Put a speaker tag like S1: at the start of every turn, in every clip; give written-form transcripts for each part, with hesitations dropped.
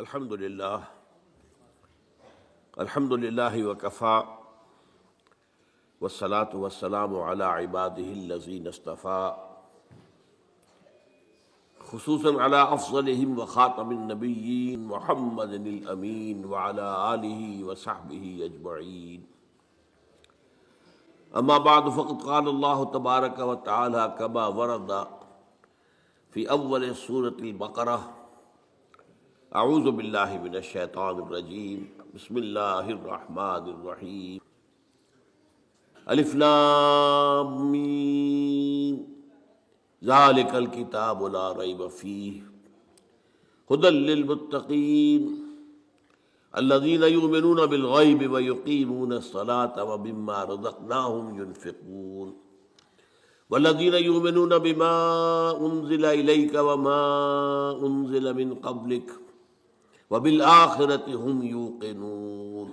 S1: الحمد للہ وکفا والصلاة والسلام علی عباده الذین اصطفا خصوصاً علی افضلہم وخاتم النبیین محمد الامین وعلی آلہ وصحبہ اجمعین اما بعد فقد قال اللہ تبارک وتعالی کما ورد فی اول سورة البقرہ اعوذ باللہ من الشیطان الرجیم بسم اللہ الرحمن الرحیم الف لام میم ذالک الکتاب لا ریب فیہ ھدی للمتقین الذین یؤمنون بالغیب ویقیمون الصلاة ومما رزقناہم ینفقون والذین یؤمنون بما انزل الیک وما انزل من قبلک وبالآخرۃ ہم یوقنون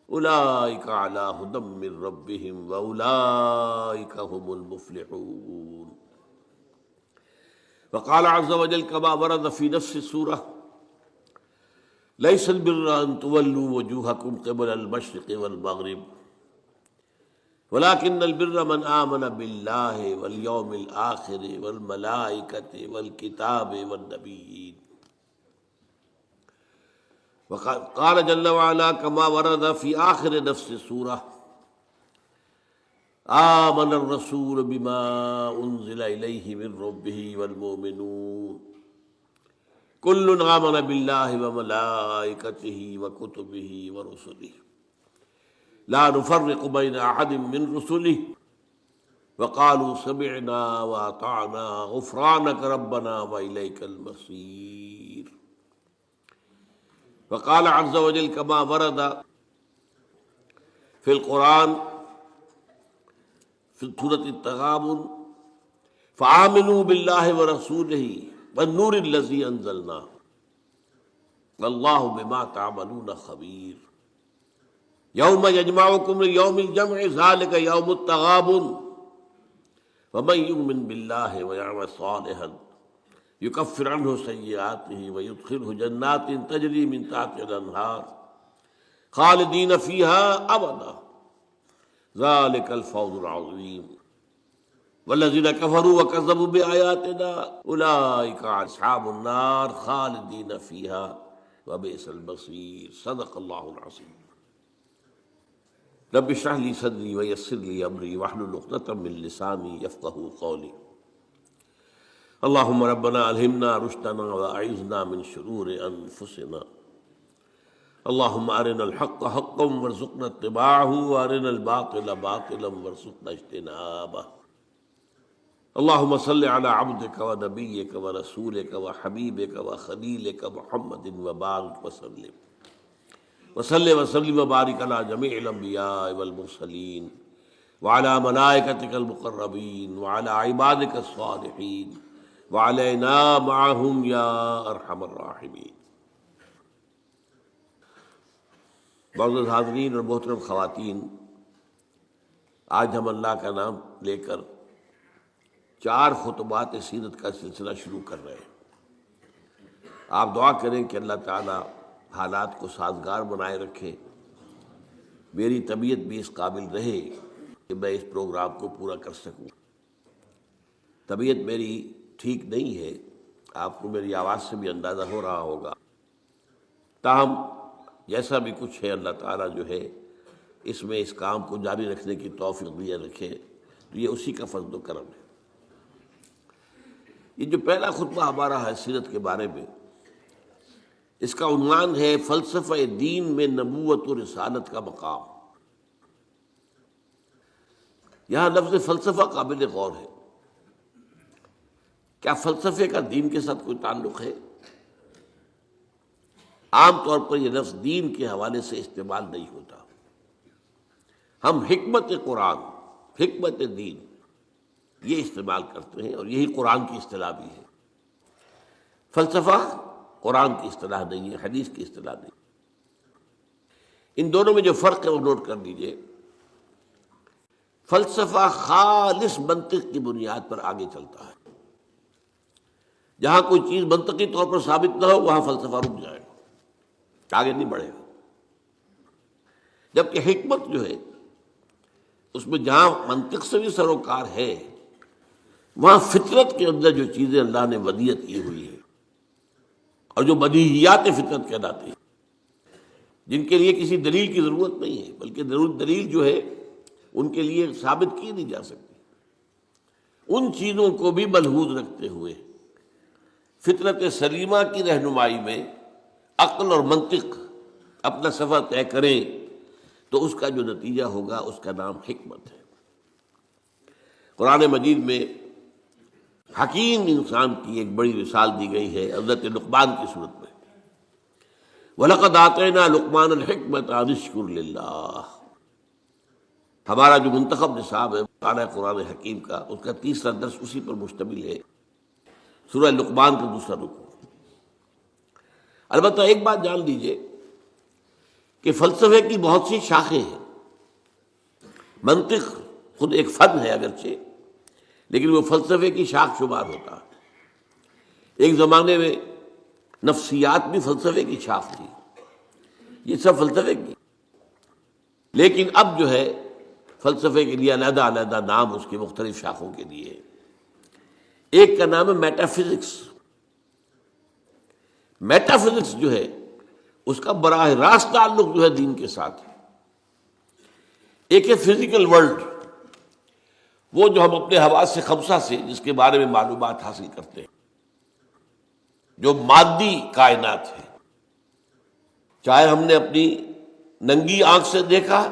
S1: اولئک علی ھدی من ربہم واولئک هم المفلحون وقال عز وجل كما ورد في نفس السورة ليس البر أن تولوا وجوهكم قبل المشرق والمغرب ولكن البر من آمن بالله واليوم الآخر والملائكة والكتاب والنبيين وقال جل وعلا كما ورد في آخر نفس السورة آمن الرسول بما أنزل إليه من ربه والمؤمنون كل آمن بالله وملائكته وكتبه ورسله لا نفرق بين أحد من رسله وقالوا سمعنا وأطعنا غفرانك ربنا وإليك المصير وقال عز وجل كما ورد في القرآن في سورة التغابن فآمنوا بالله ورسوله والنور الذي أنزلنا والله بما تعملون خبير يوم يجمعكم ليوم الجمع ذلك يوم التغابن ومن يؤمن بالله ويعمل صالحا يكفر عنه سيئاته ويدخله جنات تجري من تحتها الأنهار خالدين فيها أبدا ذلك الفوز العظيم والذين كفروا وكذبوا بآياتنا أولئك أصحاب النار خالدين فيها وبئس المصير صدق الله العظيم رب اشرح لي صدري ويسر لي أمري واحلل عقدة من لساني يفقهوا قولي اللهم ربنا ألهمنا رشدنا وأعذنا من شرور أنفسنا اللهم أرنا الحق حقا وارزقنا اتباعه وأرنا الباطل باطلا وارزقنا اجتنابه اللهم صل على عبدك ونبيك ورسولك وحبيبك وخليلك محمد وبارك وسلم وبارك على جميع الأنبياء والمرسلين وعلى ملائكتك المقربين وعلى عبادك الصالحين وعلينا معهم يا ارحم الراحمين۔ معزز حاضرین اور محترم خواتین، آج ہم اللہ کا نام لے کر 4 خطبات سیرت کا سلسلہ شروع کر رہے ہیں۔ آپ دعا کریں کہ اللہ تعالی حالات کو سازگار بنائے رکھے، میری طبیعت بھی اس قابل رہے کہ میں اس پروگرام کو پورا کر سکوں۔ طبیعت میری ٹھیک نہیں ہے، آپ کو میری آواز سے بھی اندازہ ہو رہا ہوگا، تاہم جیسا بھی کچھ ہے اللہ تعالیٰ جو ہے اس میں اس کام کو جاری رکھنے کی توفیق دیے رکھے، تو یہ اسی کا فضل و کرم ہے۔ یہ جو پہلا خطبہ ہمارا ہے سیرت کے بارے میں، اس کا عنوان ہے فلسفہ دین میں نبوت و رسالت کا مقام۔ یہاں لفظ فلسفہ قابل غور ہے۔ کیا فلسفے کا دین کے ساتھ کوئی تعلق ہے؟ عام طور پر یہ لفظ دین کے حوالے سے استعمال نہیں ہوتا۔ ہم حکمت قرآن، حکمت دین یہ استعمال کرتے ہیں، اور یہی قرآن کی اصطلاح بھی ہے۔ فلسفہ قرآن کی اصطلاح نہیں ہے، حدیث کی اصطلاح نہیں۔ ان دونوں میں جو فرق ہے وہ نوٹ کر لیجئے۔ فلسفہ خالص منطق کی بنیاد پر آگے چلتا ہے، جہاں کوئی چیز منطقی طور پر ثابت نہ ہو وہاں فلسفہ رک جائے گا، آگے نہیں بڑھے گا۔ جبکہ حکمت جو ہے اس میں جہاں منطق سے بھی سروکار ہے، وہاں فطرت کے اندر جو چیزیں اللہ نے ودیعت کی ہوئی ہے اور جو بدیہیات فطرت کہلاتے ہیں، جن کے لیے کسی دلیل کی ضرورت نہیں ہے، بلکہ دلیل جو ہے ان کے لیے ثابت کی نہیں جا سکتی، ان چیزوں کو بھی ملحوظ رکھتے ہوئے فطرت سلیمہ کی رہنمائی میں عقل اور منطق اپنا سفر طے کریں تو اس کا جو نتیجہ ہوگا اس کا نام حکمت ہے۔ قرآن مجید میں حکیم انسان کی ایک بڑی مثال دی گئی ہے حضرت لقمان کی صورت میں، وَلَقَدْ آتَيْنَا لُقْمَانَ الْحِكْمَةَ أَنِ اشْكُرْ لِلَّهِ۔ ہمارا جو منتخب نصاب ہے مطالعہ قرآن حکیم کا، اس کا تیسرا درس اسی پر مشتمل ہے، سورہ لقمان کا دوسرا رکوع۔ البتہ ایک بات جان لیجئے کہ فلسفے کی بہت سی شاخیں ہیں۔ منطق خود ایک فن ہے اگرچہ، لیکن وہ فلسفے کی شاخ شمار ہوتا ہے۔ ایک زمانے میں نفسیات بھی فلسفے کی شاخ تھی، یہ سب فلسفے کی، لیکن اب جو ہے فلسفے کے لیے علیحدہ علیحدہ نام اس کے مختلف شاخوں کے لیے۔ ایک کا نام ہے میٹا فزکس۔ میٹا فزکس جو ہے اس کا براہ راست تعلق جو ہے دین کے ساتھ ہے۔ ایک ہے فزیکل ورلڈ، وہ جو ہم اپنے حواس خمسہ سے جس کے بارے میں معلومات حاصل کرتے ہیں، جو مادی کائنات ہے، چاہے ہم نے اپنی ننگی آنکھ سے دیکھا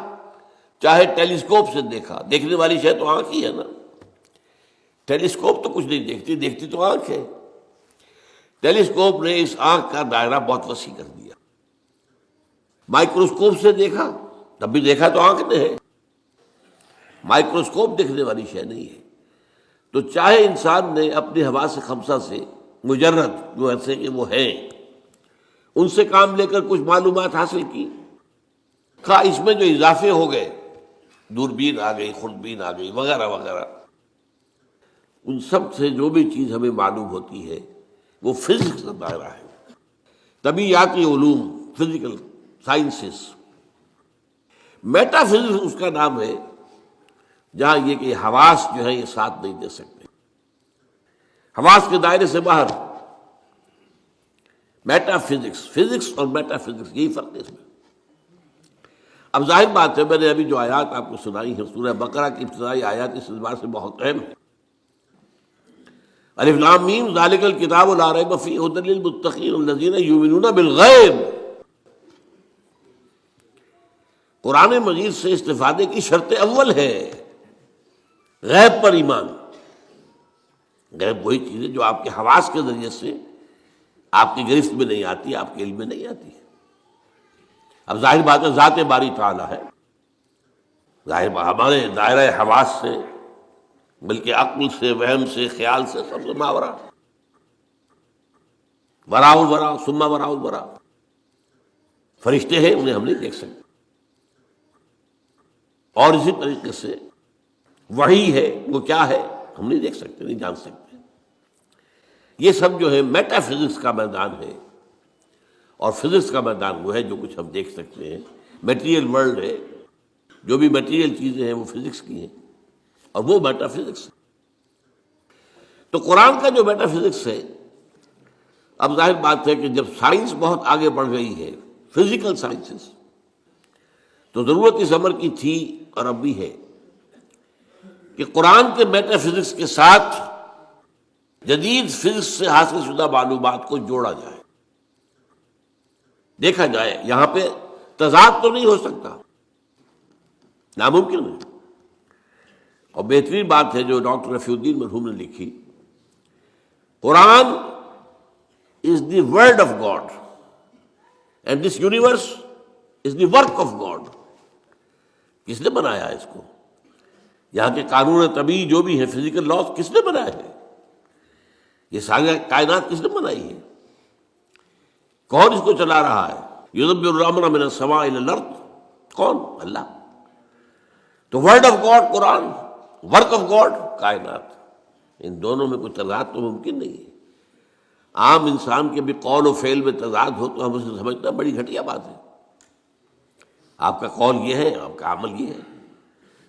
S1: چاہے ٹیلیسکوپ سے دیکھا، دیکھنے والی شے تو آنکھ ہی ہے نا، ٹیلیسکوپ تو کچھ نہیں دیکھتی، دیکھتی تو آنکھ ہے۔ ٹیلیسکوپ نے اس آنکھ کا دائرہ بہت وسیع کر دیا۔ مائکروسکوپ سے دیکھا تب بھی دیکھا تو آنکھ نے ہے، مائکروسکوپ دیکھنے والی شے نہیں ہے۔ تو چاہے انسان نے اپنے حواس خمسہ سے مجرد جو ایسے کہ وہ ہیں ان سے کام لے کر کچھ معلومات حاصل کی، خواہ اس میں جو اضافے ہو گئے، دوربین آ گئی، خوردبین آ گئی، وغیرہ وغیرہ، ان سب سے جو بھی چیز ہمیں معلوم ہوتی ہے وہ فزکس کا دائرہ ہے، طبیعیاتی علوم، فزیکل سائنسز۔ میٹا فزکس اس کا نام ہے جہاں یہ کہ حواس جو ہے یہ ساتھ نہیں دے سکتے، حواس کے دائرے سے باہر۔ میٹا فزکس، فزکس اور میٹا فزکس یہی فرق ہے اس میں۔ اب ظاہر بات ہے، میں نے ابھی جو آیات آپ کو سنائی ہیں سورہ بقرہ کی ابتدائی آیات اس اعتبار سے بہت اہم ہے۔ الف لام میم ذالک الکتاب لا ریب فیہ ھدی للمتقین الذین یؤمنون بالغیب۔ قرآن مجید سے استفادے کی شرط اول ہے غیب پر ایمان۔ غیب وہی چیز ہے جو آپ کے حواس کے ذریعے سے آپ کی گرفت میں نہیں آتی، آپ کے علم میں نہیں آتی۔ اب ظاہر بات ہے ذات باری تعالیٰ ہے، ظاہر ہمارے دائرہ حواس سے بلکہ عقل سے، وہم سے، خیال سے سب سے ماورا، وراء الورا ثم وراء الورا۔ فرشتے ہیں انہیں ہم نہیں دیکھ سکتے، اور اسی طریقے سے وحی ہے وہ کیا ہے ہم نہیں دیکھ سکتے، نہیں جان سکتے۔ یہ سب جو ہے میٹا فزکس کا میدان ہے، اور فزکس کا میدان وہ ہے جو کچھ ہم دیکھ سکتے ہیں، میٹیریل ورلڈ ہے، جو بھی میٹیریل چیزیں ہیں وہ فزکس کی ہیں، اور وہ میٹا فزکس ہے۔ تو قرآن کا جو میٹا فزکس ہے، اب ظاہر بات ہے کہ جب سائنس بہت آگے بڑھ گئی ہے، فزیکل سائنسز، تو ضرورت اس امر کی تھی اور اب بھی ہے کہ قرآن کے میٹا فزکس کے ساتھ جدید فزکس سے حاصل شدہ معلومات کو جوڑا جائے، دیکھا جائے یہاں پہ تضاد تو نہیں ہو سکتا، ناممکن ہے۔ اور بہترین بات ہے جو ڈاکٹر رفیع الدین مرحوم نے لکھی، قرآن is the word of God and this universe is the work of God۔ کس نے بنایا اس کو؟ یہاں کے قانون طبیعی جو بھی ہے، فزیکل لاز، کس نے بنایا ہے؟ یہ ساری کائنات کس نے بنائی ہے؟ کون اس کو چلا رہا ہے؟ یدبر الامر من السماء الی الارض، کون؟ اللہ۔ تو word of God Quran, work of God کائنات، ان دونوں میں کوئی تضاد تو ممکن نہیں ہے۔ عام انسان کے بھی قول و فعل میں تضاد ہو تو ہم اسے سمجھنا بڑی گھٹیا بات ہے. آپ کا قول یہ ہے، آپ کا عمل یہ ہے.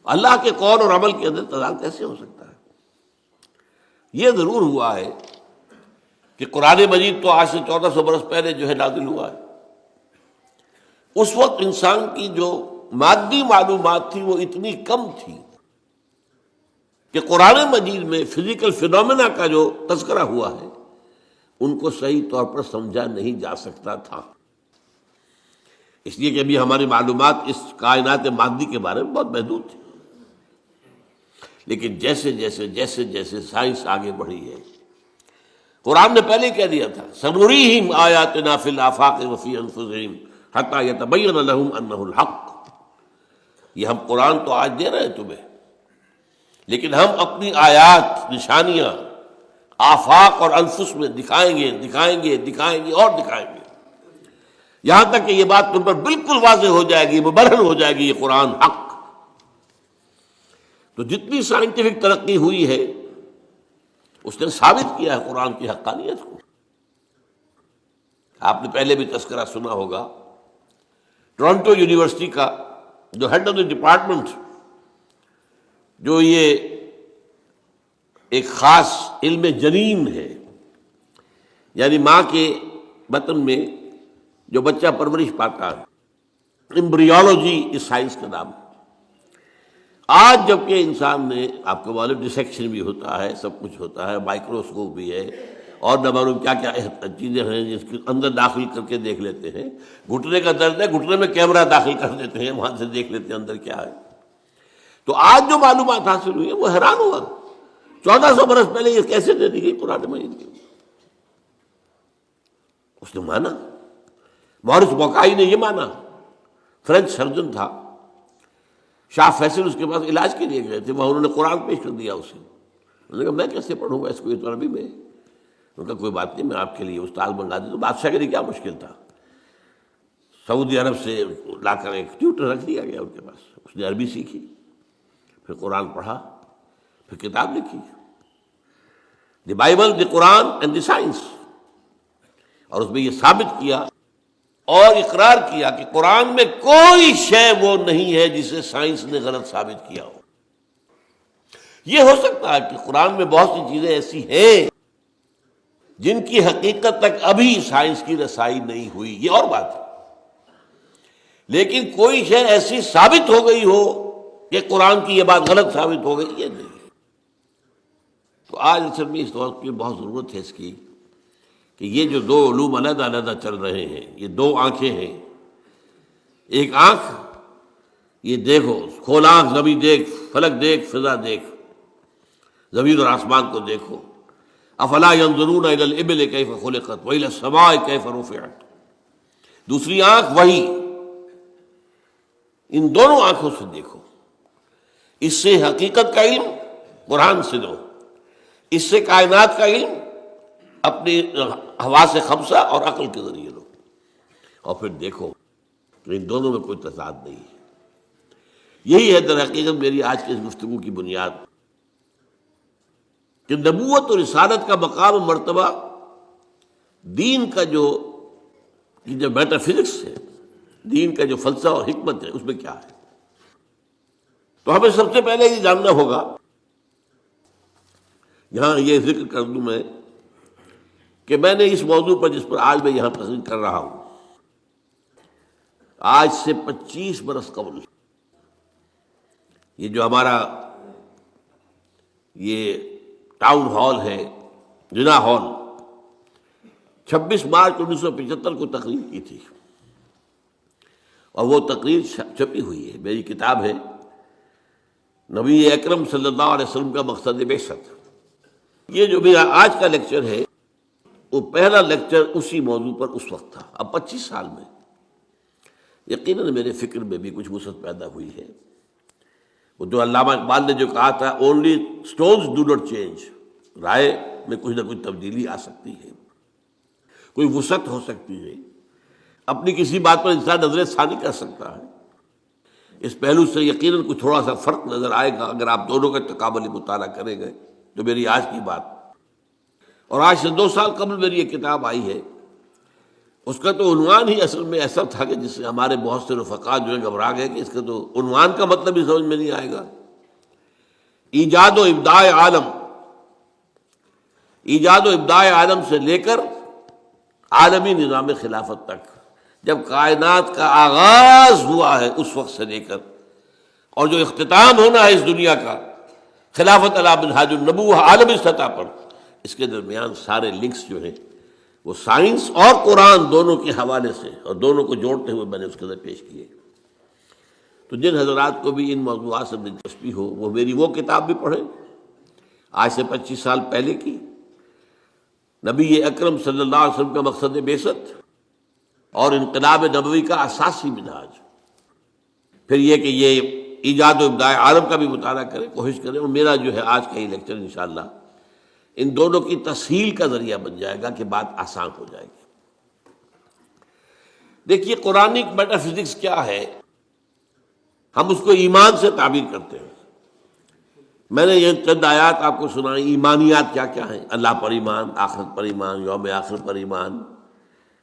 S1: اللہ کے قول اور عمل کے اندر تضاد کیسے ہو سکتا ہے؟ یہ ضرور ہوا ہے کہ قرآن مجید تو آج سے 1400 برس پہلے جو ہے نازل ہوا ہے. اس وقت انسان کی جو مادی معلومات تھی وہ اتنی کم تھی کہ قرآن مجید میں فزیکل فینومینا کا جو تذکرہ ہوا ہے ان کو صحیح طور پر سمجھا نہیں جا سکتا تھا. اس لیے کہ ابھی ہماری معلومات اس کائنات مادی کے بارے میں بہت محدود تھی. لیکن جیسے جیسے جیسے جیسے سائنس آگے بڑھی ہے، قرآن نے پہلے کہہ دیا تھا سنریہم آیاتنا فی الآفاق وفی انفسہم حتی یتبین لہم انہ الحق. یہ ہم قرآن تو آج دے رہے ہیں تمہیں، لیکن ہم اپنی آیات، نشانیاں آفاق اور انفس میں دکھائیں گے دکھائیں گے دکھائیں گے اور دکھائیں گے، یہاں تک کہ یہ بات تم پر بالکل واضح ہو جائے گی، مبرہن ہو جائے گی، یہ قرآن حق. تو جتنی سائنٹیفک ترقی ہوئی ہے اس نے ثابت کیا ہے قرآن کی حقانیت کو. آپ نے پہلے بھی تذکرہ سنا ہوگا ٹورنٹو یونیورسٹی کا جو ہیڈ آف دی ڈپارٹمنٹ، جو یہ ایک خاص علم جنین ہے، یعنی ماں کے بطن میں جو بچہ پرورش پاتا ہے، امبریولوجی اس سائنس کا نام. آج جبکہ انسان نے، آپ کو معلوم ڈسیکشن بھی ہوتا ہے، سب کچھ ہوتا ہے، مائکروسکوپ بھی ہے اور نہ معلوم کیا کیا چیزیں ہیں جس کے اندر داخل کر کے دیکھ لیتے ہیں. گھٹنے کا درد ہے، گھٹنے میں کیمرہ داخل کر دیتے ہیں، وہاں سے دیکھ لیتے ہیں اندر کیا ہے. تو آج جو معلومات حاصل ہوئی ہے وہ حیران ہوا. 1400 برس پہلے یہ کیسے دے دی گئی قرآن مجید کی؟ اس نے مانا. مورس بوکائی نے یہ مانا، فرینچ سرجن تھا، شاہ فیصل اس کے پاس علاج کے لیے گئے تھے، وہاں انہوں نے قرآن پیش کر دیا اسے. انہوں نے کہا میں کیسے پڑھوں گا اس کو، یہ تو عربی میں. انہوں نے کہا کوئی بات نہیں، میں آپ کے لیے استاد منگا دوں. تو بادشاہ کے لیے کیا مشکل تھا، سعودی عرب سے لا کر ایک ٹیوٹر رکھ دیا گیا ان کے پاس. اس نے عربی سیکھی، پھر قرآن پڑھا، پھر کتاب لکھی، the Bible, the Quran and the science. اور اس میں یہ ثابت کیا اور اقرار کیا کہ قرآن میں کوئی شے وہ نہیں ہے جسے سائنس نے غلط ثابت کیا ہو. یہ ہو سکتا ہے کہ قرآن میں بہت سی چیزیں ایسی ہیں جن کی حقیقت تک ابھی سائنس کی رسائی نہیں ہوئی، یہ اور بات ہے. لیکن کوئی شے ایسی ثابت ہو گئی ہو کہ قرآن کی یہ بات غلط ثابت ہو گئی، یہ نہیں. تو آج اصل میں اس وقت کی بہت ضرورت ہے اس کی کہ یہ جو دو علوم علیحدہ علیحدہ چل رہے ہیں، یہ دو آنکھیں ہیں. ایک آنکھ یہ دیکھو، کھول آنکھ، زمین دیکھ، فلک دیکھ، فضا دیکھ، زمین اور آسمان کو دیکھو. افلا ينظرون الى الابل كيف خلقت والى السماء كيف رفعت. دوسری آنکھ وہی. ان دونوں آنکھوں سے دیکھو. اس سے حقیقت کا علم قرآن سے لو، اس سے کائنات کا علم اپنی حواس خمسہ اور عقل کے ذریعے لو، اور پھر دیکھو کہ ان دونوں میں کوئی تضاد نہیں ہے. یہی ہے در حقیقت میری آج کی اس گفتگو کی بنیاد، کہ نبوت اور رسالت کا مقام و مرتبہ دین کا جو میٹا فزکس ہے، دین کا جو فلسفہ اور حکمت ہے، اس میں کیا ہے. تو ہمیں سب سے پہلے یہ جاننا ہوگا، یہاں یہ ذکر کر دوں میں کہ میں نے اس موضوع پر جس پر آج میں یہاں تقریر کر رہا ہوں، آج سے 25 برس قبل یہ جو ہمارا یہ ٹاؤن ہال ہے، جنا ہال، 26 مارچ 1975 کو تقریر کی تھی، اور وہ تقریر چھپی ہوئی ہے. میری کتاب ہے نبی اکرم صلی اللہ علیہ وسلم کا مقصد بعثت. یہ جو میرا آج کا لیکچر ہے وہ پہلا لیکچر اسی موضوع پر اس وقت تھا. اب 25 سال میں یقیناً میرے فکر میں بھی کچھ وسعت پیدا ہوئی ہے. وہ جو علامہ اقبال نے جو کہا تھا only stones do not change, رائے میں کچھ نہ کچھ تبدیلی آ سکتی ہے، کوئی وسعت ہو سکتی ہے، اپنی کسی بات پر انسان نظر ثانی کر سکتا ہے. اس پہلو سے یقیناً کچھ تھوڑا سا فرق نظر آئے گا اگر آپ دونوں کا تقابلی مطالعہ کریں گے. تو میری آج کی بات اور آج سے 2 سال قبل میری یہ کتاب آئی ہے، اس کا تو عنوان ہی اصل میں ایسا تھا کہ جس سے ہمارے بہت سے رفقا جو ہے گھبرا گئے کہ اس کا تو عنوان کا مطلب ہی سمجھ میں نہیں آئے گا۔ ایجاد و ابداع عالم، ایجاد و ابداع عالم سے لے کر عالمی نظام خلافت تک، جب کائنات کا آغاز ہوا ہے اس وقت سے لے کر اور جو اختتام ہونا ہے اس دنیا کا خلافت علی منہاج النبوہ عالمی سطح پر، اس کے درمیان سارے لنکس جو ہیں وہ سائنس اور قرآن دونوں کے حوالے سے اور دونوں کو جوڑتے ہوئے میں نے اس کے اندر پیش کیے۔ تو جن حضرات کو بھی ان موضوعات سے دلچسپی ہو وہ میری وہ کتاب بھی پڑھیں، آج سے 25 سال پہلے کی، نبی اکرم صلی اللہ علیہ وسلم کا مقصد بعثت اور انقلاب نبوی کا اساسی منہاج۔ پھر یہ کہ یہ ایجاد و ابداع عالم کا بھی مطالعہ کریں، کوشش کریں، اور میرا جو ہے آج کا یہ لیکچر انشاءاللہ ان دونوں کی تسہیل کا ذریعہ بن جائے گا کہ بات آسان ہو جائے گی۔ دیکھیے قرآنک میٹا فزکس کیا ہے، ہم اس کو ایمان سے تعبیر کرتے ہیں۔ میں نے یہ چند آیات آپ کو سنائی، ایمانیات کیا کیا ہیں، اللہ پر ایمان، آخرت پر ایمان، یوم آخر پر ایمان،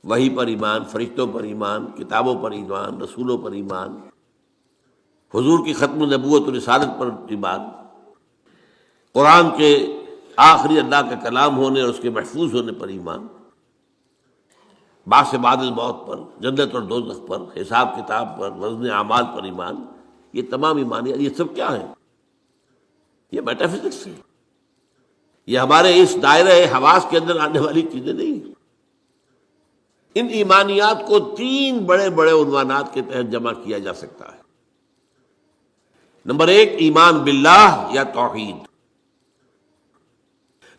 S1: وحی پر ایمان، فرشتوں پر ایمان، کتابوں پر ایمان، رسولوں پر ایمان، حضور کی ختم نبوت و رسالت پر ایمان، قرآن کے آخری اللہ کا کلام ہونے اور اس کے محفوظ ہونے پر ایمان، بعث بعد الموت پر، جنت اور دوزخ پر، حساب کتاب پر، وزن اعمال پر ایمان۔ یہ تمام ایمانیات، یہ سب کیا ہیں؟ یہ میٹا فزکس ہے، یہ ہمارے اس دائرہ حواس کے اندر آنے والی چیزیں نہیں۔ ان ایمانیات کو 3 بڑے بڑے عنوانات کے تحت جمع کیا جا سکتا ہے۔ نمبر 1 ایمان باللہ یا توحید،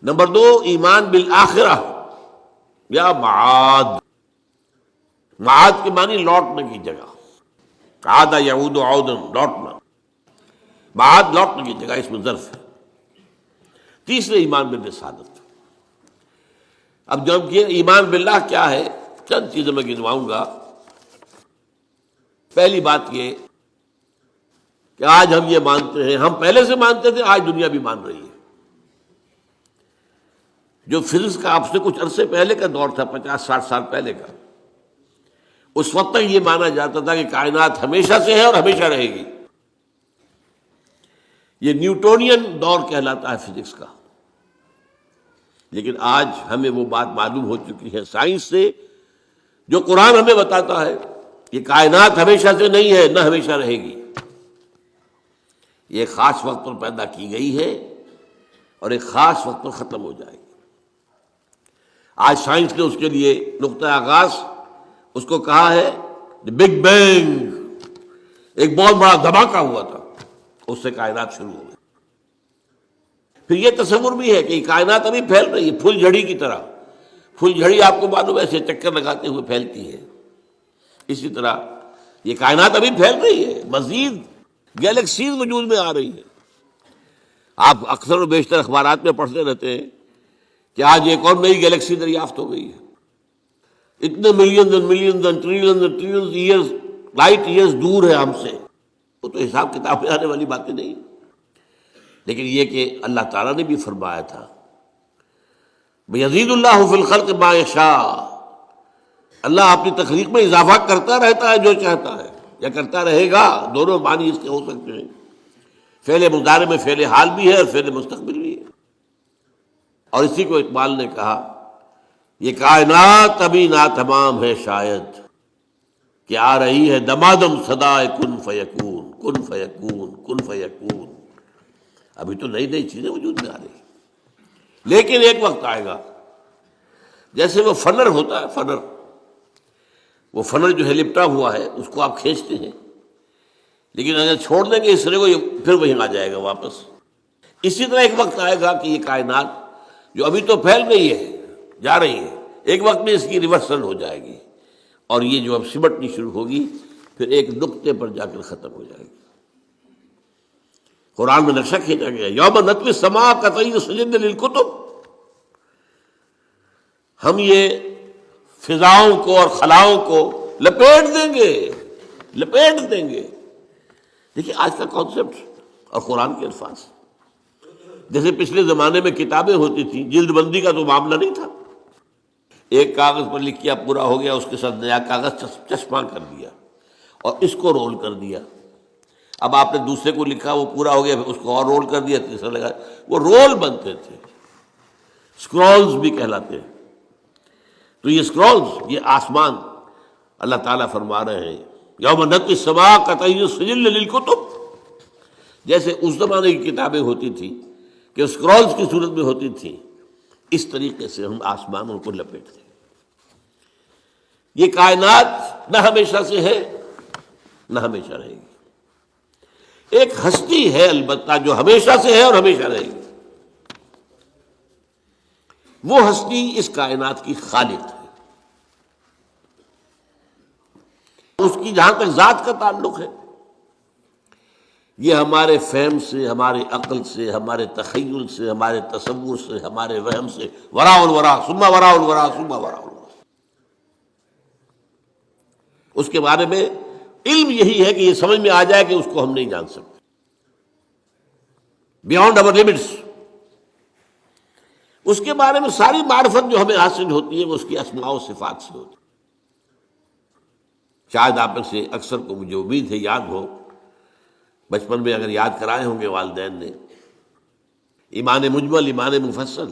S1: نمبر 2 ایمان بالآخرہ یا معاد، معاد کے معنی لوٹنے کی جگہ، عاد یعود عودا، لوٹنا، معاد لوٹنے کی جگہ، اس میں ظرف ہے۔ تیسرے ایمان بالرسالت۔ اب جب یہ ایمان باللہ کیا ہے، چند چیزیں میں گنواؤں گا۔ پہلی بات یہ کہ آج ہم یہ مانتے ہیں، ہم پہلے سے مانتے تھے، آج دنیا بھی مان رہی ہے۔ جو فزکس کا آپ سے کچھ عرصے پہلے کا دور تھا، 50-60 سال پہلے کا، اس وقت تک یہ مانا جاتا تھا کہ کائنات ہمیشہ سے ہے اور ہمیشہ رہے گی۔ یہ نیوٹونین دور کہلاتا ہے فزکس کا۔ لیکن آج ہمیں وہ بات معلوم ہو چکی ہے سائنس سے، جو قرآن ہمیں بتاتا ہے کہ کائنات ہمیشہ سے نہیں ہے، نہ ہمیشہ رہے گی۔ یہ ایک خاص وقت پر پیدا کی گئی ہے اور ایک خاص وقت پر ختم ہو جائے گی۔ آج سائنس نے اس کے لیے نقطہ آغاز اس کو کہا ہے بگ بینگ، ایک بہت بڑا دھماکہ ہوا تھا، اس سے کائنات شروع ہو گئی۔ پھر یہ تصور بھی ہے کہ کائنات ابھی پھیل رہی ہے، پھول جھڑی کی طرح۔ پھول جھڑی آپ کو معلوم ہے ایسے چکر لگاتے ہوئے پھیلتی ہے، اسی طرح یہ کائنات ابھی پھیل رہی ہے، مزید گیلیکسیز وجود میں آ رہی ہیں۔ آپ اکثر و بیشتر اخبارات میں پڑھتے رہتے ہیں کہ آج ایک اور نئی گیلیکسی دریافت ہو گئی ہے، اتنے millions and millions and trillions and trillions years, light years دور ہے ہم سے۔ وہ تو حساب کتاب میں آنے والی باتیں نہیں، لیکن یہ کہ اللہ تعالیٰ نے بھی فرمایا تھا یزید اللہ فی الخلق ما یشاء، اللہ اپنی تخلیق میں اضافہ کرتا رہتا ہے جو چاہتا ہے، یا کرتا رہے گا، دونوں معنی اس کے ہو سکتے ہیں۔ فعل مضارع میں فعل حال بھی ہے اور فعل مستقبل بھی ہے۔ اور اسی کو اقبال نے کہا یہ کائنات ابھی ناتمام ہے شاید، کہ آ رہی ہے دمادم صدائے کن فیکون، کن فیکون، کن فیکون۔ ابھی تو نئی نئی چیزیں وجود میں آ رہی ہیں، لیکن ایک وقت آئے گا، جیسے وہ فنر ہوتا ہے، فنر، وہ فنر جو ہے لپٹا ہوا ہے اس کو آپ کھینچتے ہیں، لیکن اگر چھوڑ دیں گے اس طرح کو، یہ پھر وہیں آ جائے گا واپس۔ اسی طرح ایک وقت آئے گا کہ یہ کائنات جو ابھی تو پھیل رہی ہے، جا رہی ہے، ایک وقت میں اس کی ریورسل ہو جائے گی، اور یہ جو اب سمٹنی شروع ہوگی پھر ایک نقطے پر جا کر ختم ہو جائے گی۔ قرآن میں نقشہ کھینچا گیا، یوم نطوی السماء کطی السجل للکتب، ہم یہ فضاؤں کو اور خلاؤں کو لپیٹ دیں گے، لپیٹ دیں گے۔ دیکھیے آج کا کانسیپٹ اور قرآن کے الفاظ، جیسے پچھلے زمانے میں کتابیں ہوتی تھیں، جلد بندی کا تو معاملہ نہیں تھا، ایک کاغذ پر لکھ کیا پورا ہو گیا، اس کے ساتھ نیا کاغذ چسپاں کر دیا اور اس کو رول کر دیا۔ اب آپ نے دوسرے کو لکھا، وہ پورا ہو گیا، پھر اس کو اور رول کر دیا، تیسرا لگا۔ وہ رول بنتے تھے، اسکرولز بھی کہلاتے ہیں۔ تو یہ اسکرولز، یہ آسمان، اللہ تعالیٰ فرما رہے ہیں یوم نطوی السماء کطی السجل للکتب، جیسے اس زمانے کی کتابیں ہوتی تھیں کہ اسکرولز کی صورت میں ہوتی تھیں، اس طریقے سے ہم آسمانوں کو لپیٹتے ہیں۔ یہ کائنات نہ ہمیشہ سے ہے نہ ہمیشہ رہے گی، ایک ہستی ہے البتہ جو ہمیشہ سے ہے اور ہمیشہ رہے گی، وہ ہستی اس کائنات کی خالق ہے۔ اس کی جہاں تک ذات کا تعلق ہے، یہ ہمارے فہم سے، ہمارے عقل سے، ہمارے تخیل سے، ہمارے تصور سے، ہمارے وہم سے وراء الورا ثم وراء الورا ثم وراء الورا، اس کے بارے میں علم یہی ہے کہ یہ سمجھ میں آ جائے کہ اس کو ہم نہیں جان سکتے، بیانڈ اور لمٹس۔ اس کے بارے میں ساری معرفت جو ہمیں حاصل ہوتی ہے وہ اس کی اسماء و صفات سے ہوتی ہے۔ شاید آپ میں سے اکثر کو مجھے امید ہے یاد ہو، بچپن میں اگر یاد کرائے ہوں گے والدین نے، ایمان مجمل، ایمان مفصل۔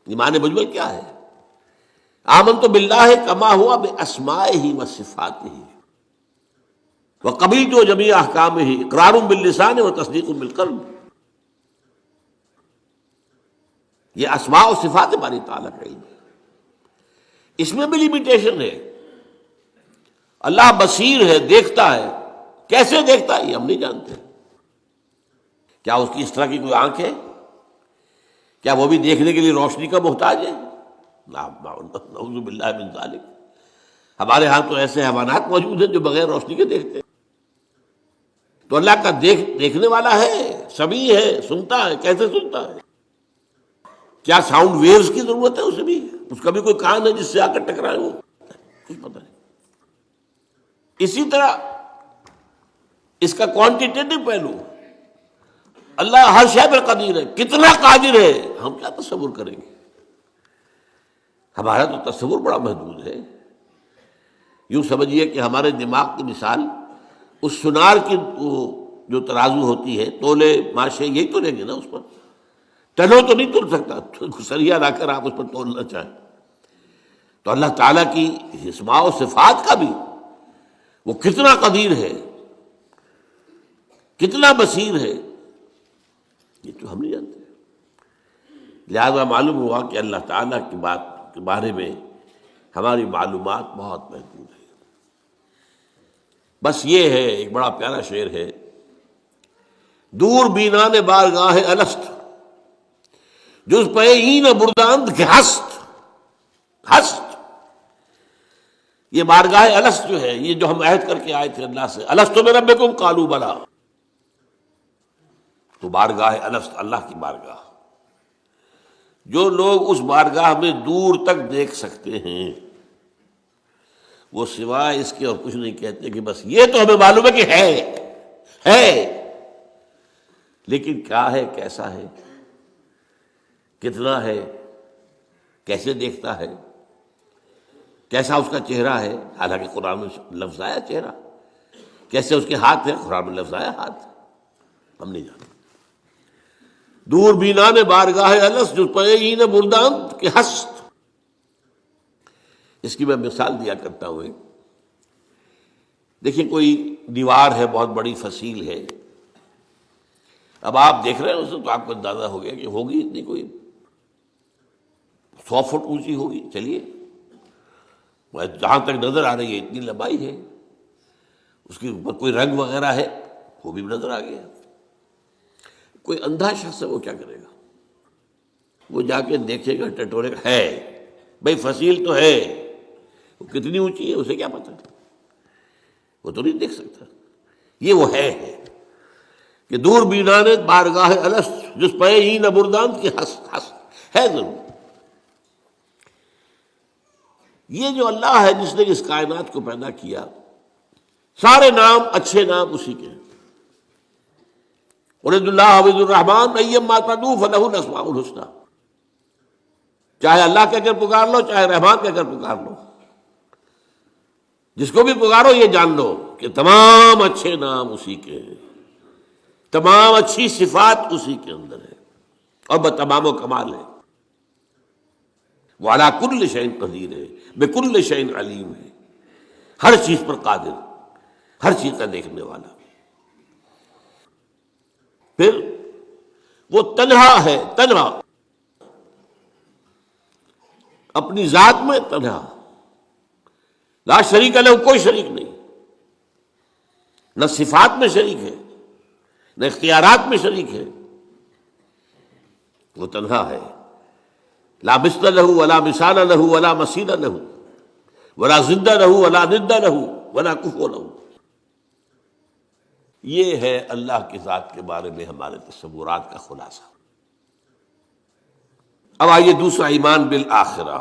S1: ایمان مجمل کیا ہے؟ آمنت باللہ کما ہوا باسمائہ و صفاتہ وقبلت جمیع احکامہ اقرار باللسان و تصدیق بالقلب۔ یہ اسماء و صفات باری تعالیٰ کا علم ہے، اس میں بھی لمیٹیشن ہے۔ اللہ بصیر ہے، دیکھتا ہے، کیسے دیکھتا ہے یہ ہم نہیں جانتے۔ کیا اس کی اس طرح کی کوئی آنکھ ہے؟ کیا وہ بھی دیکھنے کے لیے روشنی کا محتاج ہے؟ نعوذ باللہ من ذالک۔ ہمارے ہاں تو ایسے حیوانات موجود ہیں جو بغیر روشنی کے دیکھتے ہیں، تو اللہ کا دیکھنے والا ہے، سمیع ہے، سنتا ہے۔ کیسے سنتا ہے؟ کیا ساؤنڈ ویوز کی ضرورت ہے اسے بھی؟ اس کا بھی کوئی کان ہے جس سے آ کر ٹکرائے وہ؟ کچھ پتہ نہیں۔ اسی طرح اس کا کوانٹیٹیو پہلو، اللہ ہر شے پر قدیر ہے، کتنا قادر ہے ہم کیا تصور کریں گے؟ ہمارا تو تصور بڑا محدود ہے۔ یوں سمجھیے کہ ہمارے دماغ کی مثال اس سنار کی جو ترازو ہوتی ہے، تولے ماشے یہی تو لیں گے نا، اس پر ٹنوں تو نہیں تول سکتا، سریا لا کر آپ اس پر تولنا چاہیں۔ تو اللہ تعالیٰ کی اسماء و صفات کا بھی وہ کتنا قدیر ہے، کتنا بصیر ہے، یہ تو ہم نہیں جانتے۔ لہذا معلوم ہوا کہ اللہ تعالیٰ کی بات کے بارے میں ہماری معلومات بہت محدود ہے۔ بس یہ ہے، ایک بڑا پیارا شعر ہے، دور بینان بارگاہ الست جز پہ این برداند کہ ہست ہست۔ یہ بارگاہ الست جو ہے، یہ جو ہم عہد کر کے آئے تھے اللہ سے، الست بربکم قالوا بلی، تو بارگاہ الست اللہ کی بارگاہ، جو لوگ اس بارگاہ میں دور تک دیکھ سکتے ہیں، وہ سوائے اس کے اور کچھ نہیں کہتے کہ بس یہ تو ہمیں معلوم ہے کہ ہے، لیکن کیا ہے، کیسا ہے، کتنا ہے، کیسے دیکھتا ہے، کیسا اس کا چہرہ ہے، حالانکہ قرآن میں لفظ آیا چہرہ، کیسے اس کے ہاتھ ہے، قرآن میں لفظ آیا ہاتھ، ہم نہیں جانتے۔ دور بینان بارگاہ الست جو پئین برداند کہ ہست، اس کی میں مثال دیا کرتا ہوں۔ دیکھیں کوئی دیوار ہے، بہت بڑی فصیل ہے، اب آپ دیکھ رہے ہیں اسے تو آپ کو اندازہ ہو گیا کہ ہوگی اتنی، کوئی 100 فٹ اونچی ہوگی، چلیے جہاں تک نظر آ رہی ہے اتنی لمبائی ہے، اس کے اوپر کوئی رنگ وغیرہ ہے وہ بھی نظر آ گیا۔ کوئی اندھا شخص ہے وہ کیا کرے گا؟ وہ جا کے دیکھے گا، ٹٹولے گا، ہے بھائی فصیل تو ہے، وہ کتنی اونچی ہے اسے کیا پتہ، وہ تو نہیں دیکھ سکتا۔ یہ وہ ہے کہ دور بینان بارگاہ الست جس پہ ہی نہ بردان کی ہست ہست ہے ضرور۔ یہ جو اللہ ہے جس نے اس کائنات کو پیدا کیا، سارے نام اچھے نام اسی کے ہیں، ارید اللہ عبد الرحمن ایما تدعو فلہ الاسماء الحسنی، چاہے اللہ کہہ کر پکار لو چاہے رحمان کہہ کر پکار لو، جس کو بھی پکارو یہ جان لو کہ تمام اچھے نام اسی کے ہیں، تمام اچھی صفات اسی کے اندر ہے اور بتمام و کمال ہے، وعلیٰ کل شیء قدیر ہے، بکل شیء علیم ہے، ہر چیز پر قادر، ہر چیز کا دیکھنے والا۔ پھر وہ تنہا ہے، تنہا اپنی ذات میں تنہا، لا شریک لہ، کوئی شریک نہیں، نہ صفات میں شریک ہے نہ اختیارات میں شریک ہے، وہ تنہا ہے، لا مثل لہ ولا مثال لہ ولا مثیل لہ ولا ضد لہ ولا ند لہ ولا کفو لہ۔ یہ ہے اللہ کی ذات کے بارے میں ہمارے تصورات کا خلاصہ۔ اب آئیے دوسرا، ایمان بالآخرہ۔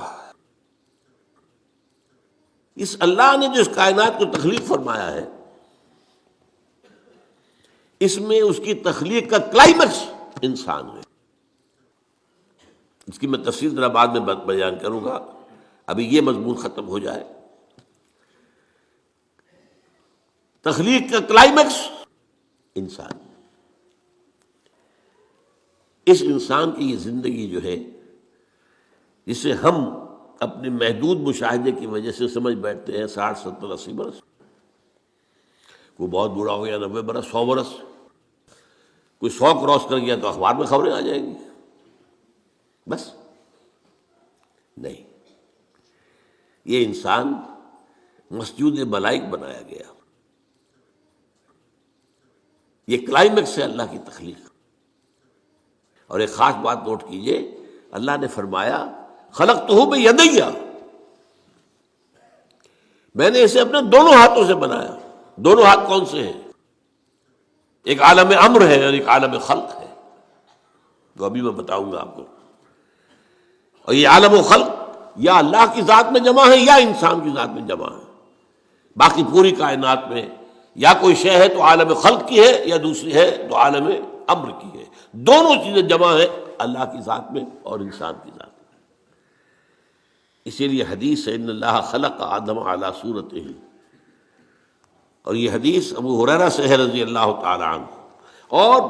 S1: اس اللہ نے جو اس کائنات کو تخلیق فرمایا ہے، اس میں اس کی تخلیق کا کلائمیکس انسان ہے۔ اس کی میں تفصیل ذرا بعد میں بیان کروں گا، ابھی یہ مضمون ختم ہو جائے۔ تخلیق کا کلائمیکس انسان، اس انسان کی یہ زندگی جو ہے، جسے ہم اپنے محدود مشاہدے کی وجہ سے سمجھ بیٹھتے ہیں 60 70 80 برس، کوئی بہت بوڑھا ہو گیا 90 برس 100 برس، کوئی 100 کراس کر گیا تو اخبار میں خبریں آ جائیں گی، بس نہیں، یہ انسان مسجود ملائک بنایا گیا، یہ کلائمیکس ہے اللہ کی تخلیق۔ اور ایک خاص بات نوٹ کیجئے، اللہ نے فرمایا خلقتہ بیدی، میں نے اسے اپنے دونوں ہاتھوں سے بنایا۔ دونوں ہاتھ کون سے ہیں؟ ایک عالم امر ہے اور ایک عالم خلق ہے، تو ابھی میں بتاؤں گا آپ کو۔ اور یہ عالم و خلق یا اللہ کی ذات میں جمع ہے یا انسان کی ذات میں جمع ہے۔ باقی پوری کائنات میں یا کوئی شے ہے تو عالم خلق کی ہے، یا دوسری ہے تو عالم امر کی ہے، دونوں چیزیں جمع ہیں اللہ کی ذات میں اور انسان کی ذات میں۔ اسی لیے حدیث ہے ان اللہ خلق آدم علی صورتہ، اور یہ حدیث ابو ہریرہ سے ہے رضی اللہ تعالی عنہ، اور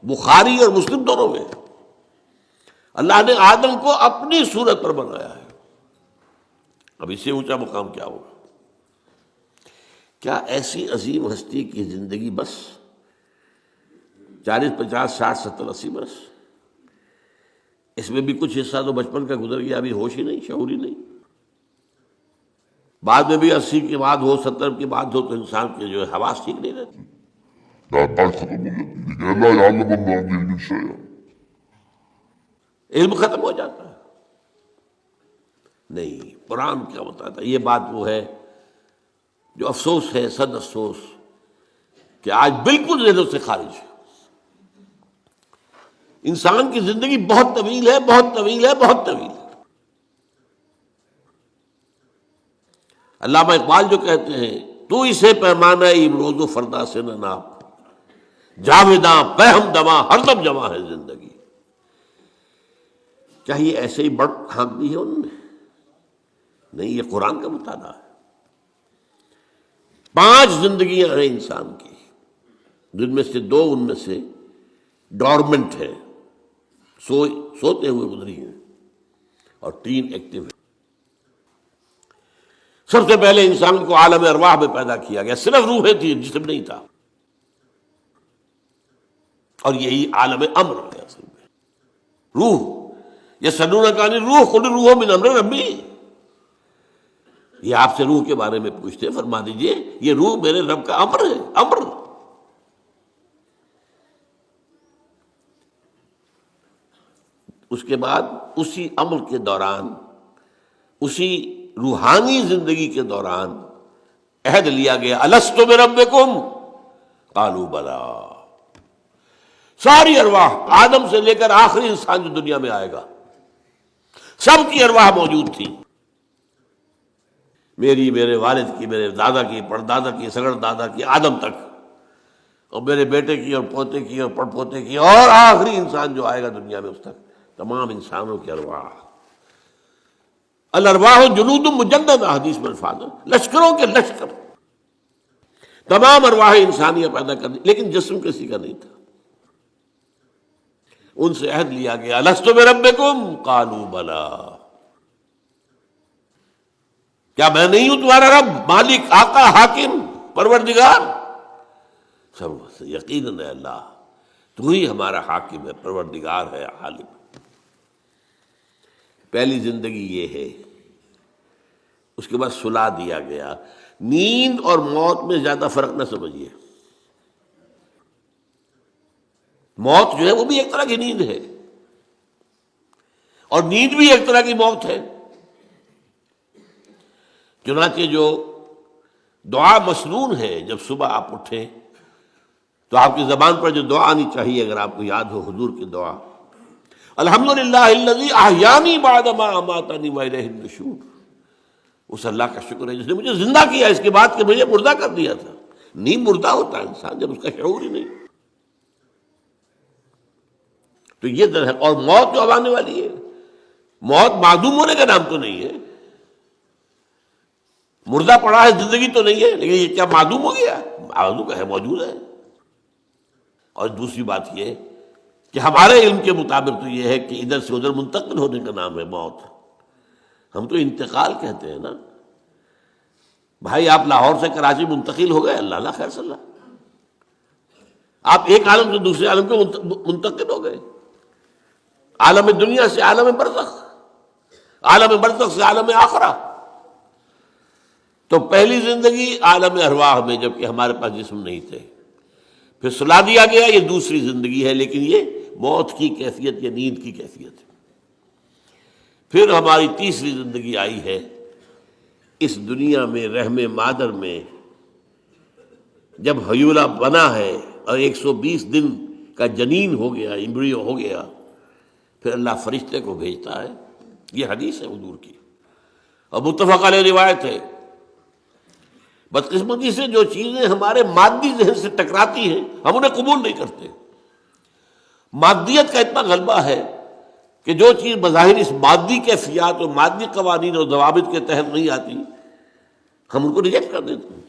S1: بخاری اور مسلم دونوں میں اللہ نے آدم کو اپنی صورت پر بنایا ہے۔ اب اس سے اونچا مقام کیا ہوگا؟ کیا ایسی عظیم ہستی کی زندگی بس 40 50 60 70 80 برس؟ اس میں بھی کچھ حصہ تو بچپن کا گزر گیا، ابھی ہوش ہی نہیں، شعور ہی نہیں، بعد میں بھی 80 کے بعد ہو 70 کے بعد ہو تو انسان کے جو ہے حواس ٹھیک نہیں رہتی، علم ختم ہو جاتا ہے۔ نہیں، قرآن کیا بتاتا ہے؟ یہ بات وہ ہے جو افسوس ہے، صد افسوس، کہ آج بالکل ذہنوں سے خارج ہے۔ انسان کی زندگی بہت طویل ہے، بہت طویل ہے، بہت طویل ہے۔ علامہ اقبال جو کہتے ہیں، تو اسے پیمانہ امروز و فردا سے نہ ناپ، جاویداں پہ ہم دماں ہر دم جمع ہے زندگی۔ کیا یہ ایسے ہی بڑھ ہانک دی ہے انہوں نے؟ نہیں، یہ قرآن کا مطالعہ ہے۔ 5 زندگیاں ہیں انسان کی، جن میں سے 2 ان میں سے ڈورمنٹ ہے، سوتے ہوئے گزری ہیں، اور 3 ایکٹیو ہیں۔ سب سے پہلے انسان کو عالم ارواح میں پیدا کیا گیا، صرف روحیں تھی، جسم نہیں تھا، اور یہی عالم امر ہے اصل میں۔ روح، یسألونک عن الروح قل الروح من امر ربی، یہ آپ سے روح کے بارے میں پوچھتے ہیں، فرما دیجئے یہ روح میرے رب کا امر ہے، امر۔ اس کے بعد اسی امر کے دوران، اسی روحانی زندگی کے دوران عہد لیا گیا، الست بربکم قالوا بلی۔ ساری ارواح، آدم سے لے کر آخری انسان جو دنیا میں آئے گا، سب کی ارواح موجود تھی، میری، میرے والد کی، میرے دادا کی، پردادا کی، سگڑ دادا کی، آدم تک، اور میرے بیٹے کی اور پوتے کی اور پڑ پوتے کی اور آخری انسان جو آئے گا دنیا میں اس تک تمام انسانوں کی ارواح. الارواح جنود مجندد حدیث میں الفاظ ہیں، لشکروں کے لشکر، تمام ارواح انسانیہ پیدا کر دی، لیکن جسم کسی کا نہیں تھا. ان سے عہد لیا گیا الست بربکم قالوا بلا، کیا میں نہیں ہوں تمہارا رب، مالک، آقا، حاکم، پروردگار؟ سب یقیناً ہے اللہ، تو ہی ہمارا حاکم ہے، پروردگار ہے، عالم ہے. پہلی زندگی یہ ہے. اس کے بعد سلا دیا گیا. نیند اور موت میں زیادہ فرق نہ سمجھیے. موت جو ہے وہ بھی ایک طرح کی نیند ہے، اور نیند بھی ایک طرح کی موت ہے. چنانچہ جو دعا مسنون ہے، جب صبح آپ اٹھیں تو آپ کی زبان پر جو دعا آنی چاہیے، اگر آپ کو یاد ہو حضور کی دعا، الحمدللہ الذی احیانی بعد ما اماتنی والیہ النشور، اس اللہ کا شکر ہے جس نے مجھے زندہ کیا اس کے بعد کہ مجھے مردہ کر دیا تھا. نیند مردہ ہوتا ہے انسان جب اس کا شعور ہی نہیں. تو یہ در ہے. اور موت جو اب آنے والی ہے، موت معدوم ہونے کا نام تو نہیں ہے. مردہ پڑا ہے، زندگی تو نہیں ہے، لیکن یہ کیا معدوم ہو گیا؟ معدوم ہے، موجود ہے. اور دوسری بات یہ کہ ہمارے علم کے مطابق تو یہ ہے کہ ادھر سے ادھر منتقل ہونے کا نام ہے موت. ہم تو انتقال کہتے ہیں نا. بھائی آپ لاہور سے کراچی منتقل ہو گئے، اللہ اللہ خیر صلی اللہ، آپ ایک عالم سے دوسرے عالم کے منتقل ہو گئے. عالم دنیا سے عالم برزخ، عالم برزخ سے عالم آخرہ. تو پہلی زندگی عالم ارواح میں، جبکہ ہمارے پاس جسم نہیں تھے. پھر سلا دیا گیا، یہ دوسری زندگی ہے، لیکن یہ موت کی کیفیت یا نیند کی کیفیت ہے. پھر ہماری تیسری زندگی آئی ہے اس دنیا میں، رحم مادر میں، جب حیولہ بنا ہے اور 120 دن کا جنین ہو گیا، ایمبریو ہو گیا، پھر اللہ فرشتے کو بھیجتا ہے. یہ حدیث ہے حضور کی اور متفق علیہ روایت ہے. بدقسمتی سے جو چیزیں ہمارے مادی ذہن سے ٹکراتی ہیں ہم انہیں قبول نہیں کرتے. مادیت کا اتنا غلبہ ہے کہ جو چیز بظاہر اس مادی کیفیات اور مادی قوانین اور ضوابط کے تحت نہیں آتی، ہم ان کو ریجیکٹ کر دیتے ہیں.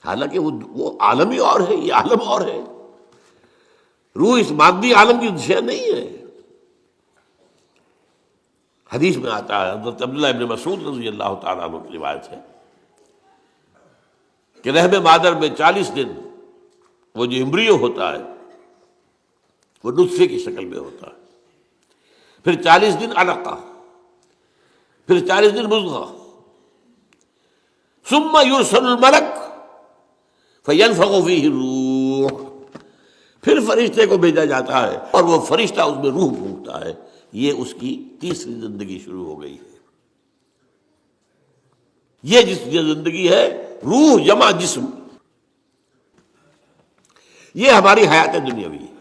S1: حالانکہ وہ عالم ہی اور ہے، یہ عالم اور ہے. روح اس مادی عالم کی شے نہیں ہے. حدیث میں آتا ہے، حضرت عبداللہ ابن مسعود رضی اللہ تعالیٰ عنہ کی روایت ہے کہ رحم مادر میں 40 دن وہ جو ایمبریو ہوتا ہے وہ نطفے کی شکل میں ہوتا ہے، پھر 40 دن علقہ، پھر 40 دن مضغہ، ثم یرسل الملک فینفخ فیہ الروح، پھر فرشتے کو بھیجا جاتا ہے اور وہ فرشتہ اس میں روح پھونکتا ہے. یہ اس کی تیسری زندگی شروع ہو گئی ہے. یہ جس زندگی ہے روح جمع جسم، یہ ہماری حیات دنیاوی ہے.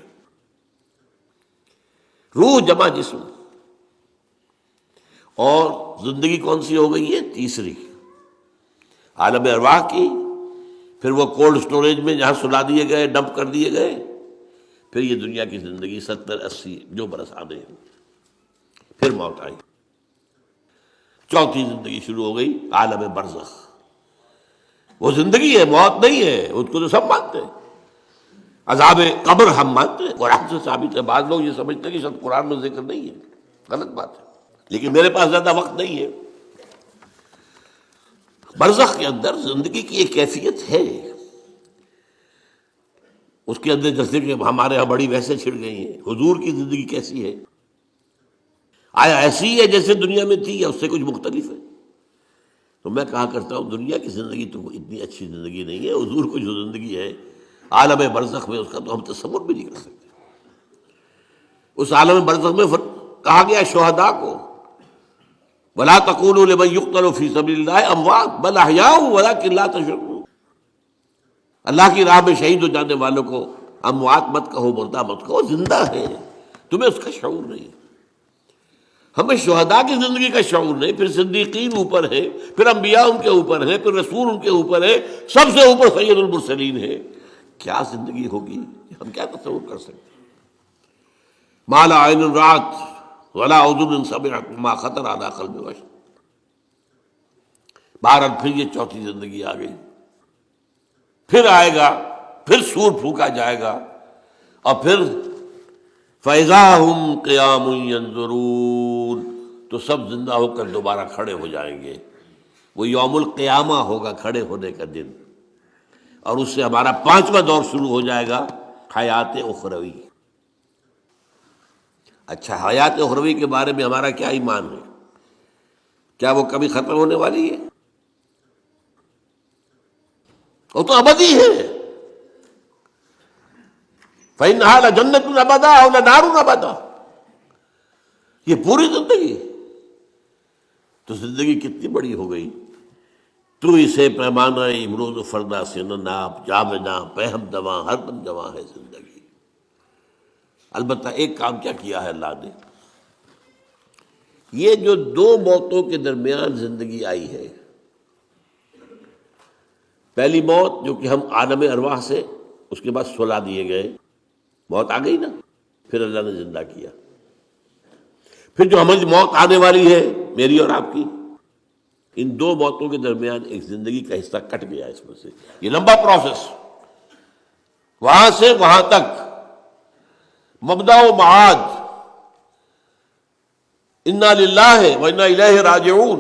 S1: روح جمع جسم. اور زندگی کون سی ہو گئی ہے؟ تیسری، عالم ارواح کی. پھر وہ کولڈ سٹوریج میں جہاں سلا دیے گئے، ڈمپ کر دیے گئے. پھر یہ دنیا کی زندگی 70-80 جو برس آنے ہیں. پھر موت آئی. چوتھی زندگی شروع ہو گئی، عالم برزخ. وہ زندگی ہے، موت نہیں ہے. اس کو تو سب مانتے ہیں. عذاب قبر ہم مانتے ہیں، قرآن سے ثابت ہے. بعض لوگ یہ سمجھتے ہیں کہ شاید قرآن میں ذکر نہیں ہے، غلط بات ہے. لیکن میرے پاس زیادہ وقت نہیں ہے. برزخ کے اندر زندگی کی ایک کیفیت ہے. اس کے اندر جیسے کہ ہمارے یہاں بڑی ویسے چھڑ گئی ہیں، حضور کی زندگی کیسی ہے؟ آیا ایسی ہے جیسے دنیا میں تھی یا اس سے کچھ مختلف ہے؟ تو میں کہا کرتا ہوں دنیا کی زندگی تو اتنی اچھی زندگی نہیں ہے. حضور کو جو زندگی ہے عالم برزخ میں، اس کا تو ہم تصور بھی نہیں کر سکتے. اس عالم برزخ میں کہا گیا شہداء کو وَلَا تَقُولُوا لِمَن يُقْتَلُ فِي سَبِيلِ اللَّهِ أَمْوَاتٌ بَلْ أَحْيَاءٌ وَلَٰكِن لَا تَشْعُرُونَ. اللہ کی راہ میں شہید ہو جانے والوں کو اموات مت کہو، مردہ مت کہو، زندہ ہے. تمہیں اس کا شعور نہیں. ہمیں شہداء کی زندگی کا شعور نہیں. پھر صدیقین اوپر ہے، پھر انبیاء ان کے اوپر ہے، پھر رسول ان کے اوپر ہے، سب سے اوپر سید المرسلین ہے. کیا زندگی ہوگی، ہم کیا تصور کر سکتے ہیں؟ ما لا عین رات ولا اذن سمعت ما خطر علی قلب بشر. بہرحال پھر یہ چوتھی زندگی آ گئی، پھر آئے گا، پھر سور پھونکا جائے گا، اور پھر فَإِذَا هُمْ قِيَامٌ يَنظُرُونَ، تو سب زندہ ہو کر دوبارہ کھڑے ہو جائیں گے. وہ یوم القیامہ ہوگا، کھڑے ہونے کا دن، اور اس سے ہمارا 5واں دور شروع ہو جائے گا، حیات اخروی. اچھا، حیات اخروی کے بارے میں ہمارا کیا ایمان ہے؟ کیا وہ کبھی ختم ہونے والی ہے؟ وہ تو ابدی ہے. فَإِنَّهَا لَجَنَّةٌ أَبَدًا أَوْ لَنَارٌ أَبَدًا. یہ پوری زندگی تو زندگی کتنی بڑی ہو گئی. تو اسے پیمانہ امروز و فردا سے نہ ناپ، جام نہ پہم دواں، ہر دم جواں ہے زندگی. البتہ ایک کام کیا کیا ہے اللہ نے، یہ جو دو موتوں کے درمیان زندگی آئی ہے، پہلی موت جو کہ ہم عالم ارواح سے، اس کے بعد سلا دیے گئے، موت آ گئی نا، پھر اللہ نے زندہ کیا. پھر جو ہماری موت آنے والی ہے، میری اور آپ کی، ان دو موتوں کے درمیان ایک زندگی کا حصہ کٹ گیا اس میں سے. یہ لمبا پروسیس، وہاں سے وہاں تک، مبدا و معاد، انا للہ و انا الیہ راجعون،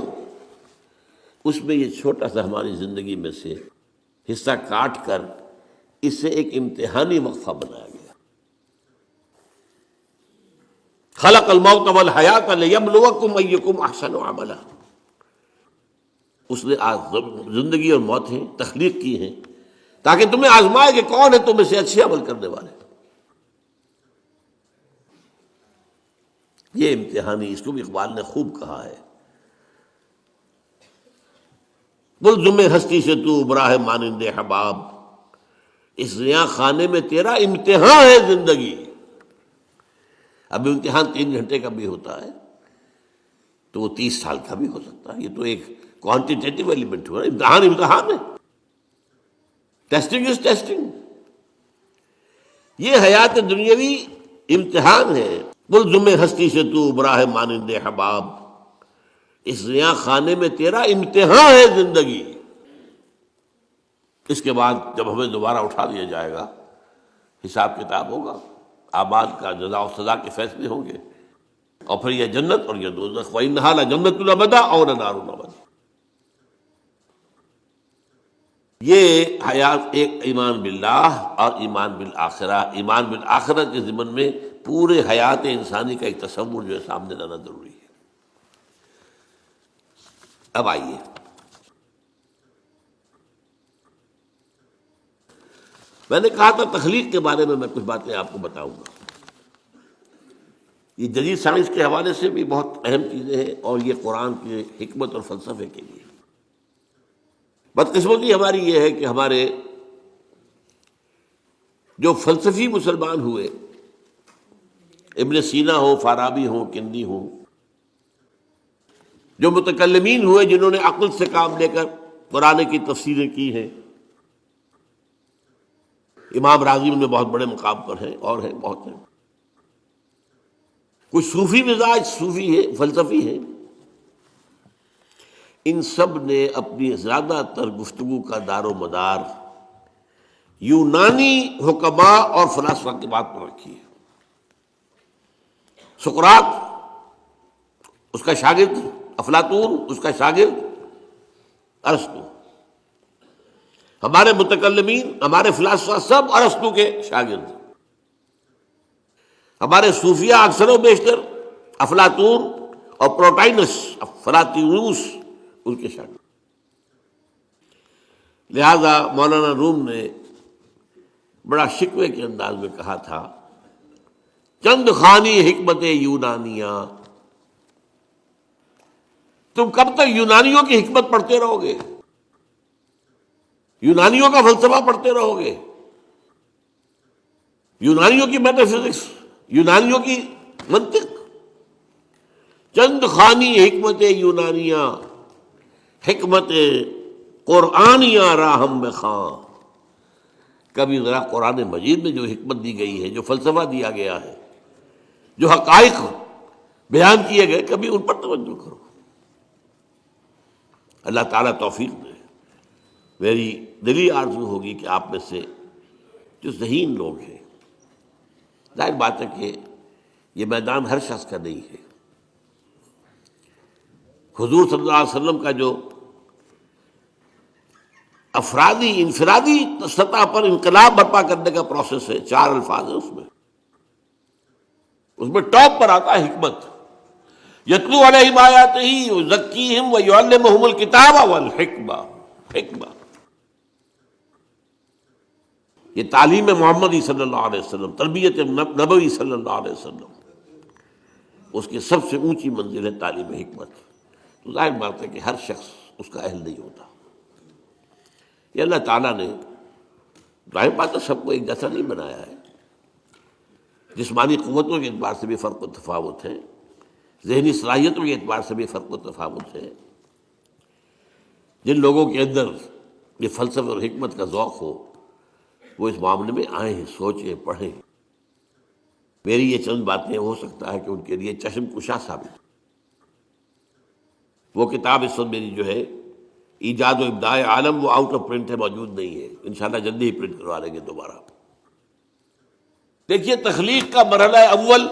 S1: اس میں یہ چھوٹا سا ہماری زندگی میں سے حصہ کاٹ کر اس سے ایک امتحانی وقفہ بنایا گیا. خلق الموت والحیات لیبلوکم ایکم احسن عملا. اس نے زندگی اور موتیں تخلیق کی ہیں تاکہ تمہیں آزمائے کہ کون ہے تم میں سے اچھے عمل کرنے والے. یہ امتحانی، اس کو بھی اقبال نے خوب کہا ہے، ملزم ہستی سے تو ابرا ہے مانند حباب، اس زیاں خانے میں تیرا امتحان ہے زندگی. اب امتحان 3 گھنٹے کا بھی ہوتا ہے تو وہ 30 سال کا بھی ہو سکتا ہے. یہ تو ایک کوانٹیٹیو ایلیمنٹ ہوا، امتحان ہے. Testing is testing. یہ حیات دنیاوی امتحان ہے. ملزم ہستی سے تو ابرا ہے مانند حباب، اس زیاں خانے میں تیرا امتحان ہے زندگی. اس کے بعد جب ہمیں دوبارہ اٹھا دیا جائے گا، حساب کتاب ہوگا، اعمال کا جزا و سزا کے فیصلے ہوں گے، اور پھر یہ جنت اور یہ دوزخ. وَإِنَّهَا لَجَنَّةٌ أَبَدًا أَوْ لَنَارٌ أَبَدًا. یہ حیات ایک ایمان باللہ اور ایمان بالآخرہ. ایمان بالآخرہ کے ضمن میں پورے حیات انسانی کا ایک تصور جو ہے سامنے لانا ضروری ہے. اب آئیے، میں نے کہا تھا تخلیق کے بارے میں کچھ باتیں آپ کو بتاؤں گا. یہ جدید سائنس کے حوالے سے بھی بہت اہم چیزیں ہیں، اور یہ قرآن کی حکمت اور فلسفے کے لیے. بدقسمتی ہماری یہ ہے کہ ہمارے جو فلسفی مسلمان ہوئے، ابن سینا ہو، فارابی ہو، کندی ہو، جو متکلمین ہوئے جنہوں نے عقل سے کام لے کر قرآن کی تفسیریں کی ہیں، امام راضی ان میں بہت بڑے مقام پر ہیں، اور ہیں بہت ہیں. کچھ صوفی مزاج، صوفی ہے، فلسفی ہے. ان سب نے اپنی زیادہ تر گفتگو کا دار و مدار یونانی حکماء اور فلاسفہ کی بات پر رکھی ہے. سقراط اس کا شاگرد، افلاطون اس کا شاگرد ارسطو. ہمارے متکلمین، ہمارے فلاسفہ سب ارسطو کے شاگرد. ہمارے صوفیہ اکثر و بیشتر افلاطون اور پروٹائنس، فلاطینوس ان کے شاگرد. لہذا مولانا روم نے بڑا شکوے کے انداز میں کہا تھا، چند خوانی حکمت یونانیہ. تم کب تک یونانیوں کی حکمت پڑھتے رہو گے، یونانیوں کا فلسفہ پڑھتے رہو گے، یونانیوں کی میٹا فزکس، یونانیوں کی منطق. چند خوانی حکمت یونانیہ، حکمت قرآنیہ راہم میں خاں. کبھی ذرا قرآن مجید میں جو حکمت دی گئی ہے، جو فلسفہ دیا گیا ہے، جو حقائق بیان کیے گئے، کبھی ان پر توجہ کرو۔ اللہ تعالیٰ توفیق دے۔ میری دلی آرزو ہوگی کہ آپ میں سے جو ذہین لوگ ہیں، ظاہر بات ہے کہ یہ میدان ہر شخص کا نہیں ہے۔ حضور صلی اللہ علیہ وسلم کا جو افرادی انفرادی سطح پر انقلاب برپا کرنے کا پروسیس ہے، 4 الفاظ ہیں اس میں ٹاپ پر آتا ہے حکمت۔ یتلو علیہم آیاتہ یزکیہم ویعلمہم الکتاب والحکمہ، حکمہ، یہ تعلیم محمدی صلی اللہ علیہ وسلم، تربیت نبوی صلی اللہ علیہ وسلم، اس کی سب سے اونچی منزل ہے تعلیم حکمت۔ تو ظاہر بات ہے کہ ہر شخص اس کا اہل نہیں ہوتا۔ یہ اللہ تعالیٰ نے ظاہر بات ہے سب کو ایک جیسا نہیں بنایا ہے، جسمانی قوتوں کے اعتبار سے بھی فرق و تفاوت ہے، ذہنی صلاحیتوں کے اعتبار سے بھی فرق و تفاوت ہے۔ جن لوگوں کے اندر یہ فلسفہ اور حکمت کا ذوق ہو وہ اس معاملے میں آئیں، سوچیں، پڑھیں۔ میری یہ چند باتیں ہو سکتا ہے کہ ان کے لیے چشم کشا ثابت۔ وہ کتاب اس وقت میری جو ہے ایجاد و ابداع عالم، وہ آؤٹ آف پرنٹ ہے، موجود نہیں ہے، انشاءاللہ جلدی ہی پرنٹ کروا لیں گے دوبارہ۔ دیکھیے تخلیق کا مرحلہ اول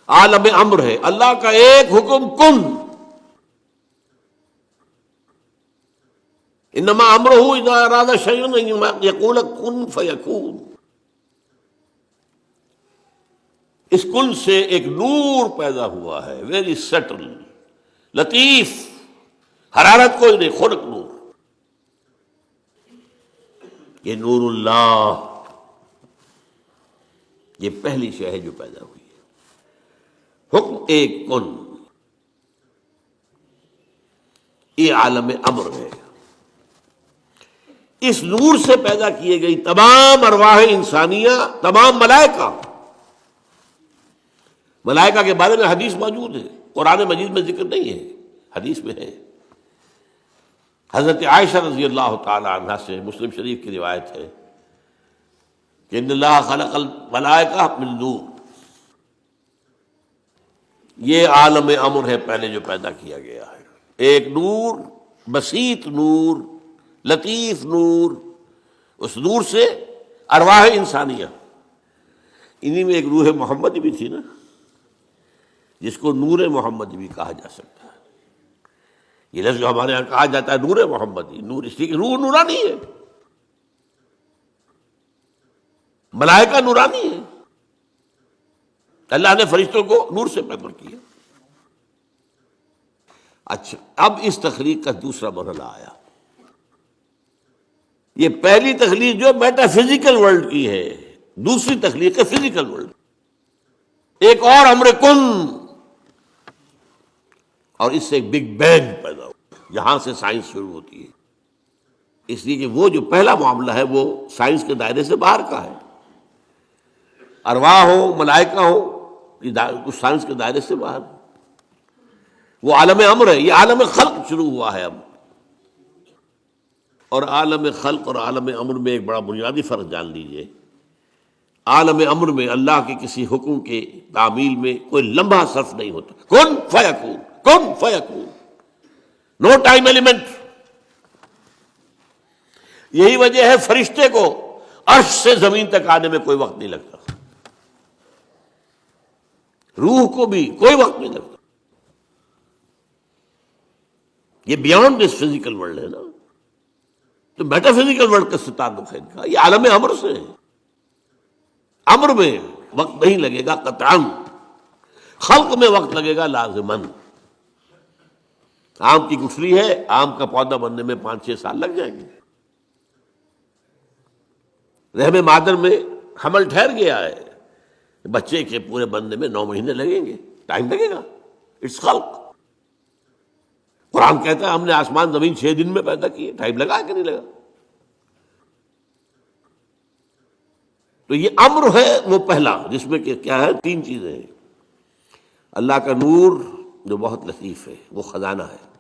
S1: عالم امر ہے، اللہ کا ایک حکم کن، انما امرہ اذا اراد شیئا ان یقول کن فیکون۔ اس کن سے ایک نور پیدا ہوا ہے، ویری سٹل، لطیف، حرارت کوئی نہیں، خلق نور۔ یہ نور اللہ، یہ پہلی شے ہے جو پیدا ہوئی ہے۔ حکم ایک کن، یہ عالم امر ہے۔ اس نور سے پیدا کیے گئی تمام ارواح انسانیہ، تمام ملائکہ۔ ملائکہ کے بارے میں حدیث موجود ہے، قرآن مجید میں ذکر نہیں ہے، حدیث میں ہے۔ حضرت عائشہ رضی اللہ تعالی عنہا سے مسلم شریف کی روایت ہے کہ ان اللہ خلق الملائکہ من نور، یہ عالم امر ہے پہلے جو پیدا کیا گیا ہے، ایک نور، بسیط نور، لطیف نور۔ اس نور سے ارواح انسانیہ، انہی میں ایک روح محمدی بھی تھی نا، جس کو نور محمدی بھی کہا جا سکتا ہے۔ یہ لفظ جو ہمارے یہاں کہا جاتا ہے نور محمدی، نور اس لیے کہ روح نورانی ہے، ملائکہ نورانی ہے، اللہ نے فرشتوں کو نور سے پیدا کیا۔ اچھا، اب اس تخلیق کا دوسرا مرحلہ آیا۔ یہ پہلی تخلیق جو میٹا فزیکل ورلڈ کی ہے، دوسری تخلیق ہے فزیکل ورلڈ۔ ایک اور امر کن، اور اس سے ایک بگ بینگ پیدا ہو، یہاں سے سائنس شروع ہوتی ہے۔ اس لیے کہ وہ جو پہلا معاملہ ہے وہ سائنس کے دائرے سے باہر کا ہے، ارواح ہو، ملائکہ ہو، یہ سائنس کے دائرے سے باہر۔ وہ عالم امر ہے، یہ عالم خلق شروع ہوا ہے اب۔ اور عالم خلق اور عالم امر میں ایک بڑا بنیادی فرق جان لیجئے۔ عالم امر میں اللہ کے کسی حکم کے تعمیل میں کوئی لمحہ صرف نہیں ہوتا، کن فیکون، کن فیکون، نو ٹائم ایلیمنٹ۔ یہی وجہ ہے فرشتے کو عرش سے زمین تک آنے میں کوئی وقت نہیں لگتا، روح کو بھی کوئی وقت نہیں لگتا۔ یہ بیانڈ دس فزیکل ورلڈ ہے نا، تو میٹا فزیکل ورلڈ کا سے تعلق ہے ان کا، یہ عالم امر سے ہے۔ امر میں وقت نہیں لگے گا قطعاً، خلق میں وقت لگے گا لازماً۔ آم کی گٹھلی ہے، آم کا پودا بننے میں 5-6 سال لگ جائیں گے۔ رحم مادر میں حمل ٹھہر گیا ہے، بچے کے پورے بننے میں 9 مہینے لگیں گے، ٹائم لگے گا، اٹس خلق۔ قرآن کہتا ہے ہم نے آسمان زمین 6 دن میں پیدا کیے، ٹائم لگا کہ نہیں لگا؟ تو یہ امر ہے وہ پہلا، جس میں کہ کیا ہے 3 چیزیں ہیں۔ اللہ کا نور جو بہت لطیف ہے، وہ خزانہ ہے،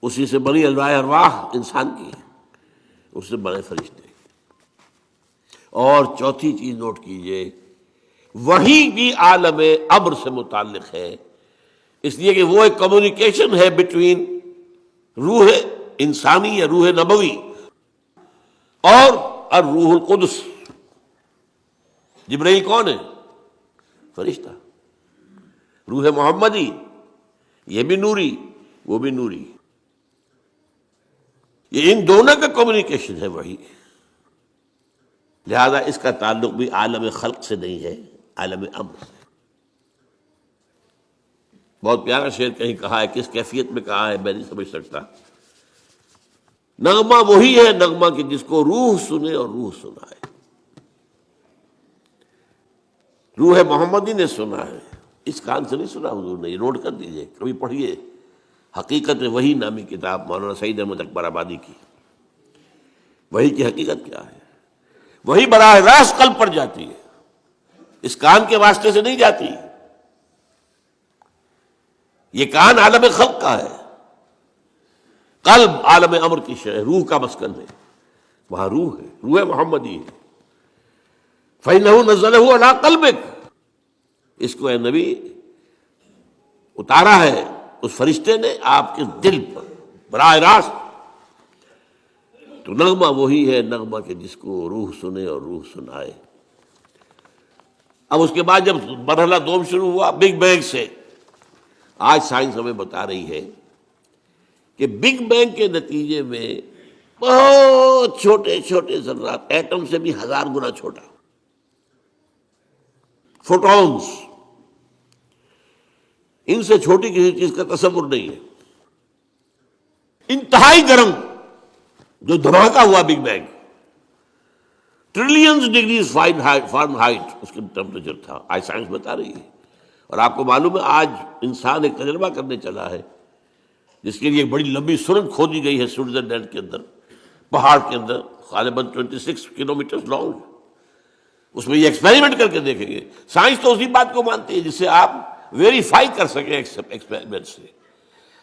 S1: اسی سے بنی ارواح انسان کی ہے، اس سے بنے فرشتے. اور چوتھی چیز نوٹ کیجئے، وہی بھی عالم امر سے متعلق ہے، اس لیے کہ وہ ایک کمیونیکیشن ہے بٹوین روح انسانی یا روح نبوی اور الروح القدس. جبرائیل کون ہے؟ فرشتہ. روح محمدی یہ بھی نوری وہ بھی نوری. یہ ان دونوں کا کمیونیکیشن ہے وہی. لہذا اس کا تعلق بھی عالم خلق سے نہیں ہے، عالم امر سے. بہت پیارا شعر کہیں کہا ہے، کس کیفیت میں کہا ہے میں نہیں سمجھ سکتا. نغمہ وہی ہے نغمہ کہ جس کو روح سنے اور روح سنائے. روح محمدی نے سنا ہے، اس کان سے نہیں سنا حضور نے. یہ نوٹ کر دیجئے، کبھی پڑھیے حقیقت وحی نامی کتاب مولانا سعید احمد اکبر آبادی کی. وحی کی حقیقت کیا ہے؟ وہی براہ راست قلب پر جاتی ہے، اس کان کے واسطے سے نہیں جاتی. یہ کان عالم خلق کا ہے، قلب عالم امر کی شے، روح کا مسکن ہے. وہاں روح ہے، روح محمدی ہے. فَإِنَّهُ نَزَّلَهُ عَلَىٰ قَلْبِكَ، اس کو اے نبی اتارا ہے اس فرشتے نے آپ کے دل پر براہ راست. تو نغمہ وہی ہے نغمہ کہ جس کو روح سنے اور روح سنائے. اب اس کے بعد جب مرحلہ دوم شروع ہوا بگ بینگ سے، آج سائنس ہمیں بتا رہی ہے کہ بگ بینگ کے نتیجے میں بہت چھوٹے چھوٹے ذرات، ایٹم سے بھی 1000 گنا چھوٹا، فوٹونز، ان سے چھوٹی کسی چیز کا تصور نہیں ہے. انتہائی گرم جو دھماکہ ہوا big bang, trillions degrees Fahrenheit اس کا ٹیمپریچر تھا، آج سائنس بتا رہی ہے. اور آپ کو معلوم ہے آج انسان ایک تجربہ کرنے چلا ہے جس کے لیے ایک بڑی لمبی سرنگ کھودی گئی ہے سوئٹزرلینڈ کے اندر، پہاڑ کے اندر، غالباً 26 کلومیٹر لانگ. اس میں یہ ایکسپیریمنٹ کر کے دیکھیں گے. سائنس تو اسی بات کو مانتی ہے جس سے آپ ویریفائی کر سکیں ایکسپیریمنٹ سے.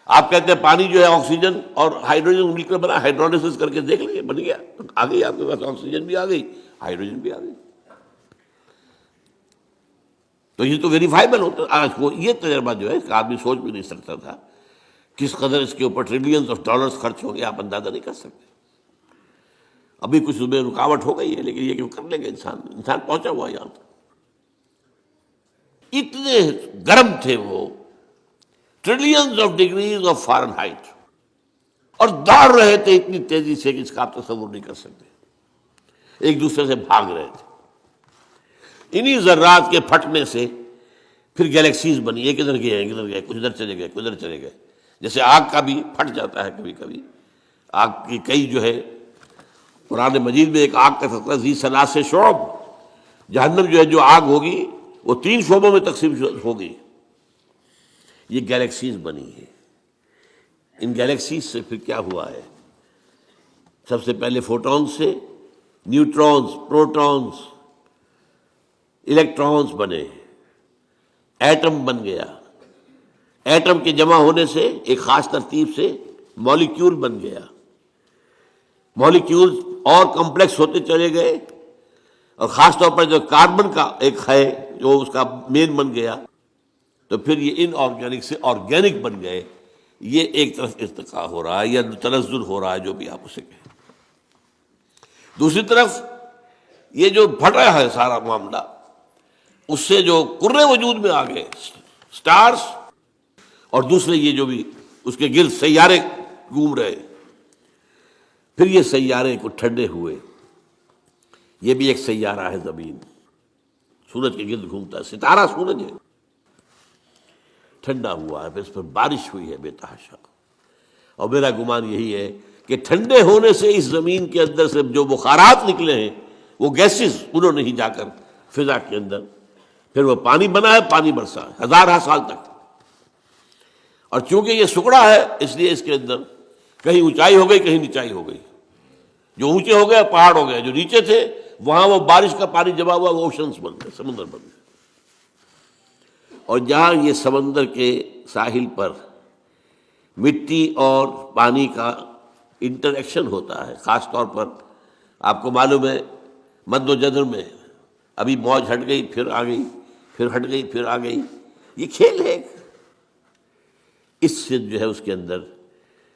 S1: آپ کہتے ہیں پانی جو ہے آکسیجن اور ہائیڈروجن مل کر بنا، ہائیڈرولسس کر کے دیکھ لیں، بن گیا، آ گئی آپ کے پاس آکسیجن بھی آ گئی، ہائیڈروجن بھی آ گئی. تو یہ تو ویریفائبل ہوتا ہے. آج کو یہ تجربہ جو ہے آدمی سوچ بھی نہیں سکتا تھا کس قدر اس کے اوپر ٹریلینز آف ڈالرز خرچ ہوں گے، آپ اندازہ نہیں کر سکتے. ابھی کچھ صبح رکاوٹ ہو گئی ہے لیکن یہ کہ کر لیں گے. انسان پہنچا ہوا یہاں تک. اتنے گرم تھے وہ، trillions of degrees of Fahrenheit, اور دوڑ رہے تھے اتنی تیزی سے کہ اس کا آپ تصور نہیں کر سکتے. ایک دوسرے سے بھاگ رہے تھے. انہی ذرات کے پھٹنے سے پھر گیلیکسیز بنی. یہ کدھر گئے کدھر گئے، کچھ ادھر چلے گئے کچھ ادھر چلے گئے. جیسے آگ کا بھی پھٹ جاتا ہے کبھی کبھی. آگ کی کئی جو ہے قرآن مجید میں ایک آگ کا تذکرہ ذی ثلاث شعب، جہنم جو ہے جو آگ ہوگی وہ 3 شعبوں میں تقسیم ہوگی. یہ گیلیکسیز بنی ہے. ان گیلیکسیز سے پھر کیا ہوا ہے؟ سب سے پہلے فوٹونز سے نیوٹرونز، پروٹونز، الیکٹرونز بنے، ایٹم بن گیا. ایٹم کے جمع ہونے سے ایک خاص ترتیب سے مالیکیول بن گیا. مالیکیول اور کمپلیکس ہوتے چلے گئے، اور خاص طور پر جو کاربن کا ایک ہے جو اس کا مین بن گیا، تو پھر یہ ان آرگینک سے آرگینک بن گئے. یہ ایک طرف ارتقاء ہو رہا ہے یا تنزل ہو رہا ہے، جو بھی آپ اسے کہیں. دوسری طرف یہ جو پھٹ رہا ہے سارا معاملہ، اس سے جو کرے وجود میں آ گئے سٹارز، اور دوسرے یہ جو بھی اس کے گرد سیارے گھوم رہے. پھر یہ سیارے کو ٹھنڈے ہوئے. یہ بھی ایک سیارہ ہے زمین، سورج کے گرد گھومتا ہے، ستارہ سورج ہے. ٹھنڈا ہوا ہے، پھر اس پر بارش ہوئی ہے بے تحاشا. اور میرا گمان یہی ہے کہ ٹھنڈے ہونے سے اس زمین کے اندر سے جو بخارات نکلے ہیں وہ گیسز، انہوں نے ہی جا کر فضا کے اندر پھر وہ پانی بنا ہے، پانی برسا ہے 1000 سال تک. اور چونکہ یہ سکڑا ہے اس لیے اس کے اندر کہیں اونچائی ہو گئی کہیں نیچائی ہو گئی. جو اونچے ہو گئے پہاڑ ہو گئے، جو نیچے تھے وہاں وہ بارش کا پانی جمع ہوا، وہ اوشنز بن گئے، سمندر بن گئے. اور جہاں یہ سمندر کے ساحل پر مٹی اور پانی کا انٹریکشن ہوتا ہے، خاص طور پر آپ کو معلوم ہے مد و جزر میں ابھی موج ہٹ گئی پھر آ گئی، پھر ہٹ گئی پھر آ گئی، یہ کھیل ہے۔ اس سے جو ہے اس کے اندر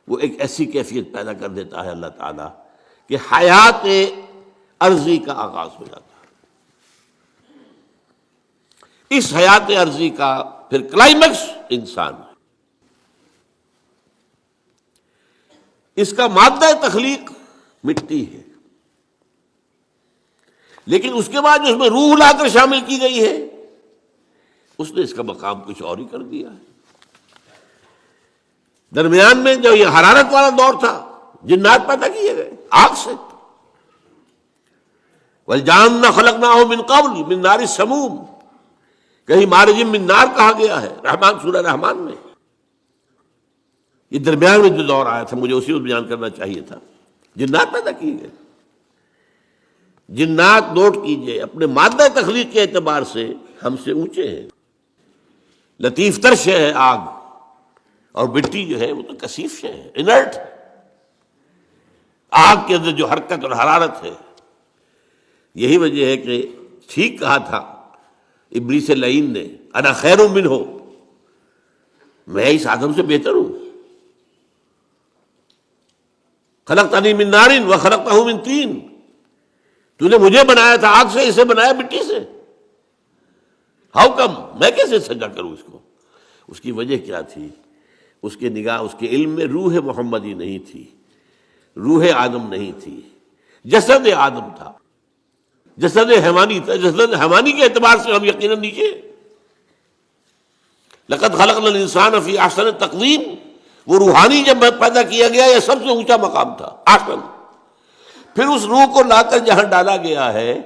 S1: وہ ایک ایسی کیفیت پیدا کر دیتا ہے اللہ تعالیٰ کہ حیات عرضی کا آغاز ہو جاتا ہے۔ اس حیات عرضی کا پھر کلائمیکس انسان ہے۔ اس کا مادہ تخلیق مٹی ہے، لیکن اس کے بعد جو اس میں روح لا کر شامل کی گئی ہے، اس نے اس کا مقام کچھ اور ہی کر دیا ہے۔ درمیان میں جو یہ حرارت والا دور تھا، جنات پیدا کیے گئے آگ سے، وَالْجَانَّ خَلَقْنَاهُ مِنْ قَبْلُ مِنْ نَارِ السَّمُومِ، کہیں مارج من نار کہا گیا ہے رحمان سورہ رحمان میں۔ یہ درمیان میں جو دور آیا تھا مجھے اسی کو بیان کرنا چاہیے تھا۔ جنات پیدا کیے گئے، جنات نوٹ کیجئے اپنے مادہ تخلیق کے اعتبار سے ہم سے اونچے ہیں، لطیف تر شے ہے آگ، اور مٹی جو ہے وہ تو کثیف شے ہے، انرٹ۔ آگ کے اندر جو حرکت اور حرارت ہے، یہی وجہ ہے کہ ٹھیک کہا تھا ابلیس لعین نے، انا خیر منہ، میں اس آدم سے بہتر ہوں، خلقتنی من نار وخلقتہ من طین، تو نے مجھے بنایا تھا آگ سے، اسے بنایا مٹی سے، ہاؤ کم، میں کیسے سجا کروں اس کو؟ اس کی وجہ کیا تھی؟ اس کے نگاہ، اس کے علم میں روح محمدی نہیں تھی، روح آدم نہیں تھی، جسد آدم تھا، جسد حیوانی تھا۔ جسد حیوانی کے اعتبار سے ہم یقیناً نیچے۔ لقد خلقنا الانسان فی احسن تقویم، وہ روحانی جب پیدا کیا گیا یہ سب سے اونچا مقام تھا، احسن۔ پھر اس روح کو لا کر جہاں ڈالا گیا ہے،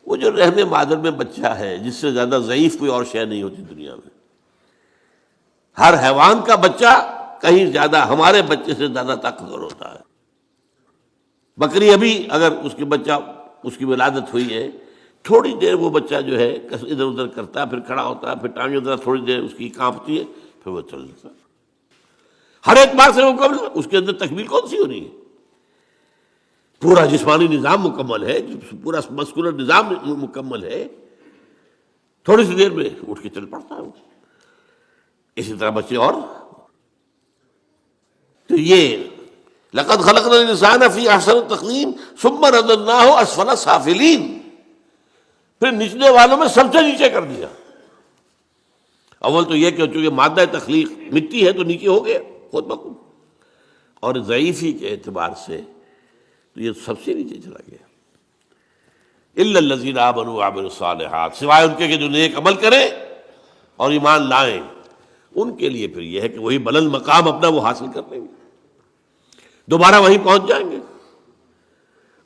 S1: وہ جو رحم مادر میں بچہ ہے، جس سے زیادہ ضعیف کوئی اور شے نہیں ہوتی دنیا میں۔ ہر حیوان کا بچہ کہیں زیادہ ہمارے بچے سے زیادہ طاقتور ہوتا ہے۔ بکری ابھی اگر اس کے بچہ، اس کی ولادت ہوئی ہے، تھوڑی دیر وہ بچہ جو ہے ادھر ادھر کرتا ہے، پھر کھڑا ہوتا ہے، پھر ٹانگیں ادھر تھوڑی دیر اس کی کانپتی ہے، پھر وہ چل دیتا ہے۔ ہر اعتبار سے مکمل، اس کے اندر تکمیل کون سی ہو رہی ہے؟ پورا جسمانی نظام مکمل ہے، پورا مسکولر نظام مکمل ہے، تھوڑی سی دیر میں اٹھ کے چل پڑتا ہے وہ۔ اسی طرح بچے اور، تو یہ لقد خلقنا الانسان فی احسن تقویم ثم رددناہ اسفل سافلین، پھر نچلے والوں میں سب سے نیچے کر دیا۔ اول تو یہ کہ چونکہ مادہ تخلیق مٹی ہے تو نیچے ہو گیا خود بخود، اور ضعیفی کے اعتبار سے تو یہ سب سے نیچے چلا گیا۔ الا الذین آمنوا وعملوا الصالحات، سوائے ان کے کہ جو نیک عمل کریں اور ایمان لائیں، ان کے لیے پھر یہ ہے کہ وہی بلند مقام اپنا وہ حاصل کر لیں گے، دوبارہ وہیں پہنچ جائیں گے۔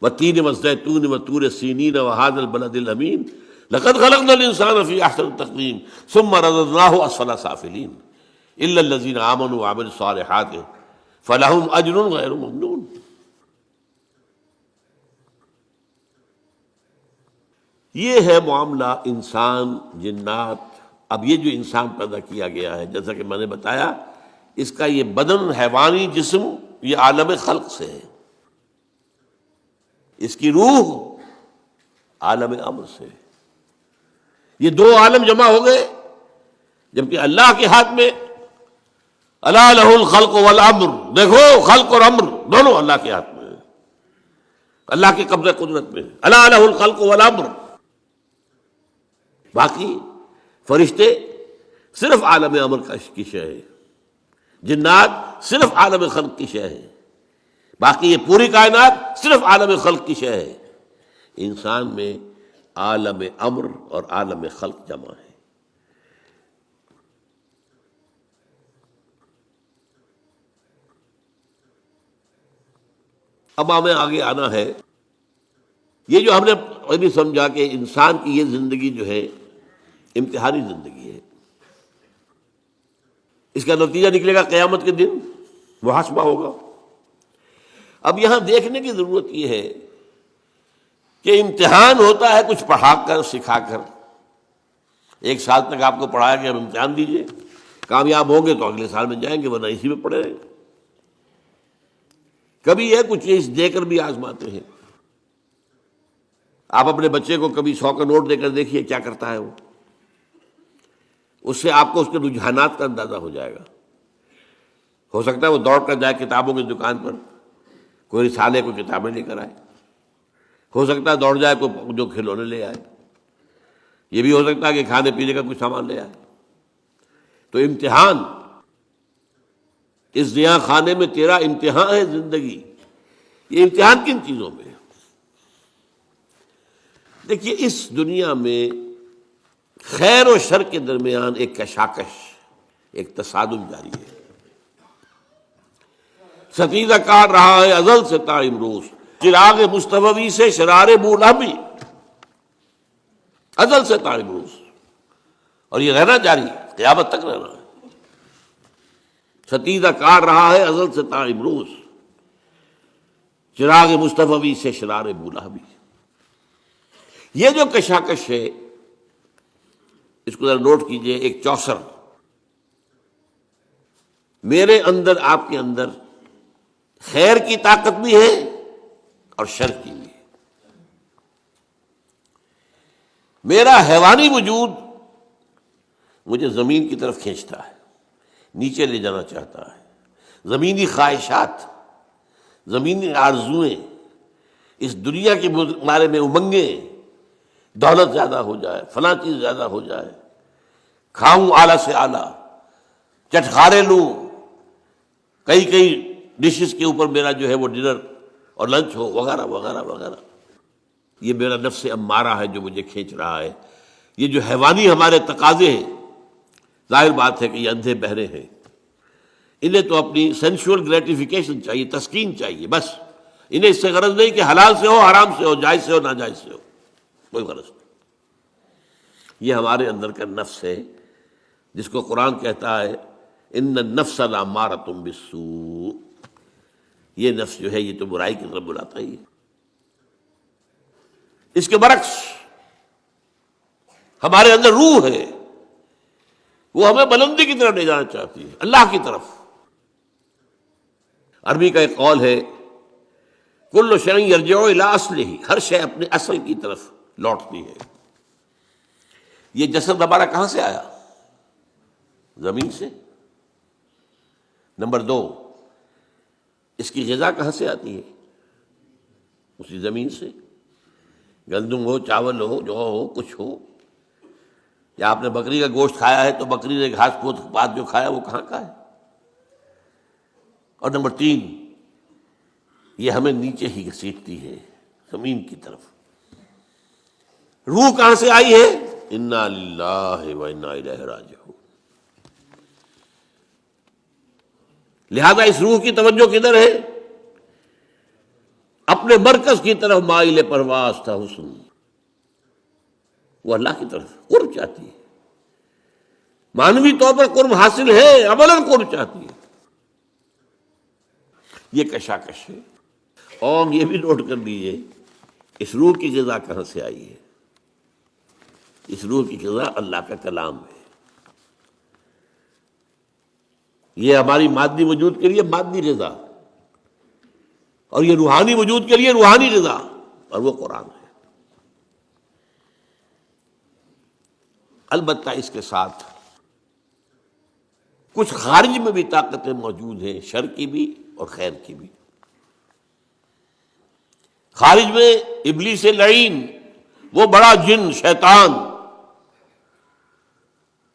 S1: والتین والزیتون وطور سینین وہذا البلد الامین لقد خلقنا الانسان فی احسن تقویم ثم رددناہ اسفل سافلین الا الذین آمنوا وعملوا الصالحات فلہم اجر غیر ممنون۔ یہ ہے معاملہ انسان جنات۔ اب یہ جو انسان پیدا کیا گیا ہے، جیسا کہ میں نے بتایا، اس کا یہ بدن حیوانی جسم یہ عالم خلق سے ہے، اس کی روح عالم امر سے ہے۔ یہ دو عالم جمع ہو گئے، جبکہ اللہ کے ہاتھ میں الا لہ الخلق والامر، دیکھو خلق اور امر دونوں اللہ کے ہاتھ میں ہے، اللہ کے قبضہ قدرت میں ہے، الا لہ الخلق والامر۔ باقی فرشتے صرف عالم امر کی شے ہے، جنات صرف عالم خلق کی شے ہے، باقی یہ پوری کائنات صرف عالم خلق کی شے ہے۔ انسان میں عالم امر اور عالم خلق جمع ہے۔ اب ہمیں آگے آنا ہے، یہ جو ہم نے ابھی سمجھا کہ انسان کی یہ زندگی جو ہے امتحانی زندگی ہے، اس کا نتیجہ نکلے گا قیامت کے دن، محاسبہ ہوگا۔ اب یہاں دیکھنے کی ضرورت یہ ہے کہ امتحان ہوتا ہے کچھ پڑھا کر سکھا کر۔ ایک سال تک آپ کو پڑھایا کہ اب امتحان دیجئے، کامیاب ہوں گے تو اگلے سال میں جائیں گے، ورنہ اسی میں پڑے رہیں۔ کبھی یہ کچھ چیز دے کر بھی آزماتے ہیں. آپ اپنے بچے کو کبھی 100 کا نوٹ دے کر دیکھیے کیا کرتا ہے وہ. اس سے آپ کو اس کے رجحانات کا اندازہ ہو جائے گا. ہو سکتا ہے وہ دوڑ کر جائے کتابوں کی دکان پر, کوئی رسالے کو کتابیں لے کر آئے. ہو سکتا ہے دوڑ جائے کوئی جو کھلونے لے آئے. یہ بھی ہو سکتا ہے کہ کھانے پینے کا کچھ سامان لے آئے. تو امتحان, اس زیاں خانے میں تیرا امتحان ہے زندگی. یہ امتحان کن چیزوں میں؟ دیکھیے, اس دنیا میں خیر و شر کے درمیان ایک کشاکش, ایک تصادم جاری ہے. ستیزہ کاٹ رہا ہے ازل سے تا امروز, چراغ مصطفی سے شرار بولا بھی, ازل سے تا امروز. اور یہ رہنا جاری ہے, قیامت تک رہنا ہے. ستیزہ کاٹ رہا ہے ازل سے تا امروز, چراغ مصطفی سے شرار بولا بھی. یہ جو کشاکش ہے اس کو ذرا نوٹ کیجئے. ایک چوسر, میرے اندر آپ کے اندر خیر کی طاقت بھی ہے اور شر کی بھی ہے. میرا حیوانی وجود مجھے زمین کی طرف کھینچتا ہے, نیچے لے جانا چاہتا ہے. زمینی خواہشات, زمینی آرزوئیں, اس دنیا کے بارے میں امنگیں, دولت زیادہ ہو جائے, فلاں چیز زیادہ ہو جائے, کھاؤں اعلیٰ سے اعلیٰ, چٹخارے لوں, کئی ڈشز کے اوپر میرا جو ہے وہ ڈنر اور لنچ ہو, وغیرہ وغیرہ وغیرہ. یہ میرا نفس امارہ ہے جو مجھے کھینچ رہا ہے. یہ جو حیوانی ہمارے تقاضے ہیں, ظاہر بات ہے کہ یہ اندھے بہرے ہیں. انہیں تو اپنی سینشول گریٹیفیکیشن چاہیے, تسکین چاہیے, بس. انہیں اس سے غرض نہیں کہ حلال سے ہو, حرام سے ہو, جائز سے ہو, ناجائز سے ہو, کوئی غرض نہیں. یہ ہمارے اندر کا نفس ہے جس کو قرآن کہتا ہے ان النفس لامارۃ بالسوء. یہ نفس جو ہے یہ تو برائی کی طرف بلاتا ہی ہے. اس کے برعکس ہمارے اندر روح ہے, وہ ہمیں بلندی کی طرف لے جانا چاہتی ہے, اللہ کی طرف. عربی کا ایک قول ہے کل شیء یرجع الی اصلہ, ہر شے اپنے اصل کی طرف لوٹتی ہے. یہ جسد ہمارا کہاں سے آیا؟ زمین سے. نمبر 2, اس کی غذا کہاں سے آتی ہے؟ اسی زمین سے. گندم ہو, چاول ہو, جو ہو, کچھ ہو. یا آپ نے بکری کا گوشت کھایا ہے تو بکری نے گھاس پھوس پات جو کھایا وہ کہاں کا ہے؟ اور نمبر 3, یہ ہمیں نیچے ہی گھسیٹتی ہے, زمین کی طرف. روح کہاں سے آئی ہے؟ انا للہ و انا الیہ راجعون. لہذا اس روح کی توجہ کدھر ہے؟ اپنے مرکز کی طرف مائل پرواز تھا حسن. وہ اللہ کی طرف قرب چاہتی ہے. معنوی طور پر قرب حاصل ہے, عملاً قرب چاہتی ہے. یہ کشاکش ہے. اور یہ بھی نوٹ کر لیجیے اس روح کی غذا کہاں سے آئی ہے. اس روح کی غذا اللہ کا کلام ہے. یہ ہماری مادی وجود کے لیے مادی غذا, اور یہ روحانی وجود کے لیے روحانی غذا, اور وہ قرآن ہے. البتہ اس کے ساتھ کچھ خارج میں بھی طاقتیں موجود ہیں, شر کی بھی اور خیر کی بھی. خارج میں ابلیس لعین, وہ بڑا جن شیطان,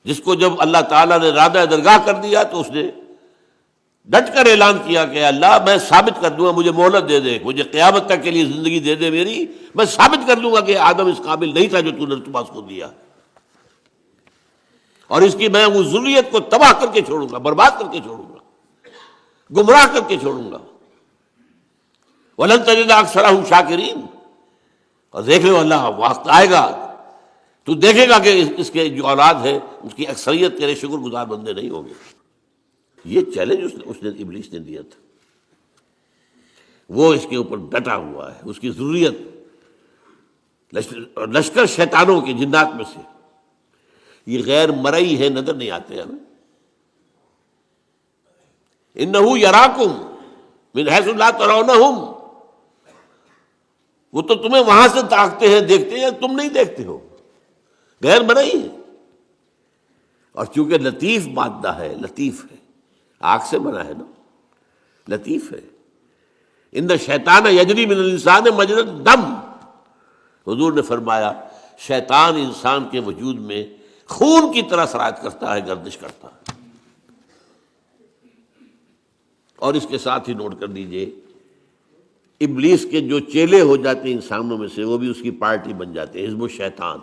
S1: جس کو جب اللہ تعالیٰ نے رادہ درگاہ کر دیا تو اس نے ڈٹ کر اعلان کیا کہ اللہ میں ثابت کر دوں گا, مجھے مہلت دے دے, مجھے قیامت تک کے لیے زندگی دے دے میری, میں ثابت کر دوں گا کہ آدم اس قابل نہیں تھا جو تو نے تمہاس کو دیا, اور اس کی میں وہ ذریت کو تباہ کر کے چھوڑوں گا, برباد کر کے چھوڑوں گا, گمراہ کر کے چھوڑوں گا. وَلَن تَجِدَ أَكْثَرَهُمْ شَاكِرِينَ. اور دیکھ لو اللہ وقت آئے گا تو دیکھے گا کہ اس کے جو اولاد ہے اس کی اکثریت تیرے شکر گزار بندے نہیں ہوں گے. یہ چیلنج اس نے ابلیس نے دیا تھا, وہ اس کے اوپر ڈٹا ہوا ہے. اس کی ضروریت لشکر شیطانوں کے جنات میں سے, یہ غیر مرئی ہے, نظر نہیں آتے ہمیں. انہو یراکم من حیث لا ترونہم، وہ تو تمہیں وہاں سے تاکتے ہیں، دیکھتے ہیں، تم نہیں دیکھتے ہو، غیر بنائی ہے۔ اور چونکہ لطیف مادہ ہے، لطیف ہے، آگ سے بنا ہے نا، لطیف ہے۔ ان الشیطان یجری من الانسان مجری الدم، حضور نے فرمایا شیطان انسان کے وجود میں خون کی طرح سرایت کرتا ہے، گردش کرتا ہے۔ اور اس کے ساتھ ہی نوٹ کر لیجئے، ابلیس کے جو چیلے ہو جاتے ہیں انسانوں میں سے، وہ بھی اس کی پارٹی بن جاتے ہیں، حزب الشیطان۔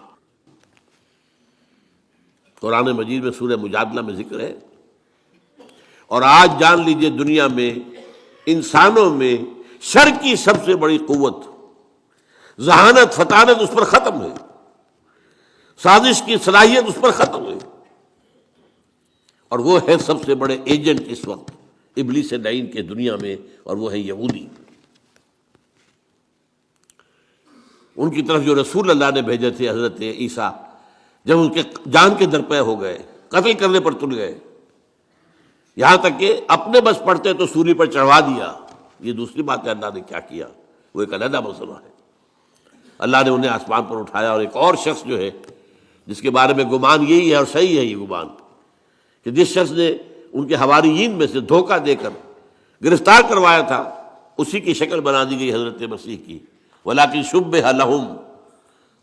S1: قرآن مجید میں سورہ مجادلہ میں ذکر ہے۔ اور آج جان لیجئے دنیا میں انسانوں میں شر کی سب سے بڑی قوت، ذہانت، فطانت اس پر ختم ہے، سازش کی صلاحیت اس پر ختم ہے، اور وہ ہے سب سے بڑے ایجنٹ اس وقت ابلیس لعین کے دنیا میں، اور وہ ہے یہودی۔ ان کی طرف جو رسول اللہ نے بھیجے تھے حضرت عیسیٰ، جب ان کے جان کے درپے ہو گئے، قتل کرنے پر تل گئے، یہاں تک کہ اپنے بس پڑتے تو سولی پر چڑھوا دیا۔ یہ دوسری بات ہے، اللہ نے کیا کیا وہ ایک علیحدہ مسئلہ ہے۔ اللہ نے انہیں آسمان پر اٹھایا، اور ایک اور شخص جو ہے جس کے بارے میں گمان یہی ہے، اور صحیح ہے یہ گمان، کہ جس شخص نے ان کے حواریین میں سے دھوکہ دے کر گرفتار کروایا تھا، اسی کی شکل بنا دی گئی حضرت مسیح کی، ولیکن شبہ لہم،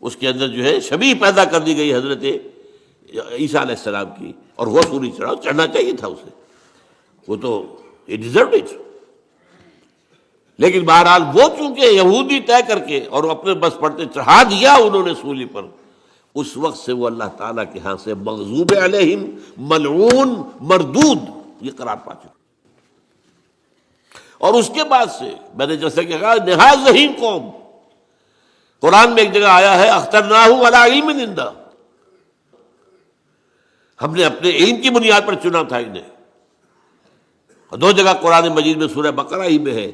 S1: اس کے اندر جو ہے شبیہ پیدا کر دی گئی حضرت عیسیٰ علیہ السلام کی، اور وہ سولی چڑھنا چاہیے تھا اسے، وہ تو it deserved it۔ لیکن بہرحال وہ چونکہ یہودی طے کر کے اور اپنے بس پڑتے چڑھا دیا انہوں نے سولی پر، اس وقت سے وہ اللہ تعالیٰ کے ہاں سے مغضوب علیہم، ملعون، مردود، یہ قرار پا چکے۔ اور اس کے بعد سے میں نے جیسے کہ کہا نہایت ذہین قوم، قرآن میں ایک جگہ آیا ہے اخترناہ علی علم عندنا، ہم نے اپنے علم کی بنیاد پر چنا تھا انہیں۔ اور دو جگہ قرآن مجید میں سورہ بقرہ ہی میں ہے،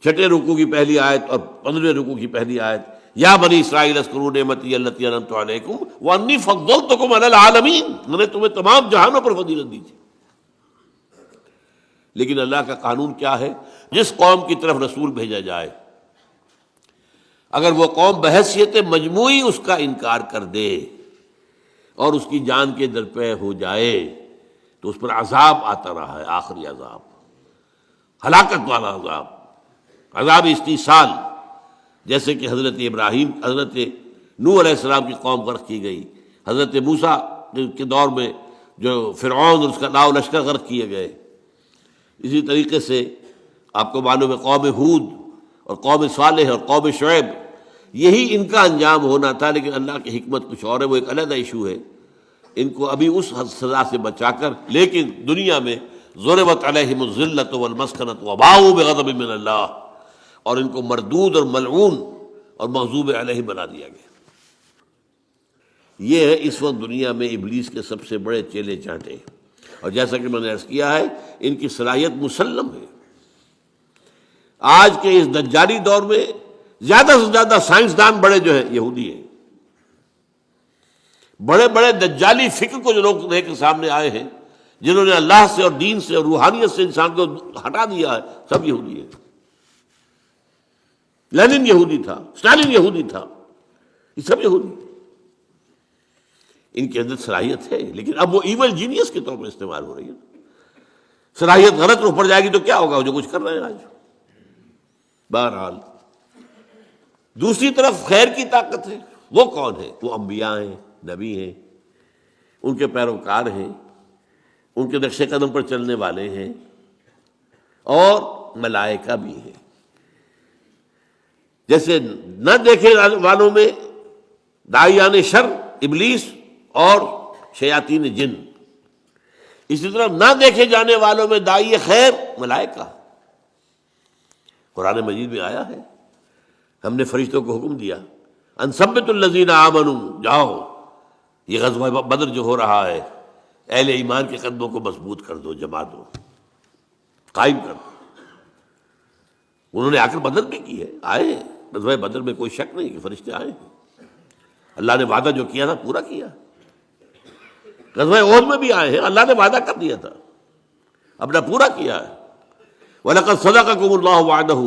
S1: 6 رکوع کی پہلی آیت اور 15 رکوع کی پہلی آیت، یا بنی اسرائیل اذکروا نعمتی التی انعمت علیکم وانی فضلتکم علی العالمین، میں نے تمہیں تمام جہانوں پر فضیلت دی تھی۔ لیکن اللہ کا قانون کیا ہے؟ جس قوم کی طرف رسول بھیجا جائے، اگر وہ قوم بحیثیت مجموعی اس کا انکار کر دے اور اس کی جان کے درپے ہو جائے تو اس پر عذاب آتا رہا ہے، آخری عذاب، ہلاکت والا عذاب، عذاب استیصال، جیسے کہ حضرت ابراہیم، حضرت نوح علیہ السلام کی قوم غرق کی گئی، حضرت موسیٰ کے دور میں جو فرعون اور اس کا لاؤ لشکر غرق کیے گئے۔ اسی طریقے سے آپ کو معلوم ہے قوم ہود اور قوم صالح اور قوم شعیب، یہی ان کا انجام ہونا تھا، لیکن اللہ کی حکمت کچھ اور ہے، وہ ایک علیحدہ ایشو ہے۔ ان کو ابھی اس سزا سے بچا کر، لیکن دنیا میں ضربت علیہم الذلۃ والمسکنۃ وباؤوا بغضب من اللہ، اور ان کو مردود اور ملعون اور مغضوب علیہ بنا دیا گیا۔ یہ ہے اس وقت دنیا میں ابلیس کے سب سے بڑے چیلے چانٹے، اور جیسا کہ میں نے عرض کیا ہے ان کی صلاحیت مسلم ہے۔ آج کے اس دجالی دور میں زیادہ سے زیادہ سائنسدان بڑے جو ہیں یہودی ہیں، بڑے بڑے دجالی فکر کو جو لوگ لے کے سامنے آئے ہیں، جنہوں نے اللہ سے اور دین سے اور روحانیت سے انسان کو ہٹا دیا ہے، سب یہودی ہیں۔ لینن یہودی تھا، اسٹالن یہودی تھا، یہ سب یہودی۔ ان کے اندر صلاحیت ہے، لیکن اب وہ ایول جینیس کے طور پر استعمال ہو رہی ہے۔ صلاحیت غلط روح پڑ جائے گی تو کیا ہوگا، جو کچھ کر رہے ہیں آج۔ بہرحال دوسری طرف خیر کی طاقت ہے، وہ کون ہے؟ وہ انبیاء ہیں، نبی ہیں، ان کے پیروکار ہیں، ان کے نقش قدم پر چلنے والے ہیں، اور ملائکہ بھی ہیں۔ جیسے نہ دیکھے والوں میں داعیان شر ابلیس اور شیاطین جن، اسی طرح نہ دیکھے جانے والوں میں داعی خیر ملائکہ۔ قرآن مجید میں آیا ہے، ہم نے فرشتوں کو حکم دیا ان ثبتوا الذین آمنوا، جاؤ یہ غزوہ بدر جو ہو رہا ہے، اہل ایمان کے قدموں کو مضبوط کر دو، جما دو، قائم کر دو۔ انہوں نے آ کر بدر بھی کی ہے، آئے ہیں غزوہ بدر میں، کوئی شک نہیں کہ فرشتے آئے ہیں۔ اللہ نے وعدہ جو کیا تھا پورا کیا۔ غزوہ احد میں بھی آئے ہیں، اللہ نے وعدہ کر دیا تھا، اپنا پورا کیا ہے۔ وَلَقَدْ صَدَقَكُمُ اللَّهُ وَعْدَهُ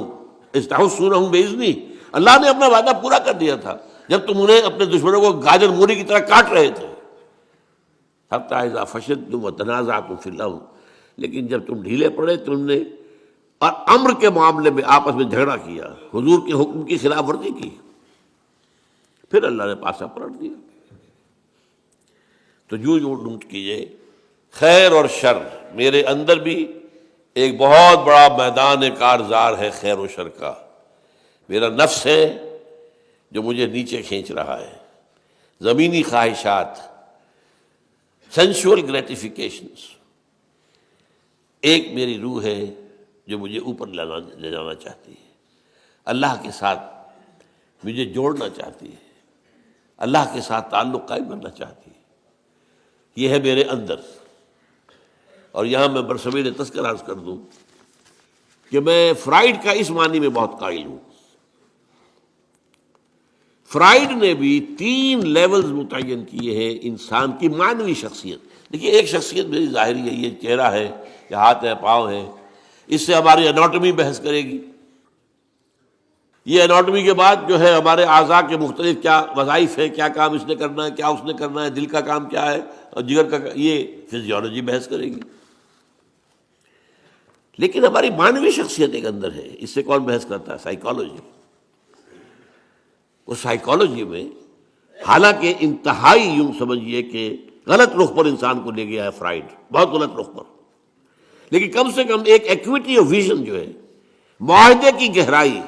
S1: إِذْ تَحُسُّونَهُمْ بِإِذْنِهِ، اللہ نے اپنا وعدہ پورا کر دیا تھا جب تم انہیں اپنے دشمنوں کو گاجر مولی کی طرح کاٹ رہے تھے. حَتَّىٰ إِذَا فَشِلْتُمْ وَتَنَازَعْتُمْ فِي الْأَمْرِ، لیکن جب تم ڈھیلے پڑے تم نے اور امر کے معاملے میں آپس میں جھگڑا کیا، حضور کے حکم کی خلاف ورزی کی، پھر اللہ نے پاسا پلٹ دیا. تو جو نوٹ کیجئے خیر اور شر، میرے اندر بھی ایک بہت بڑا میدان کارزار ہے خیر و شر کا. میرا نفس ہے جو مجھے نیچے کھینچ رہا ہے، زمینی خواہشات، سینشول گریٹیفیکیشنز. ایک میری روح ہے جو مجھے اوپر لے جانا چاہتی ہے، اللہ کے ساتھ مجھے جوڑنا چاہتی ہے، اللہ کے ساتھ تعلق قائم کرنا چاہتی ہے. یہ ہے میرے اندر. اور یہاں میں برصغیر تذکرہ عرض کر دوں کہ میں فرائیڈ کا اس معنی میں بہت قائل ہوں. فرائیڈ نے بھی 3 لیولز متعین کیے ہیں انسان کی معنوی شخصیت. دیکھیے ایک شخصیت میری ظاہری ہے، یہ چہرہ ہے، یہ ہاتھ ہے، پاؤں ہے، اس سے ہماری اناٹومی بحث کرے گی. یہ اناٹومی کے بعد جو ہے ہمارے اعضاء کے مختلف کیا وظائف ہیں، کیا کام اس نے کرنا ہے، کیا اس نے کرنا ہے، دل کا کام کیا ہے اور جگر کا یہ فزیولوجی بحث کرے گی. لیکن ہماری معنوی شخصیت ایک اندر ہے، اس سے کون بحث کرتا ہے؟ سائیکالوجی. وہ سائیکالوجی میں حالانکہ انتہائی یوں سمجھیے کہ غلط رخ پر انسان کو لے گیا ہے فرائیڈ، بہت غلط رخ پر، لیکن کم سے کم ایک ایکویٹی آف ویژن جو ہے، معاہدے کی گہرائی،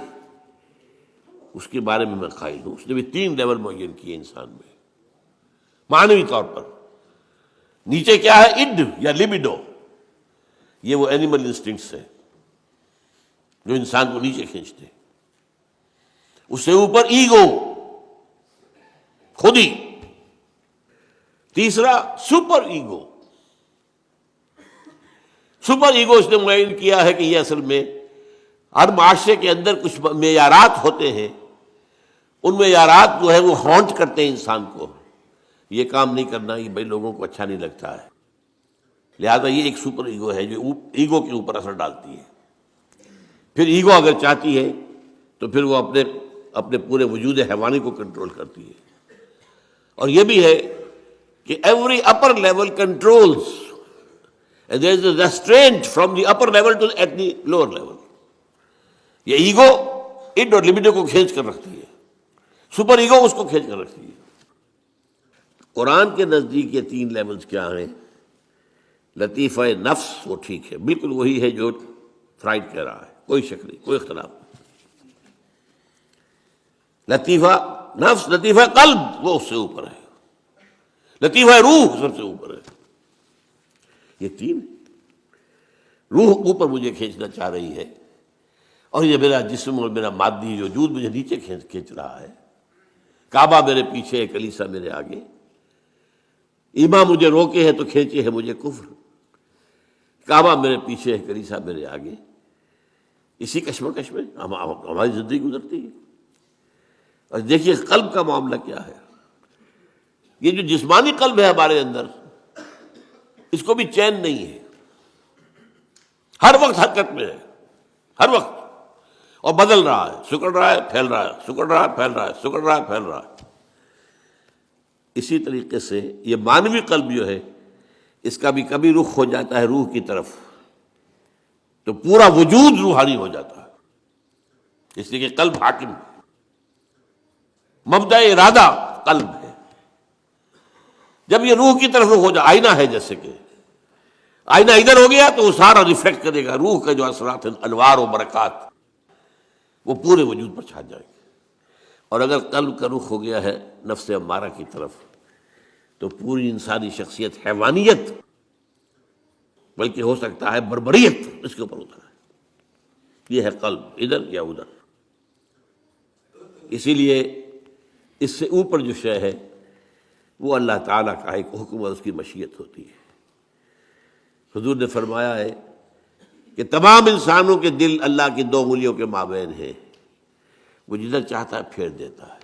S1: اس کے بارے میں قائل ہوں. اس نے بھی 3 لیول معین کیے انسان میں معنوی طور پر. نیچے کیا ہے؟ اڈ یا لبیڈو، یہ وہ اینیمل انسٹنکٹس ہیں جو انسان کو نیچے کھینچتے. اس سے اوپر ایگو، خودی. تیسرا سپر ایگو. سپر ایگو اس نے معین کیا ہے کہ یہ اصل میں ہر معاشرے کے اندر کچھ معیارات ہوتے ہیں، ان معیارات جو ہے وہ ہانٹ کرتے ہیں انسان کو. یہ کام نہیں کرنا، یہ بھائی لوگوں کو اچھا نہیں لگتا ہے، لہذا یہ ایک سپر ایگو ہے جو ایگو کے اوپر اثر ڈالتی ہے. پھر ایگو اگر چاہتی ہے تو پھر وہ اپنے پورے وجود حیوانی کو کنٹرول کرتی ہے. اور یہ بھی ہے کہ every upper level controls and there is a restraint from the upper level to at the lower level. یہ ایگو اڈ اور لبیڈو کو کھینچ کر رکھتی ہے، سپر ایگو اس کو کھینچ کر رکھتی ہے. قرآن کے نزدیک یہ 3 لیولز کیا ہیں؟ لطیفہ نفس وہ ٹھیک ہے، بالکل وہی ہے جو فرائیڈ کہہ رہا ہے، کوئی شک نہیں، کوئی اختلاف نہیں. لطیفہ نفس، لطیفہ قلب وہ اس سے اوپر ہے، لطیفہ روح سب سے اوپر ہے. یہ 3 روح اوپر مجھے کھینچنا چاہ رہی ہے، اور یہ میرا جسم اور میرا مادی وجود مجھے نیچے کھینچ رہا ہے. کعبہ میرے پیچھے ہے، کلیسا میرے آگے. ایمان مجھے روکے ہے تو کھینچے ہے مجھے کفر. کعبہ میرے پیچھے ہے، کلیسا میرے آگے. اسی کشمکش میں ہماری زندگی گزرتی ہے. اور دیکھیے قلب کا معاملہ کیا ہے. یہ جو جسمانی قلب ہے ہمارے اندر، اس کو بھی چین نہیں ہے، ہر وقت حرکت میں ہے، ہر وقت، اور بدل رہا ہے، سکڑ رہا ہے، پھیل رہا ہے، سکڑ رہا ہے، پھیل رہا ہے، سکڑ رہا ہے، پھیل رہا ہے. اسی طریقے سے یہ مانوی قلب جو ہے، اس کا بھی کبھی رخ ہو جاتا ہے روح کی طرف تو پورا وجود روحانی ہو جاتا ہے. اس لیے کہ قلب حاکم ہے، مبدأ ارادہ قلب ہے. جب یہ روح کی طرف رخ ہو جائے، آئینہ ہے جیسے کہ آئینہ ادھر ہو گیا تو وہ سارا ریفلیکٹ کرے گا، روح کا جو اثرات ہیں، انوار و برکات، وہ پورے وجود پر چھا جائیں گے. اور اگر قلب کا رخ ہو گیا ہے نفس امارہ کی طرف تو پوری انسانی شخصیت حیوانیت، بلکہ ہو سکتا ہے بربریت، اس کے اوپر ہوتا ہے. یہ ہے قلب، ادھر یا ادھر. اسی لیے اس سے اوپر جو شے ہے وہ اللہ تعالیٰ کا ایک حکم اور اس کی مشیت ہوتی ہے. حضور نے فرمایا ہے کہ تمام انسانوں کے دل اللہ کی 2 انگلیوں کے مابین ہیں، وہ جدھر چاہتا ہے پھیر دیتا ہے.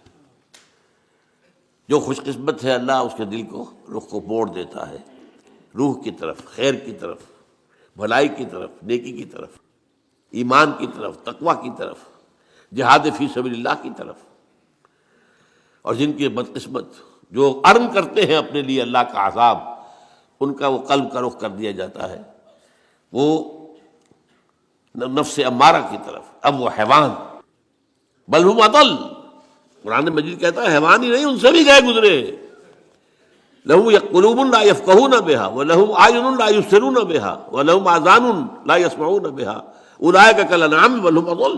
S1: جو خوش قسمت ہے اللہ اس کے دل کو، رخ کو موڑ دیتا ہے روح کی طرف، خیر کی طرف، بھلائی کی طرف، نیکی کی طرف. ایمان کی طرف، تقوی کی طرف، جہاد فی سبیل اللہ کی طرف. اور جن کی بدقسمت جو ارن کرتے ہیں اپنے لیے اللہ کا عذاب، ان کا وہ قلب کا رخ کر دیا جاتا ہے وہ نفس امارہ کی طرف. اب وہ حیوان، بل ہم اضل، قرآن مجید کہتا ہے حیوان ہی نہیں، ان سے بھی گئے گزرے. لہم قلوب لا یفقہون بہا ولہم اعین لا یبصرون بہا ولہم آذان لا یسمعون بہا اولئک کالانعام بل ہم اضل.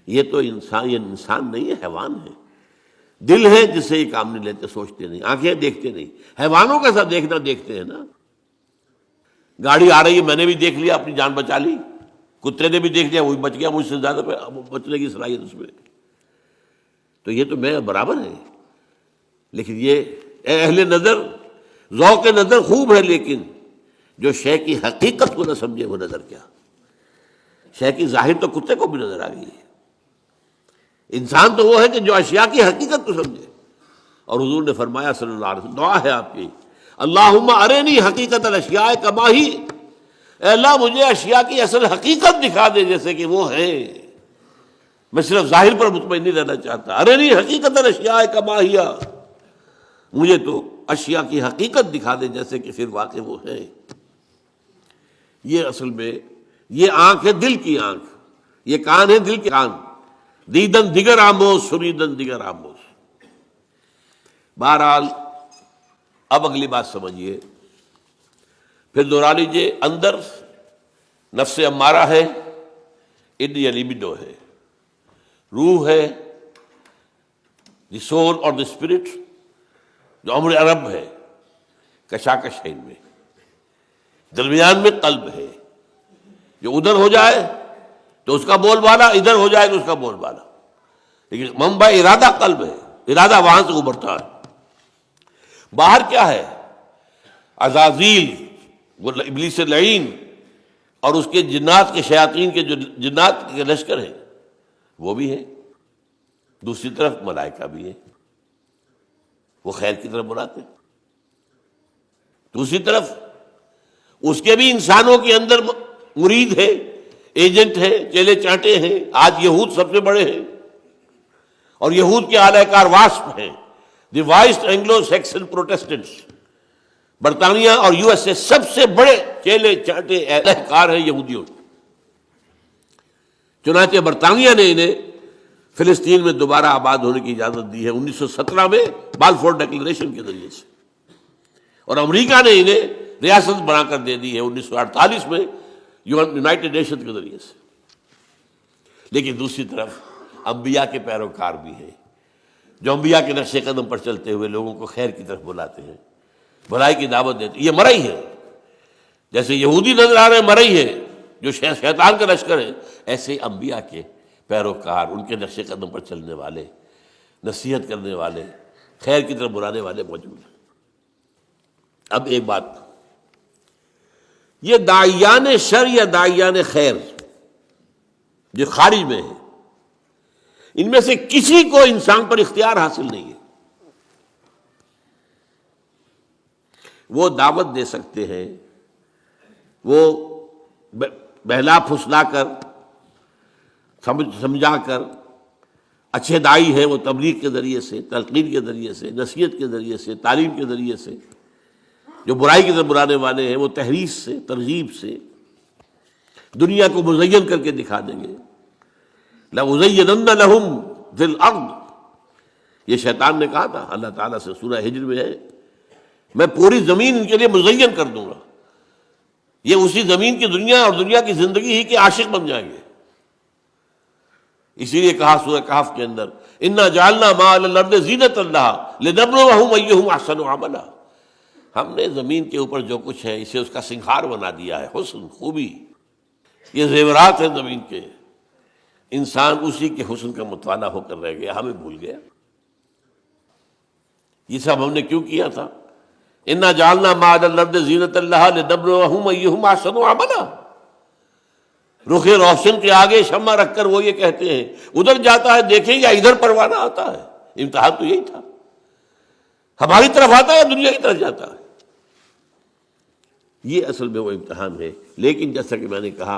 S1: یہ تو انسان نہیں ہے، حیوان ہے. دل ہے جس سے یہ کام نہیں لیتے، سوچتے نہیں، آنکھیں دیکھتے نہیں. حیوانوں کا سب دیکھنا دیکھتے ہیں نا. گاڑی آ رہی ہے، میں نے بھی دیکھ لیا، اپنی جان بچا لی. کتے نے بھی دیکھ لیا، وہی بچ گیا، مجھ سے زیادہ بچنے کی صلاحیت اس میں. تو یہ تو میں برابر ہے. لیکن یہ اے اہل نظر، ذوق نظر خوب ہے، لیکن جو شے کی حقیقت کو نہ سمجھے وہ نظر کیا. شے کی ظاہر تو کتے کو بھی نظر آ گئی ہے. انسان تو وہ ہے کہ جو اشیاء کی حقیقت کو سمجھے. اور حضور نے فرمایا صلی اللہ علیہ وسلم، دعا ہے آپ کی، اللہم ارنی حقیقت الاشیاء کما ہی، اے اللہ مجھے اشیاء کی اصل حقیقت دکھا دے جیسے کہ وہ ہے. میں صرف ظاہر پر مطمئن نہیں رہنا چاہتا. ارنی حقیقت الاشیاء کما ہی، مجھے تو اشیاء کی حقیقت دکھا دے جیسے کہ پھر واقع وہ ہے. یہ اصل میں یہ آنکھ ہے دل کی آنکھ، یہ کان ہے دل کے کان. دیدن دیگر آموز سنیدن دیگر آموز. بہرحال اب اگلی بات سمجھیے، پھر دوہرا لیجیے. اندر نفس امارہ ہے، ان یا لیبیڈو ہے، روح ہے، دی سول اور دی اسپرٹ، جو امر عرب ہے، کشاکش ہے ان میں. درمیان میں قلب ہے، جو ادھر ہو جائے تو اس کا بول بالا، ادھر ہو جائے تو اس کا بول بالا. لیکن منبع ارادہ قلب ہے، ارادہ وہاں سے ابھرتا ہے. باہر کیا ہے؟ عزازیل، وہ ابلیس لعین اور اس کے جنات کے شیاطین کے جو جنات کے لشکر ہیں وہ بھی ہیں. دوسری طرف ملائکہ بھی ہیں، وہ خیر کی طرف بلاتے ہیں. دوسری طرف اس کے بھی انسانوں کے اندر مرید ہے، ایجنٹ ہے، چیلے چانٹے ہیں. آج یہود سب سے بڑے ہیں، اور یہود کے اعلی کار واسپ ہیں، دی وائسڈ اینگلو سیکسن پروٹیسٹنٹس. برطانیہ اور یو ایس اے سب سے بڑے چیلے چانٹے اعلی کار ہیں یہودیوں. چنانچہ برطانیہ نے انہیں فلسطین میں دوبارہ آباد ہونے کی اجازت دی ہے 1917 میں بالفور ڈکلریشن کے ذریعے سے، اور امریکہ نے انہیں ریاست بنا کر دے دی ہے 1948 میں یونائٹڈ نیشن کے ذریعے سے. لیکن دوسری طرف انبیاء کے پیروکار بھی ہیں، جو انبیاء کے نقش قدم پر چلتے ہوئے لوگوں کو خیر کی طرف بلاتے ہیں، بھلائی کی دعوت دیتے ہیں. یہ مرئی ہے، جیسے یہودی نظر آ رہے ہیں مرئی ہے جو شیطان کا لشکر ہے، ایسے انبیاء کے پیروکار، ان کے نقش قدم پر چلنے والے، نصیحت کرنے والے، خیر کی طرف بلانے والے موجود ہیں. اب ایک بات، یہ داعیان شر یا داعیان خیر جو خارج میں ہیں، ان میں سے کسی کو انسان پر اختیار حاصل نہیں ہے. وہ دعوت دے سکتے ہیں، وہ بہلا پھسلا کر، سمجھا کر، اچھے داعی ہیں وہ تبلیغ کے ذریعے سے، تلقین کے ذریعے سے، نصیحت کے ذریعے سے، تعلیم کے ذریعے سے. جو برائی کی طرف بلانے والے ہیں وہ تحریض سے، ترغیب سے دنیا کو مزین کر کے دکھا دیں گے. لَأُزَيِّنَنَّ لَهُمْ فِي الْأَرْضِ، یہ شیطان نے کہا تھا اللہ تعالیٰ سے، سورہ ہجر میں ہے، میں پوری زمین ان کے لیے مزین کر دوں گا. یہ اسی زمین کی دنیا اور دنیا کی زندگی ہی کے عاشق بن جائیں گے. اسی لیے کہا سورہ کہف کے اندر، اِنَّا جَعَلْنَا مَا عَلَى الْأَرْضِ زِینَةً لَهَا لِنَبْلُوَهُمْ أَيُّهُمْ أَحْسَنُ عَمَلًا. ہم نے زمین کے اوپر جو کچھ ہے اسے اس کا سنگھار بنا دیا ہے، حسن، خوبی، یہ زیورات ہیں زمین کے. انسان اسی کے حسن کا مطالعہ ہو کر رہ گیا، ہمیں بھول گیا. یہ سب ہم نے کیوں کیا تھا؟ اِنَّا جَعَلْنَا مَا عَلَى الْأَرْضِ زِینَةً لَهَا لِنَبْلُوَهُمْ أَيُّهُمْ أَحْسَنُ عَمَلًا. رخ روشن کے آگے شمع رکھ کر وہ یہ کہتے ہیں ادھر جاتا ہے دیکھیں یا ادھر پروانہ آتا ہے. امتحان تو یہی تھا، ہماری طرف آتا ہے یا دنیا کی طرف جاتا ہے. یہ اصل میں وہ امتحان ہے. لیکن جیسا کہ میں نے کہا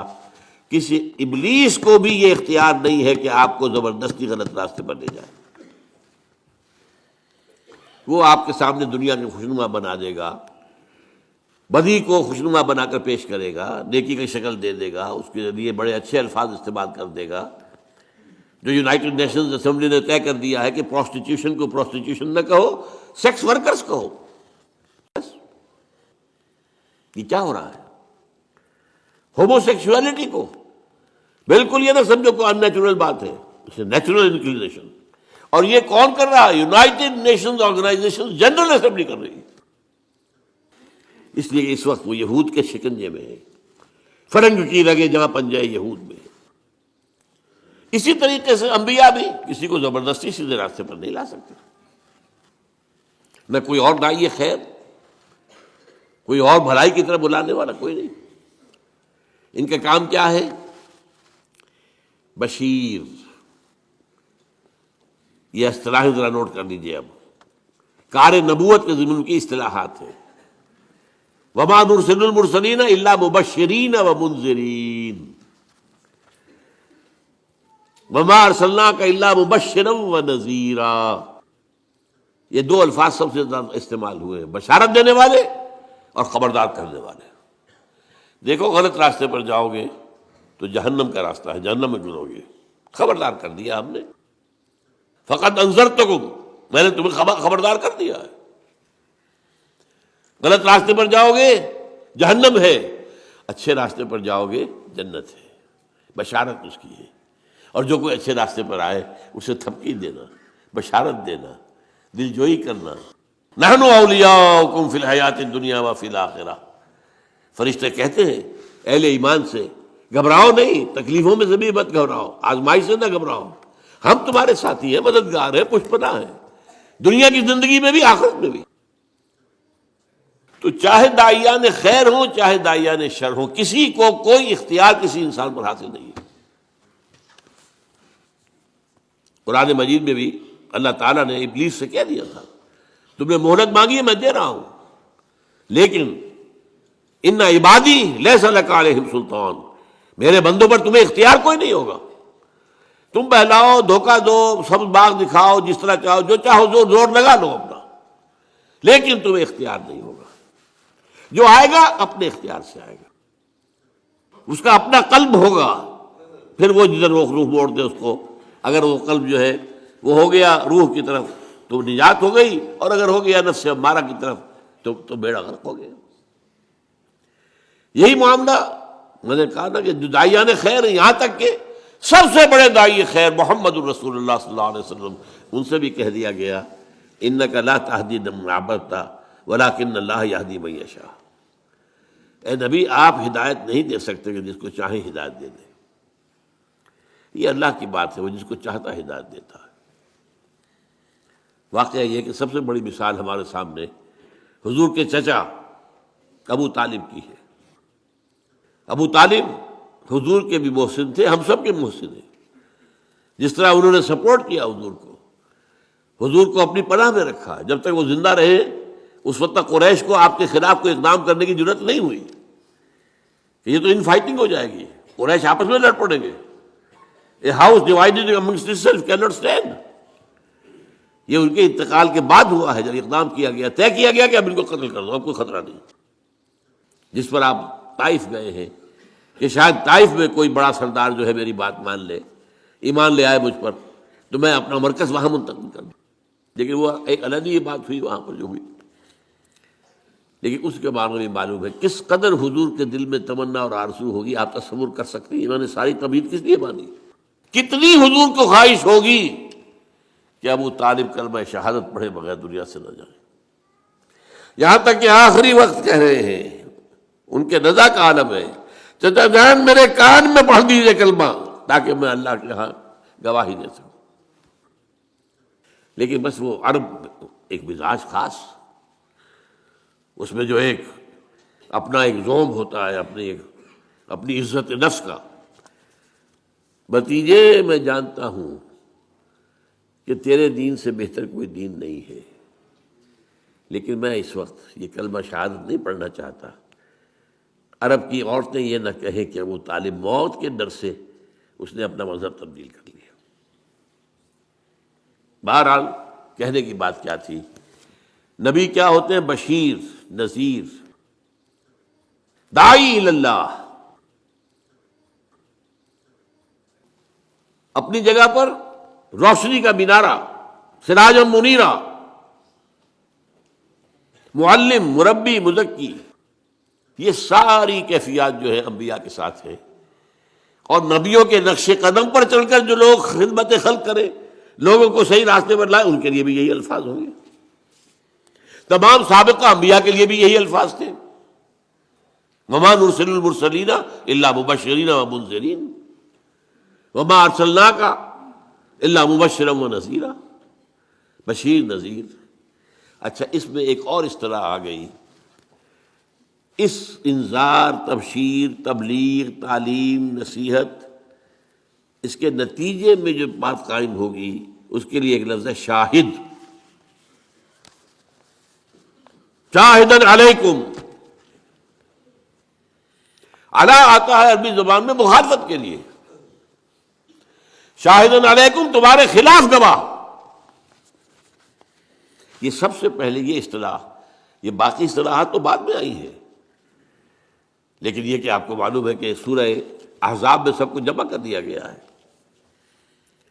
S1: کسی ابلیس کو بھی یہ اختیار نہیں ہے کہ آپ کو زبردستی غلط راستے پر لے جائے. وہ آپ کے سامنے دنیا کو خوشنما بنا دے گا، بدی کو خوشنما بنا کر پیش کرے گا، نیکی کی شکل دے دے گا، اس کے لیے بڑے اچھے الفاظ استعمال کر دے گا. جو یونائٹڈ نیشنز اسمبلی نے طے کر دیا ہے کہ پروسٹیٹیوشن کو پروسٹیٹیوشن نہ کہو، سیکس ورکرز کہو. بس یہ کیا ہو رہا ہے؟ ہومو سیکشولیٹی کو بالکل یہ نہ سمجھو کہ ان نیچرل بات ہے، نیچرل انکلینیشن. اور یہ کون کر رہا ہے؟ United nations organisation general assembly کر رہی ہے. اس لیے اس وقت وہ یہود کے شکنجے میں ہے، فرنگ کی رگے جہاں پنجے یہود میں. اسی طریقے سے انبیاء بھی کسی کو زبردستی سیدھے راستے پر نہیں لا سکتے. نہ کوئی اور داعی خیر، کوئی اور بھلائی کی طرف بلانے والا کوئی نہیں. ان کا کام کیا ہے؟ بشیر. یہ اصطلاح ذرا نوٹ کر لیجیے. اب کار نبوت کے ضمن کی اصطلاحات ہیں. وما نرسل المرسلین الا مبشرین ومنذرین، وما ارسلناک الا مبشرا ونذیرا. یہ دو الفاظ سب سے زیادہ استعمال ہوئے ہیں، بشارت دینے والے اور خبردار کرنے والے. دیکھو غلط راستے پر جاؤ گے تو جہنم کا راستہ ہے، جہنم میں گزرو گے. خبردار کر دیا ہم نے. فقط انذرتکم، میں نے تمہیں خبردار کر دیا ہے. غلط راستے پر جاؤ گے جہنم ہے، اچھے راستے پر جاؤ گے جنت ہے. بشارت اس کی ہے. اور جو کوئی اچھے راستے پر آئے اسے تھپکی دینا، بشارت دینا، دل جوئی کرنا. نحن اولیاؤکم فی الحیات الدنیا وفی الآخرہ. فرشتے کہتے ہیں اہل ایمان سے، گھبراؤ نہیں، تکلیفوں میں سے بھی مت گھبراؤ، آزمائش سے نہ گھبراؤ، ہم تمہارے ساتھی ہیں، مددگار ہیں، پشپنا ہیں، دنیا کی زندگی میں بھی آخرت میں بھی. تو چاہے داعیان خیر ہوں چاہے داعیان شر ہوں، کسی کو کوئی اختیار کسی انسان پر حاصل نہیں ہے. قرآن مجید میں بھی اللہ تعالیٰ نے ابلیس سے کہہ دیا تھا تم نے مہلت مانگی ہے میں دے رہا ہوں، لیکن ان عبادی لیس لک علیہم سلطان، میرے بندوں پر تمہیں اختیار کوئی نہیں ہوگا. تم بہلاؤ، دھوکہ دو، سبز باغ دکھاؤ، جس طرح چاہو، جو چاہو زور لگا لو اپنا، لیکن تمہیں اختیار نہیں ہوگا. جو آئے گا اپنے اختیار سے آئے گا، اس کا اپنا قلب ہوگا. پھر وہ جدھر روح موڑ دے اس کو، اگر وہ قلب جو ہے وہ ہو گیا روح کی طرف تو نجات ہو گئی، اور اگر ہو گیا نفس امارہ کی طرف تو بیڑا غرق ہو گیا. یہی معاملہ میں نے کہا نا کہ جو داعیان خیر ہیں، یہاں تک کہ سب سے بڑے داعی خیر محمد الرسول اللہ صلی اللہ علیہ وسلم، ان سے بھی کہہ دیا گیا انک لا تہدی من احببت ولکن اللہ یہدی من یشاء. اے نبی آپ ہدایت نہیں دے سکتے کہ جس کو چاہیں ہدایت دے دیں. یہ اللہ کی بات ہے، وہ جس کو چاہتا ہدایت دیتا ہے. واقعہ یہ کہ سب سے بڑی مثال ہمارے سامنے حضور کے چچا ابو طالب کی ہے. ابو طالب حضور کے بھی محسن تھے، ہم سب کے محسن ہیں. جس طرح انہوں نے سپورٹ کیا حضور کو اپنی پناہ میں رکھا جب تک وہ زندہ رہے. اس وقت تک قریش کو آپ کے خلاف کوئی اقدام کرنے کی ضرورت نہیں ہوئی کہ یہ تو ان فائٹنگ ہو جائے گی، قریش آپس میں لڑ پڑیں گے. A house divided amongst itself cannot stand. یہ ان کے انتقال کے بعد ہوا ہے، جب اقدام کیا گیا، طے کیا گیا کہ اب ان کو قتل کر دو، اب کوئی خطرہ نہیں. جس پر آپ طائف گئے ہیں کہ شاید طائف میں کوئی بڑا سردار جو ہے میری بات مان لے، ایمان لے آئے مجھ پر، تو میں اپنا مرکز وہاں منتقل کر دوں. لیکن وہ ایک علیحدہ بات ہوئی وہاں پر جو ہوئی. لیکن اس کے بارے میں معلوم ہے کس قدر حضور کے دل میں تمنا اور آرزو ہوگی. آپ تصور کر سکتے ہیں انہوں نے ساری طبیعت کس لیے مانی، کتنی حضور کو خواہش ہوگی کہ ابو طالب کلمہ شہادت پڑھے بغیر دنیا سے نہ جائیں. یہاں تک کہ آخری وقت کہہ رہے ہیں، ان کے نزا کا عالم ہے، چچا جان میرے کان میں پڑھ دیجیے کلمہ تاکہ میں اللہ کے ہاں گواہی دے سکوں. لیکن بس وہ عرب ایک مزاج خاص، اس میں جو ایک اپنا ایک زوم ہوتا ہے، اپنی عزت نفس کا. بھتیجے میں جانتا ہوں کہ تیرے دین سے بہتر کوئی دین نہیں ہے، لیکن میں اس وقت یہ کلمہ شہادت نہیں پڑھنا چاہتا. عرب کی عورتیں یہ نہ کہیں کہ وہ طالب موت کے ڈر سے اس نے اپنا مذہب تبدیل کر لیا۔ بہرحال کہنے کی بات کیا تھی، نبی کیا ہوتے ہیں؟ بشیر، نذیر، داعی اللہ۔ اپنی جگہ پر روشنی کا مینارہ، سراج منیرہ، معلم، مربی، مزکی، یہ ساری کیفیات جو ہے انبیاء کے ساتھ ہیں۔ اور نبیوں کے نقش قدم پر چل کر جو لوگ خدمت خلق کریں، لوگوں کو صحیح راستے پر لائے، ان کے لیے بھی یہی الفاظ ہوں گے۔ تمام سابقہ انبیاء کے لیے بھی یہی الفاظ تھے، وما نرسل المرسلین الا مبشرین ومنذرین وما ارسلناک الا مبشرا ونذیرا، بشیر، نذیر۔ اچھا، اس میں ایک اور اصطلاح آ گئی، اس انذار، تبشیر، تبلیغ، تعلیم، نصیحت، اس کے نتیجے میں جو بات قائم ہوگی اس کے لیے ایک لفظ ہے شاہد۔ شاہدن علیکم، علی آتا ہے عربی زبان میں مخالفت کے لیے، شاہدن علیکم، تمہارے خلاف گواہ۔ یہ سب سے پہلے یہ اصطلاح، یہ باقی اصطلاحات تو بعد میں آئی ہیں، لیکن یہ کہ آپ کو معلوم ہے کہ سورہ احزاب میں سب کو جمع کر دیا گیا ہے۔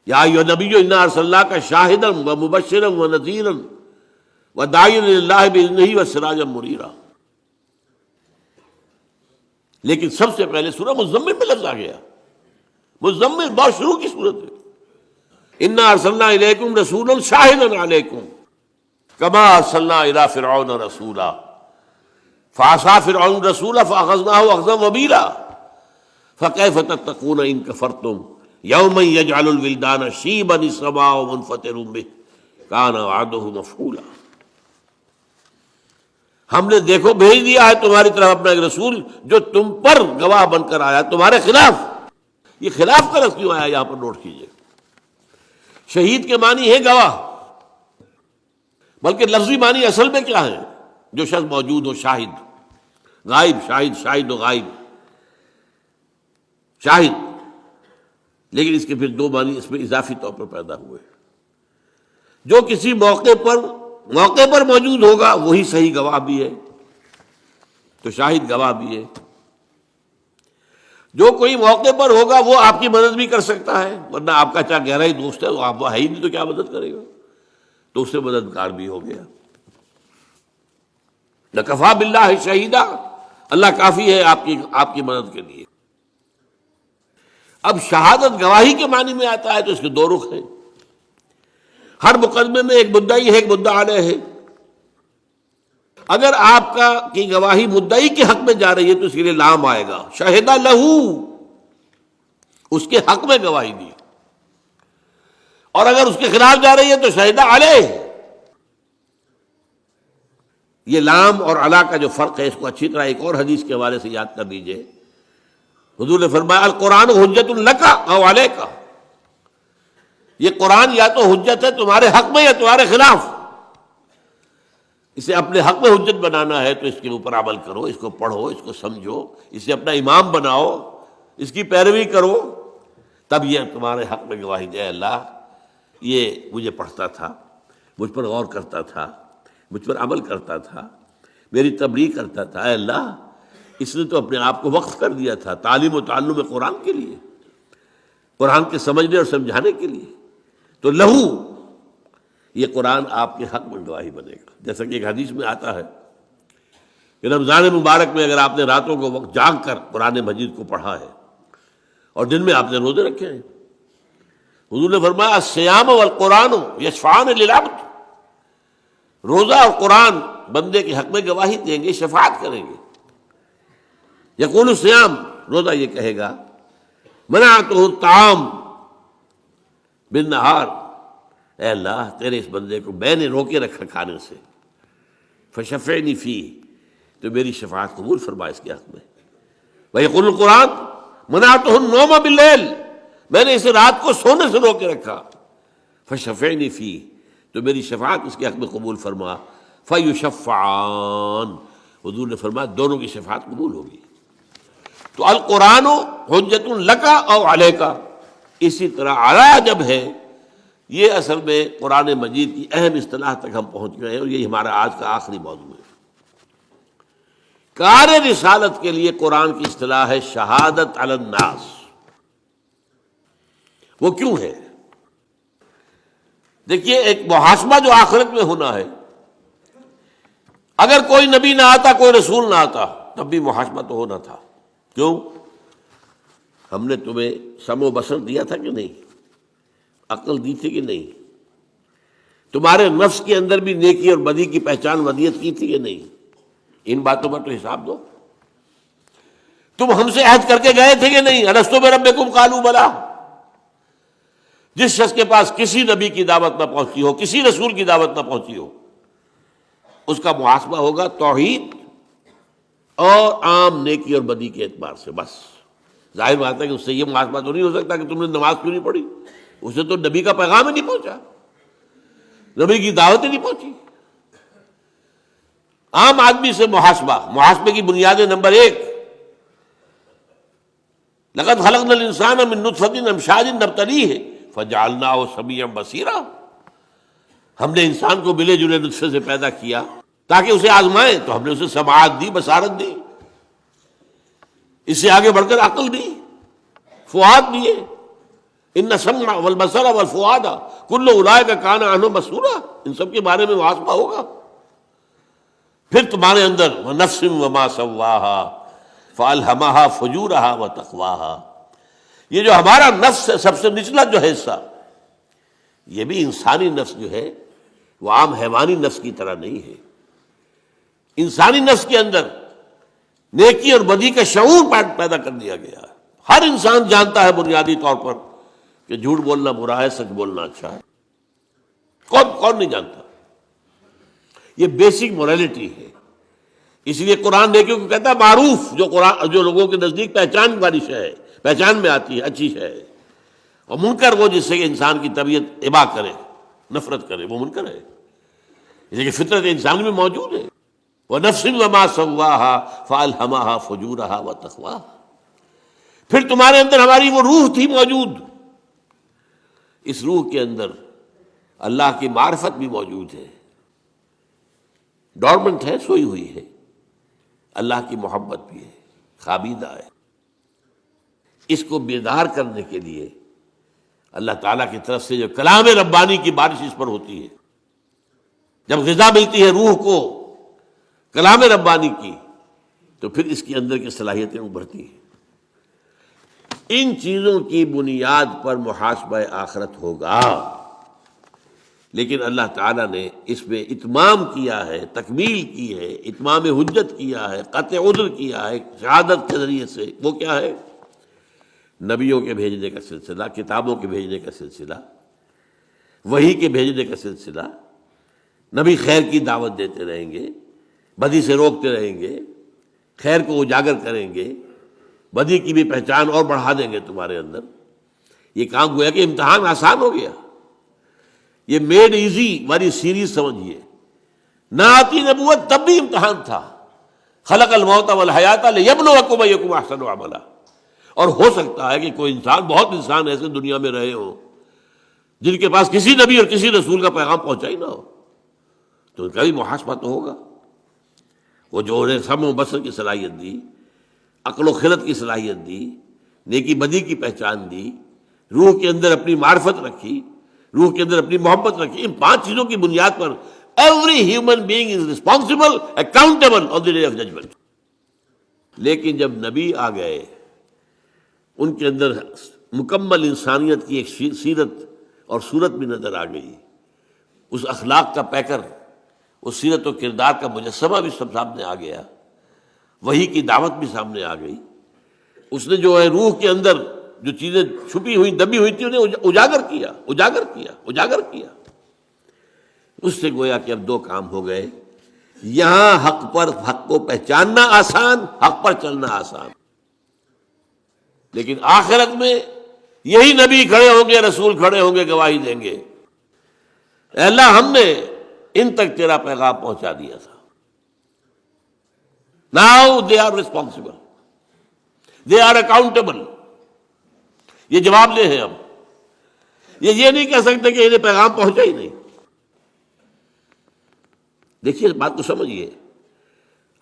S1: یا ایھا النبی انا ارسلناک شاہدا ومبشرا ونذیرا وداعیا الی اللہ باذنہ وسراجا منیرا۔ لیکن سب سے پہلے سورہ مزمل میں لفظ آ گیا، مزمل بہت شروع کی صورت ہے، انا ارسلنا الیکم رسولا شاہدا علیکم کما ارسلنا الی فرعون رسولا فعصى فرعون الرسول فاخذناه اخذا وبيلا فكيف تتقون ان كفرتم يوما يجعل الولدان شيبا السماء منفطر به كان وعده مفعولا۔ ہم نے دیکھو بھیج دیا ہے تمہاری طرف اپنا ایک رسول جو تم پر گواہ بن کر آیا تمہارے خلاف۔ یہ خلاف کا لفظ کیوں آیا یہاں پر نوٹ کیجئے۔ شہید کے معنی ہے گواہ، بلکہ لفظی معنی اصل میں کیا ہے؟ جو شخص موجود ہو، شاہد، غائب، شاہد، شاہد و غائب، شاہد۔ لیکن اس کے پھر دو معنی اس میں اضافی طور پر پیدا ہوئے، جو کسی موقع پر موجود ہوگا وہی صحیح گواہ بھی ہے، تو شاہد گواہ بھی ہے۔ جو کوئی موقع پر ہوگا وہ آپ کی مدد بھی کر سکتا ہے، ورنہ آپ کا چاہے گہرا ہی دوست ہے، وہ آپ ہے ہی نہیں تو کیا مدد کرے گا، تو اس سے مددگار بھی ہو گیا۔ لَكَفَىٰ بِاللَّهِ شَهِيدًا، اللہ کافی ہے آپ کی مدد کے لیے۔ اب شہادت گواہی کے معنی میں آتا ہے تو اس کے دو رخ ہیں۔ ہر مقدمے میں ایک مدعی ہے، ایک مدعا علیہ ہے۔ اگر آپ کی گواہی مدعی کے حق میں جا رہی ہے تو اس کے لیے لام آئے گا، شہد لہو، اس کے حق میں گواہی دی۔ اور اگر اس کے خلاف جا رہی ہے تو شہد علیہ۔ یہ لام اور علا کا جو فرق ہے اس کو اچھی طرح ایک اور حدیث کے حوالے سے یاد کر لیجئے۔ حضور نے فرمایا القرآن حجت لک او علیک، یہ قرآن یا تو حجت ہے تمہارے حق میں یا تمہارے خلاف۔ اسے اپنے حق میں حجت بنانا ہے تو اس کے اوپر عمل کرو، اس کو پڑھو، اس کو سمجھو، اسے اپنا امام بناؤ، اس کی پیروی کرو، تب یہ تمہارے حق میں گواہی دے۔ اللہ یہ مجھے پڑھتا تھا، مجھ پر غور کرتا تھا، مجھ پر عمل کرتا تھا، میری تبلیغ کرتا تھا، اے اللہ اس نے تو اپنے آپ کو وقف کر دیا تھا تعلیم و تعلم قرآن کے لیے، قرآن کے سمجھنے اور سمجھانے کے لیے، تو لہو یہ قرآن آپ کے حق میں گواہی بنے گا۔ جیسا کہ ایک حدیث میں آتا ہے کہ رمضان مبارک میں اگر آپ نے راتوں کو وقت جاگ کر قرآن مجید کو پڑھا ہے اور دن میں آپ نے روزے رکھے ہیں، حضور نے فرمایا الصیام والقرآن یشفعان للعبد، روزہ اور قرآن بندے کے حق میں گواہی دیں گے، شفاعت کریں گے۔ یقول الصیام، روزہ یہ کہے گا منعتہ الطعام بالنہار، اے اللہ تیرے اس بندے کو میں نے روکے رکھا کھانے سے، فشفعنی فیہ، تو میری شفاعت قبول فرما اس کے حق میں۔ ویقول القرآن منعتہ النوم باللیل، میں نے اسے رات کو سونے سے روکے رکھا، فشفعنی فیہ، تو میری شفاعت اس کے حق میں قبول فرما۔ فیشفعان، حضور نے فرمایا دونوں کی شفاعت قبول ہوگی۔ تو القرآن حجت لک او علیک، اسی طرح علی جب ہے، یہ اصل میں قرآن مجید کی اہم اصطلاح تک ہم پہنچ گئے ہیں، اور یہ ہمارا آج کا آخری موضوع ہے۔ کار رسالت کے لیے قرآن کی اصطلاح ہے شہادت علی الناس۔ وہ کیوں ہے؟ دیکھیے، ایک محاسبہ جو آخرت میں ہونا ہے، اگر کوئی نبی نہ آتا، کوئی رسول نہ آتا، تب بھی محاسبہ تو ہونا تھا۔ کیوں؟ ہم نے تمہیں سمع و بصر دیا تھا کہ نہیں؟ عقل دی تھی کہ نہیں؟ تمہارے نفس کے اندر بھی نیکی اور بدی کی پہچان ودیت کی تھی کہ نہیں؟ ان باتوں پر تو حساب دو۔ تم ہم سے عہد کر کے گئے تھے کہ نہیں؟ الستو بربکم قالوا بلی۔ جس شخص کے پاس کسی نبی کی دعوت نہ پہنچی ہو، کسی رسول کی دعوت نہ پہنچی ہو، اس کا محاسبہ ہوگا توحید اور عام نیکی اور بدی کے اعتبار سے، بس۔ ظاہر بات ہے کہ اس سے یہ محاسبہ تو نہیں ہو سکتا کہ تم نے نماز کیوں نہیں پڑھی، اسے تو نبی کا پیغام ہی نہیں پہنچا، نبی کی دعوت ہی نہیں پہنچی۔ عام آدمی سے محاسبے کی بنیادیں: نمبر 1، لقد خلقنا الانسان من نطفة امشاج نبتلیہ فجعلناہ سمیعا بصیرا۔ ہم نے انسان کو ملے جلے نطفے سے پیدا کیا تاکہ اسے آزمائیں، تو ہم نے اسے سماعت دی، بصارت دی، اس سے آگے بڑھ کر عقل دی، فؤاد دیے۔ ان السمع والبصر والفؤاد کل اولئک کان عنہ مسئولا، ان سب کے بارے میں محاسبہ ہوگا۔ پھر تمہارے اندر وَنَفْسٍ وَمَا سَوَّاهَا فَأَلْهَمَهَا فُجُورَهَا وَتَقْوَاهَا، یہ جو ہمارا نفس ہے، سب سے نچلا جو حصہ، یہ بھی انسانی نفس جو ہے وہ عام حیوانی نفس کی طرح نہیں ہے۔ انسانی نفس کے اندر نیکی اور بدی کا شعور پیدا کر دیا گیا ہے۔ ہر انسان جانتا ہے بنیادی طور پر کہ جھوٹ بولنا برا ہے، سچ بولنا اچھا ہے۔ کون نہیں جانتا؟ یہ بیسک مورالٹی ہے۔ اس لیے قرآن نیکیوں کو کہتا ہے معروف، جو لوگوں کے نزدیک پہچان والی شے ہے، پہچان میں آتی ہے، اچھی شے ہے۔ اور منکر وہ جس سے کہ انسان کی طبیعت ابا کرے، نفرت کرے، وہ منکر ہے، اس لیے کہ فطرت انسان میں موجود ہے۔ وَنَفْسٍ وَمَا سَوَّاهَا فَأَلْهَمَهَا فُجُورَهَا وَتَقْوَاهَا، پھر تمہارے اندر ہماری وہ روح تھی موجود، اس روح کے اندر اللہ کی معرفت بھی موجود ہے، ڈورمنٹ ہے، سوئی ہوئی ہے، اللہ کی محبت بھی ہے، خوابیدہ ہے۔ اس کو بیدار کرنے کے لیے اللہ تعالیٰ کی طرف سے جو کلام ربانی کی بارش اس پر ہوتی ہے، جب غذا ملتی ہے روح کو کلام ربانی کی، تو پھر اس کے اندر کی صلاحیتیں ابھرتی ہیں۔ ان چیزوں کی بنیاد پر محاسبہ آخرت ہوگا، لیکن اللہ تعالیٰ نے اس میں اتمام کیا ہے، تکمیل کی ہے، اتمام حجت کیا ہے، قطع عذر کیا ہے شہادت کے ذریعے سے۔ وہ کیا ہے؟ نبیوں کے بھیجنے کا سلسلہ، کتابوں کے بھیجنے کا سلسلہ، وحی کے بھیجنے کا سلسلہ۔ نبی خیر کی دعوت دیتے رہیں گے، بدی سے روکتے رہیں گے، خیر کو اجاگر کریں گے، بدی کی بھی پہچان اور بڑھا دیں گے تمہارے اندر۔ یہ کام گویا کہ امتحان آسان ہو گیا، یہ میڈ ایزی والی سیریز سمجھیے۔ نہ آتی نبوت تب بھی امتحان تھا، خلق الموت والحیات لیبلوکم ایکم احسن عملا۔ اور ہو سکتا ہے کہ کوئی انسان، بہت انسان ایسے دنیا میں رہے ہوں جن کے پاس کسی نبی اور کسی رسول کا پیغام پہنچا ہی نہ ہو، تو ان کا بھی محاسبہ تو ہوگا۔ وہ جو انہیں سمع و بصر کی صلاحیت دی، عقل و خرد کی صلاحیت دی، نیکی بدی کی پہچان دی، روح کے اندر اپنی معرفت رکھی، روح کے اندر اپنی محبت رکھی، ان 5 چیزوں کی بنیاد پر every human being is responsible accountable on the day of judgment. لیکن جب نبی آ گئے، ان کے اندر مکمل انسانیت کی ایک سیرت اور صورت بھی نظر آ گئی، اس اخلاق کا پیکر، اس سیرت و کردار کا مجسمہ بھی سب سامنے آ گیا، وحی کی دعوت بھی سامنے آ گئی۔ اس نے جو ہے روح کے اندر جو چیزیں چھپی ہوئی، دبی ہوئی تھی، انہیں اجاگر کیا۔ اس سے گویا کہ اب 2 کام ہو گئے، یہاں حق کو پہچاننا آسان، حق پر چلنا آسان، لیکن آخرت میں یہی نبی کھڑے ہوں گے، رسول کھڑے ہوں گے، گواہی دیں گے، اے اللہ ہم نے ان تک تیرا پیغام پہنچا دیا تھا۔ Now they are responsible. They are accountable. یہ جواب دہ ہیں. اب یہ نہیں کہہ سکتے کہ انہیں پیغام پہنچا ہی نہیں. دیکھیے اس بات کو سمجھیے.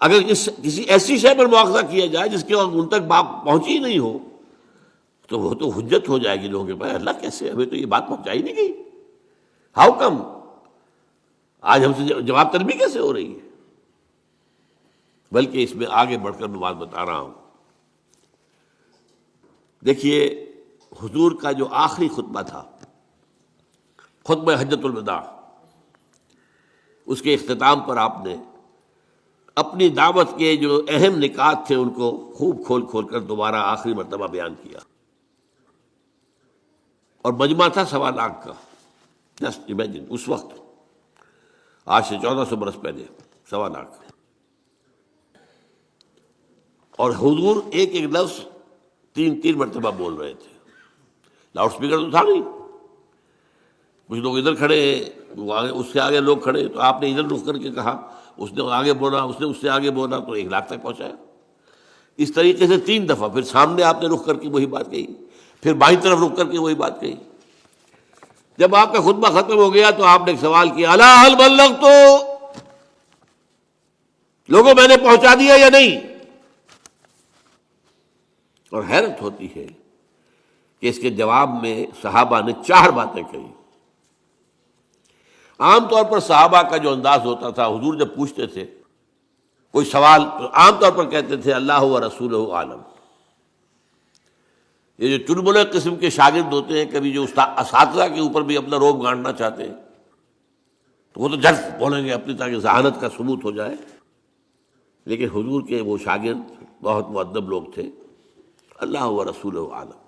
S1: اگر کسی ایسی شے پر مواخذہ کیا جائے جس کے ان تک بات پہنچی نہیں ہو تو وہ تو حجت ہو جائے گی لوگوں کے پاس. اللہ کیسے ہمیں تو یہ بات پہنچائی نہیں گئی. ہاؤ کم آج ہم سے جواب طلبی کیسے ہو رہی ہے؟ بلکہ اس میں آگے بڑھ کر میں بات بتا رہا ہوں. دیکھیے حضور کا جو آخری خطبہ تھا، خطبہ حجۃ الوداع، اس کے اختتام پر آپ نے اپنی دعوت کے جو اہم نکات تھے ان کو خوب کھول کھول کر دوبارہ آخری مرتبہ بیان کیا. اور مجمع تھا 1.25 کا. جسٹ امیجن اس وقت، آج سے 1400 برس پہلے 1.25. اور حضور ایک ایک لفظ 3 مرتبہ بول رہے تھے. لاؤڈ اسپیکر تو تھا نہیں. کچھ لوگ ادھر کھڑے ہیں، اس سے آگے لوگ کھڑے، تو آپ نے ادھر رخ کر کے کہا، اس نے آگے بولا، اس نے اس سے آگے بولا، تو 1 لاکھ تک پہنچایا. اس طریقے سے 3 دفعہ. پھر سامنے آپ نے رخ کر کے وہی بات کہی، پھر بائیں طرف رخ کر کے وہی بات کہی. جب آپ کا خطبہ ختم ہو گیا تو آپ نے ایک سوال کیا، الا هل بلغت؟ لوگوں میں نے پہنچا دیا یا نہیں؟ اور حیرت ہوتی ہے کہ اس کے جواب میں صحابہ نے 4 باتیں کہی. عام طور پر صحابہ کا جو انداز ہوتا تھا، حضور جب پوچھتے تھے کوئی سوال تو عام طور پر کہتے تھے اللہ و رسولہ عالم. یہ جو چنبلے قسم کے شاگرد ہوتے ہیں، کبھی جو اساتذہ کے اوپر بھی اپنا روب گاڑنا چاہتے ہیں، تو وہ تو جھٹ بولیں گے اپنی، تاکہ ذہانت کا ثبوت ہو جائے. لیکن حضور کے وہ شاگرد بہت مؤدب لوگ تھے. اللہ و رسولہ عالم.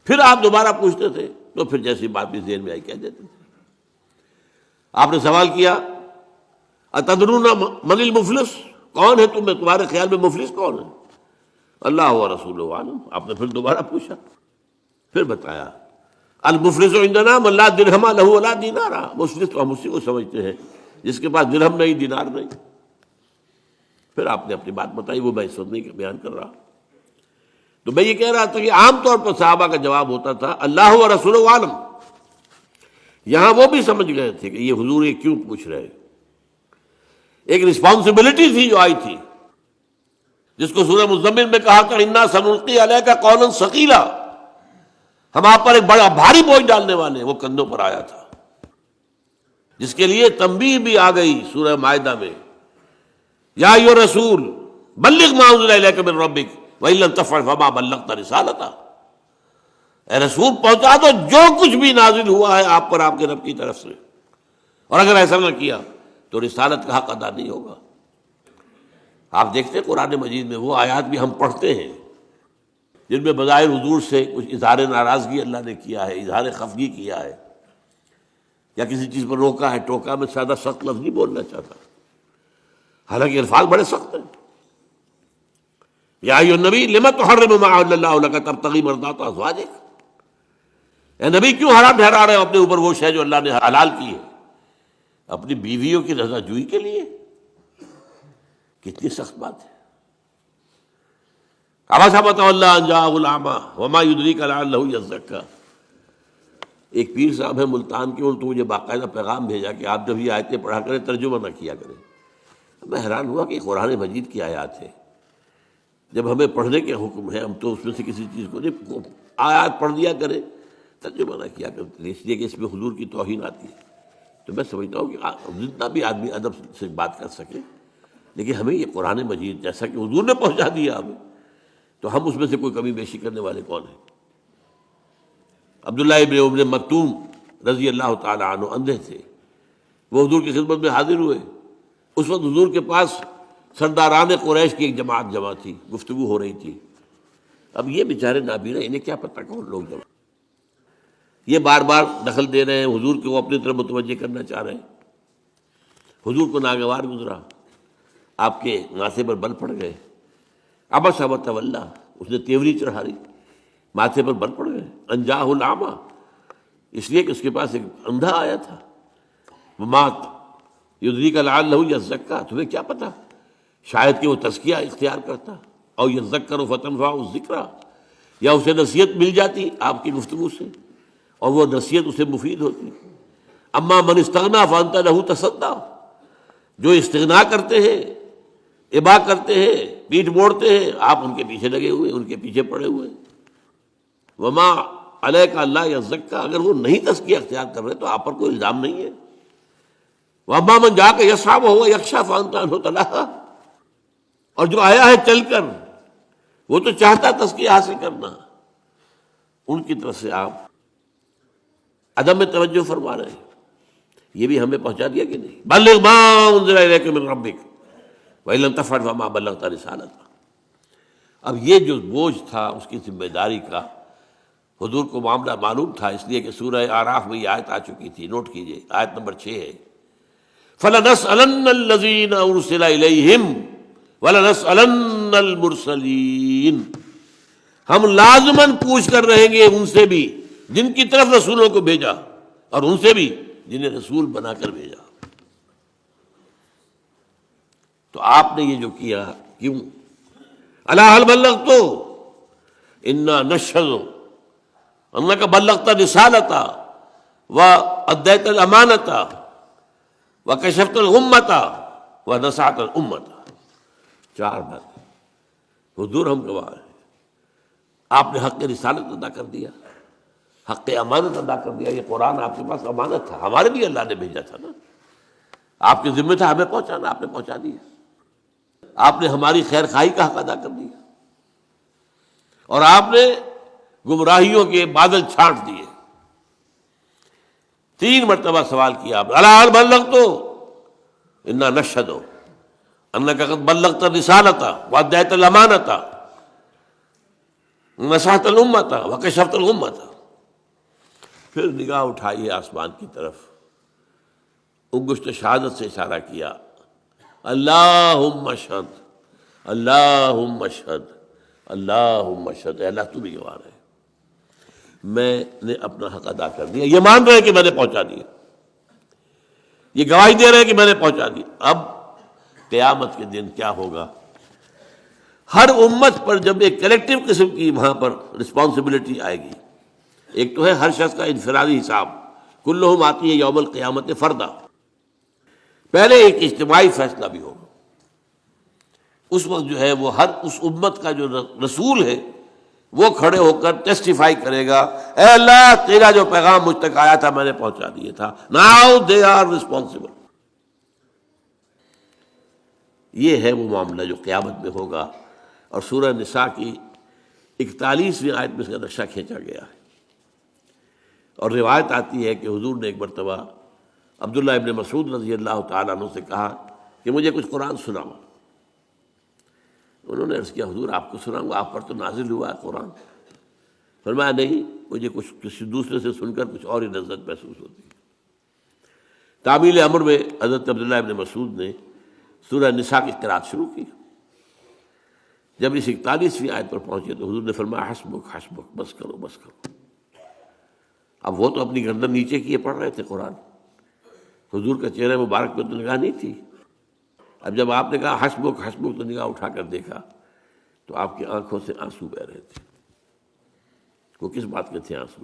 S1: پھر آپ دوبارہ پوچھتے تھے تو پھر جیسی بات بھی ذہن میں آئی کہہ دیتے تھے. آپ نے سوال کیا اتدرون من المفلس؟ کون ہے تمہارے خیال میں مفلس کون ہے؟ اللہ و رسولہ عالم. آپ نے پھر دوبارہ پوچھا، پھر بتایا المفلس عندنا من لا درہم لہ ولا دینار. مفلس تو ہم اسی کو سمجھتے ہیں جس کے پاس درہم نہیں، دینار نہیں. پھر آپ نے اپنی بات بتائی، وہ میں اس وقت نہیں بیان کر رہا. تو میں یہ کہہ رہا تھا کہ عام طور پر صحابہ کا جواب ہوتا تھا اللہ و رسولہ عالم. یہاں وہ بھی سمجھ گئے تھے کہ یہ حضور یہ کیوں پوچھ رہے. ایک رسپانسبلٹی تھی جو آئی تھی، جس کو سورہ مزمل میں کہا تھا انا سنلقی علیک قولا ثقیلا، ہم آپ پر ایک بڑا بھاری بوجھ ڈالنے والے ہیں. وہ کندھوں پر آیا تھا، جس کے لیے تنبیہ بھی آ گئی سورہ مائدہ میں، یا ایھا الرسول بلغ ما انزل الیک من ربک وَإِن لَّمْ تَفْعَلْ فَمَا بَلَّغْتَ رِسَالَتَهُ. اے رسول پہنچا دو جو کچھ بھی نازل ہوا ہے آپ پر آپ کے رب کی طرف سے، اور اگر ایسا نہ کیا تو رسالت کا حق ادا نہیں ہوگا. آپ دیکھتے ہیں قرآن مجید میں وہ آیات بھی ہم پڑھتے ہیں جن میں بظاہر حضور سے کچھ اظہار ناراضگی اللہ نے کیا ہے، اظہار خفگی کیا ہے، یا کسی چیز پر روکا ہے ٹوکا. میں زیادہ سخت لفظ نہیں بولنا چاہتا، حالانکہ الفاظ بڑے سخت ہیں. یا ایھا النبی لم تحرم ما احل اللہ لک تبتغی مرضات ازواجک. اے نبی کیوں حرام ٹھہرا رہے ہو اپنے اوپر وہ شے جو اللہ نے حلال کی ہے اپنی بیویوں کی رضا جوئی کے لیے؟ کتنی سخت بات ہے. عبس وتولی ان جاءہ الاعمی وما یدریک لعلہ یزکیٰ. ایک پیر صاحب ہیں ملتان کے، انہوں نے تو مجھے باقاعدہ پیغام بھیجا کہ آپ جب یہ آیتیں پڑھا کریں ترجمہ نہ کیا کریں. میں حیران ہوا کہ قرآن مجید کی آیات ہے، جب ہمیں پڑھنے کے حکم ہے ہم تو اس میں سے کسی چیز کو نہیں، آیات پڑھ دیا کریں ترجمہ نہ کیا کرتے، اس لیے کہ اس میں حضور کی توہین آتی ہے. تو میں سمجھتا ہوں کہ جتنا بھی آدمی ادب سے بات کر سکے، لیکن ہمیں یہ قرآن مجید جیسا کہ حضور نے پہنچا دیا ہمیں، تو ہم اس میں سے کوئی کمی بیشی کرنے والے کون ہیں؟ عبداللہ ابن ام مکتوم رضی اللہ تعالی عنہ اندھے تھے، وہ حضور کی خدمت میں حاضر ہوئے. اس وقت حضور کے پاس سرداران قریش کی ایک جماعت جمع تھی، گفتگو ہو رہی تھی. اب یہ بیچارے نابینا، انہیں کیا پتہ کون لوگ جمع، یہ بار بار دخل دے رہے ہیں، حضور کو اپنی طرف متوجہ کرنا چاہ رہے ہیں. حضور کو ناگوار گزرا، آپ کے ماتھے پر بل پڑ گئے. عبس وتولی، اس نے تیوری چڑھا دی، ماتھے پر بل پڑ گئے. ان جاءہ الاعمی، اس لیے کہ اس کے پاس ایک اندھا آیا تھا. وما یدریک لعلہ یزکیٰ، تمہیں کیا پتا شاید کہ وہ تزکیہ اختیار کرتا. او یذکر فتنفعہ الذکریٰ، یا اسے نصیحت مل جاتی آپ کی گفتگو سے اور وہ نصیحت اسے مفید ہوتی۔ اما من استغنا فانت لہ تصدیٰ، جو استغنا کرتے ہیں، ابا کرتے ہیں، پیٹھ موڑتے ہیں، آپ ان کے پیچھے لگے ہوئے، ان کے پیچھے پڑے ہوئے۔ وما علیک اللہ یزکیٰ، اگر وہ نہیں تزکیہ اختیار کر رہے تو آپ پر کوئی الزام نہیں ہے۔ وما من جا کے یسعی وہو یخشی فانت عنہ تلہیٰ، اور جو آیا ہے چل کر وہ تو چاہتا تزکیہ حاصل کرنا، ان کی طرف سے آپ عدم توجہ فرما رہے ہیں۔ یہ بھی ہمیں پہنچا دیا کہ نہیں؟ بلغ ما انزل الیک من ربک وان لم تفعل فما بلغت رسالتہ۔ اب یہ جو بوجھ تھا اس کی ذمہ داری کا حضور کو معاملہ معلوم تھا، اس لیے کہ سورہ اعراف میں یہ آیت آ چکی تھی، نوٹ کیجئے، آیت نمبر 6 ہے، فَلَنَسْأَلَنَّ الَّذِينَ أُرْسِلَ إِلَيْهِمْ وَلَنَسْأَلَنَّ الْمُرْسَلِينَ، ہم لازماً پوچھ کر رہیں گے ان سے بھی جن کی طرف رسولوں کو بھیجا، اور ان سے بھی جنہیں رسول بنا کر بھیجا۔ تو آپ نے یہ جو کیا کیوں؟ الا هل بلغت انا نشهد انك بلغت رسالتا واديت الامانه وكشفت الغمه ونصحت الامه۔ 4 بات حضور ہم گواہ ہیں، آپ نے حق رسالت ادا کر دیا، حق امانت ادا کر دیا۔ یہ قرآن آپ کے پاس امانت تھا، ہمارے لیے اللہ نے بھیجا تھا نا، آپ کے ذمہ تھا ہمیں پہنچانا، آپ نے پہنچا دیا۔ آپ نے ہماری خیر خواہی کا حق ادا کر دیا، اور آپ نے گمراہیوں کے بادل چھانٹ دیے۔ 3 مرتبہ سوال کیا آپ نے، الا هل بلغت انا نشهد انك قد بلغت الرسالة واديت الامانة ونصحت الامة وكشفت الغمة۔ پھر نگاہ اٹھائیے آسمان کی طرف، انگشت شہادت سے اشارہ کیا، اللہم اشہد، اللہم اشہد، اللہم اشہد، اے اللہ تو بھی گواہ ہے، میں نے اپنا حق ادا کر دیا۔ یہ مان رہے ہیں کہ میں نے پہنچا دیا، یہ گواہی دے رہے ہیں کہ میں نے پہنچا دیا۔ اب قیامت کے دن کیا ہوگا؟ ہر امت پر جب ایک کلیکٹیو قسم کی وہاں پر رسپانسبلٹی آئے گی، ایک تو ہے ہر شخص کا انفرادی حساب، کلہم آتی ہے یوم القیامت فردا، پہلے ایک اجتماعی فیصلہ بھی ہوگا۔ اس وقت جو ہے وہ ہر اس امت کا جو رسول ہے وہ کھڑے ہو کر ٹیسٹیفائی کرے گا، اے اللہ تیرا جو پیغام مجھ تک آیا تھا میں نے پہنچا دیا تھا، ناؤ دے آر ریسپانسبل۔ یہ ہے وہ معاملہ جو قیامت میں ہوگا، اور سورہ نساء کی 41ویں آیت میں اس کا نقشہ کھینچا گیا ہے۔ اور روایت آتی ہے کہ حضور نے ایک مرتبہ عبداللہ ابن مسعود رضی اللہ تعالیٰ عنہ سے کہا کہ مجھے کچھ قرآن سناؤ۔ انہوں نے عرض کیا حضور آپ کو سناؤں گا، آپ پر تو نازل ہوا ہے قرآن۔ فرمایا نہیں، مجھے کچھ کسی دوسرے سے سن کر کچھ اور ہی لذت محسوس ہوتی ہے۔ تعمیل امر میں حضرت عبداللہ ابن مسعود نے سورہ نساء کی قرأت شروع کی۔ جب اس 41ویں آیت پر پہنچے تو حضور نے فرمایا حسبک حسبک، بس کرو بس کرو۔ اب وہ تو اپنی گردن نیچے کیے پڑھ رہے تھے قرآن، حضور کا چہرہ مبارک پہ تو نگاہ نہیں تھی۔ اب جب آپ نے کہا حسبک حسبک تو نگاہ اٹھا کر دیکھا تو آپ کی آنکھوں سے آنسو بہ رہے تھے۔ وہ کس بات کے تھے آنسو؟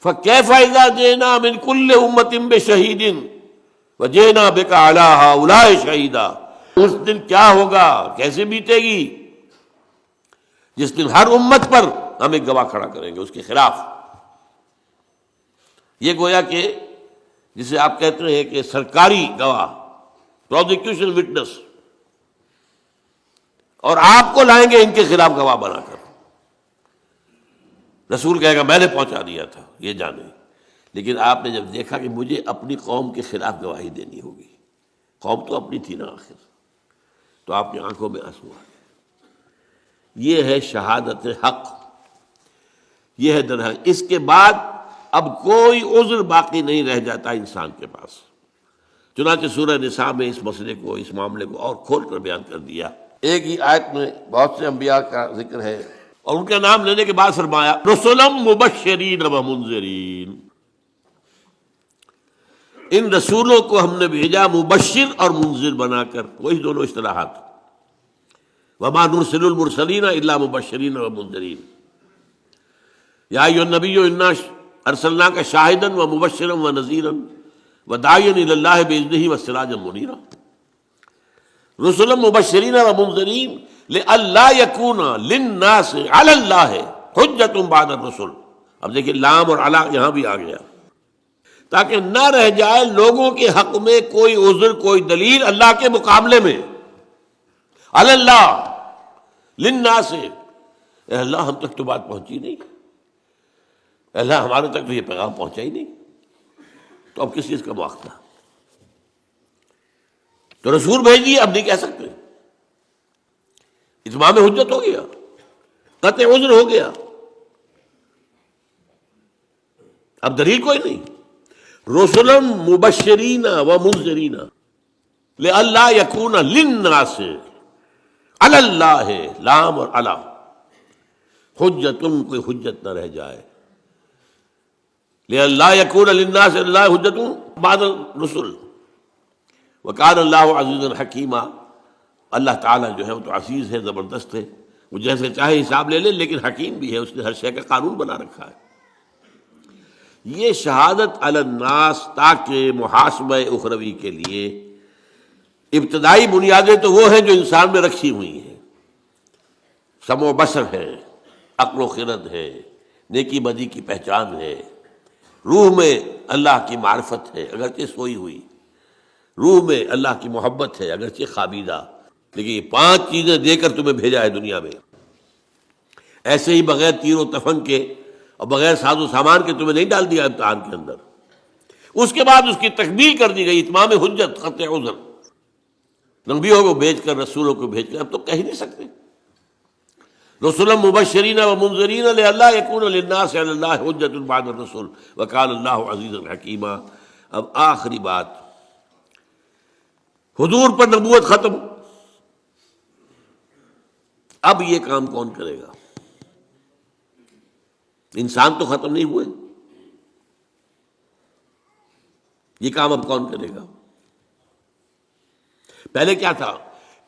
S1: فَكَيْفَ إِذَا جِئْنَا مِنْ كُلِّ أُمَّةٍ بِشَهِيدٍ وَجِئْنَا بِكَ عَلَىٰ هَٰؤُلَاءِ شَهِيدًا۔ اس دن کیا ہوگا، کیسے بیتے گی، جس دن ہر امت پر ہم ایک گواہ کھڑا کریں گے اس کے خلاف۔ یہ گویا کہ جسے آپ کہتے ہیں کہ سرکاری گواہ، پروزیکیوشن وٹنس، اور آپ کو لائیں گے ان کے خلاف گواہ بنا کر۔ رسول کہے گا میں نے پہنچا دیا تھا، یہ جانے، لیکن آپ نے جب دیکھا کہ مجھے اپنی قوم کے خلاف گواہی دینی ہوگی، قوم تو اپنی تھی نا آخر، تو آپ کی آنکھوں میں آنسو آ گئے۔ یہ ہے شہادت حق، یہ ہے در حق۔ اس کے بعد اب کوئی عذر باقی نہیں رہ جاتا انسان کے پاس۔ چنانچہ سورہ نساء میں اس مسئلے کو، اس معاملے کو اور کھول کر بیان کر دیا۔ ایک ہی آیت میں بہت سے انبیاء کا ذکر ہے، اور ان کا نام لینے کے بعد فرمایا رسلا مبشرین و منذرین، ان رسولوں کو ہم نے بھیجا مبشر اور منذر بنا کر، وہی دونوں اصطلاحات، وما نرسل المرسلین الا مبشرین ومنذرین یا ایھا النبی انا ارسلناک شاہدا ومبشرا ونذیرا وداعیا الی اللہ باذنہ وسراجا منیرا رسلا مبشرین ومنذرین لئلا یکون للناس علی اللہ حجۃ بعد الرسل. اب دیکھیں لام اور علی یہاں بھی آ گیا، تاکہ نہ رہ جائے لوگوں کے حق میں کوئی عذر کوئی دلیل اللہ کے مقابلے میں. علی اللہ للناس، اے اللہ ہم تک تو بات پہنچی نہیں، اے اللہ ہمارے تک تو یہ پیغام پہنچا ہی نہیں، تو اب کس چیز کا مواخذہ؟ تو رسول بھیجیے، اب نہیں کہہ سکتے، اتمام حجت ہو گیا، قطع عذر ہو گیا، اب دلیل کوئی نہیں. رسلا مبشرین و منذرین لئلا یکون للناس علی اللہ، لام اور علی، حجت، کوئی حجت نہ رہ جائے، لئلا یکون للناس علی اللہ حجت بعد الرسل وکان اللہ عزیزا حکیما. اللہ تعالیٰ جو ہے وہ تو عزیز ہے، زبردست ہے، وہ جیسے چاہے حساب لے لے، لیکن حکیم بھی ہے، اس نے ہر شے کا قانون بنا رکھا ہے. یہ شہادت علی الناس تاکہ محاسبہ اخروی کے لیے ابتدائی بنیادیں تو وہ ہیں جو انسان میں رکھی ہوئی ہیں، سمع و بصر ہے، عقل و خرد ہے، نیکی بدی کی پہچان ہے، روح میں اللہ کی معرفت ہے اگرچہ سوئی ہوئی، روح میں اللہ کی محبت ہے اگرچہ خوابیدہ. لیکن یہ 5 چیزیں دے کر تمہیں بھیجا ہے دنیا میں، ایسے ہی بغیر تیر و تفنگ کے اور بغیر ساز و سامان کے تمہیں نہیں ڈال دیا امتحان کے اندر. اس کے بعد اس کی تکمیل کر دی گئی، اتمام حجت، قطع عذر. نبیوں کو بھیج کر، رسولوں کو بھیج کر، اب تو کہہ ہی نہیں سکتے. رسلا مبشرین و منذرین لئلا یکون للناس علی اللہ حجۃ بعد الرسل وکان اللہ عزیزا حکیما. اب آخری بات، حضور پر نبوت ختم، اب یہ کام کون کرے گا؟ انسان تو ختم نہیں ہوئے، یہ کام اب کون کرے گا؟ پہلے کیا تھا؟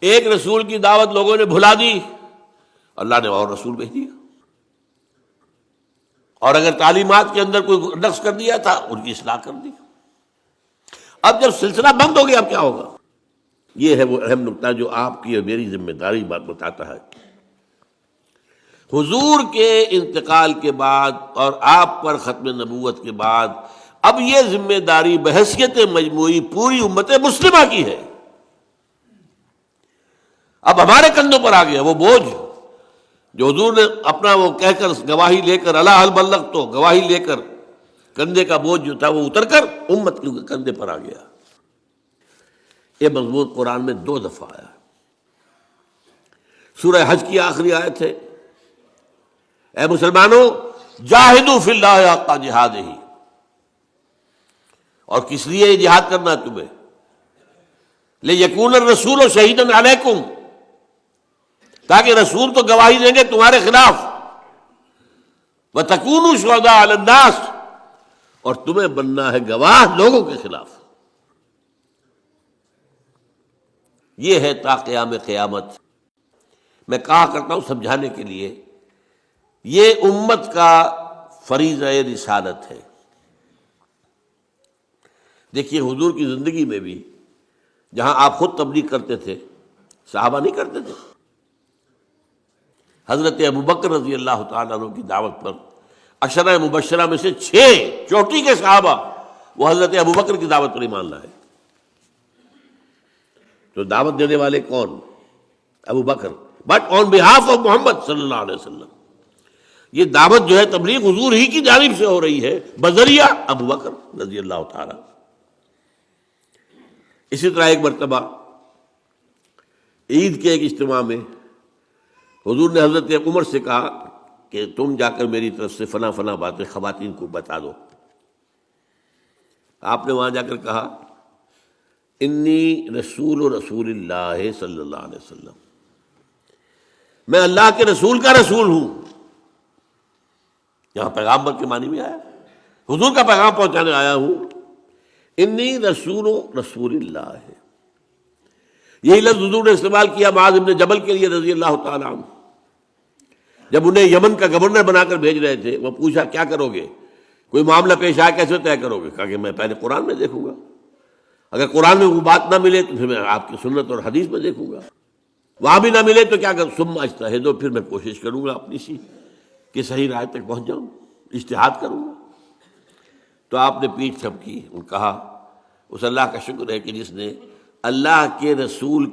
S1: ایک رسول کی دعوت لوگوں نے بھلا دی، اللہ نے اور رسول بھیج دیا، اور اگر تعلیمات کے اندر کوئی نقص کر دیا تھا ان کی اصلاح کر دی. اب جب سلسلہ بند ہو گیا اب کیا ہوگا؟ یہ ہے وہ اہم نکتہ جو آپ کی اور میری ذمہ داری بات بتاتا ہے. حضور کے انتقال کے بعد اور آپ پر ختم نبوت کے بعد اب یہ ذمہ داری بحیثیت مجموعی پوری امت مسلمہ کی ہے. اب ہمارے کندھوں پر آ گیا وہ بوجھ جو حضور نے اپنا وہ کہہ کر گواہی لے کر الا هل بلغت، تو گواہی لے کر کندھے کا بوجھ جو تھا وہ اتر کر امت کے کندھے پر آ گیا. یہ مضمون قرآن میں 2 دفعہ آیا. سورہ حج کی آخری آیت ہے، اے مسلمانوں جاہدوا فی اللہ حق جہادہ. اور کس لیے یہ جہاد کرنا ہے تمہیں؟ لیکون الرسول شہیدا علیکم، تاکہ رسول تو گواہی دیں گے تمہارے خلاف، وتکونوا شہداء علی الناس، اور تمہیں بننا ہے گواہ لوگوں کے خلاف. یہ ہے تا قیام قیامت. میں کہا کرتا ہوں سمجھانے کے لیے، یہ امت کا فریضہ رسالت ہے. دیکھیے حضور کی زندگی میں بھی جہاں آپ خود تبلیغ کرتے تھے، صحابہ نہیں کرتے تھے. حضرت ابوبکر رضی اللہ تعالیٰ عنہ کی دعوت پر 10 مبشرہ میں سے 6 چوٹی کے صحابہ وہ حضرت ابوبکر کی دعوت پر ایمان لائے. تو دعوت دینے والے کون؟ Abu Bakr, but on behalf of Muhammad صلی اللہ علیہ وسلم. یہ دعوت جو ہے تبلیغ حضور ہی کی جانب سے ہو رہی ہے بذریعہ ابوبکر رضی اللہ تعالیٰ. اسی طرح ایک مرتبہ عید کے ایک اجتماع میں حضور نے حضرت عمر سے کہا کہ تم جا کر میری طرف سے فلاں فلاں باتیں خواتین کو بتا دو. آپ نے وہاں جا کر کہا انی رسول اللہ صلی اللہ علیہ وسلم، میں اللہ کے رسول کا رسول ہوں. یہاں پیغامبر کے معنی میں آیا، حضور کا پیغام پہنچانے آیا ہوں. انی رسول اللہ ہے. یہی لفظ حضور نے استعمال کیا معاذ بن جبل کے لیے رضی اللہ تعالیٰ عنہ، جب انہیں یمن کا گورنر بنا کر بھیج رہے تھے۔ وہ پوچھا کیا کرو گے، کوئی معاملہ پیش آئے کیسے طے کرو گے؟ کہا کہ میں پہلے قرآن میں دیکھوں گا، اگر قرآن میں وہ بات نہ ملے تو پھر میں آپ کی سنت اور حدیث میں دیکھوں گا، وہاں بھی نہ ملے تو کیا کروں، ثم اجتہد، پھر میں کوشش کروں گا اپنی سی کہ صحیح رائے تک پہنچ جاؤں، اجتہاد کروں گا۔ تو آپ نے پیٹھ تھپکی اور کہا اس اللہ کا شکر ہے کہ جس نے اللہ کے رسول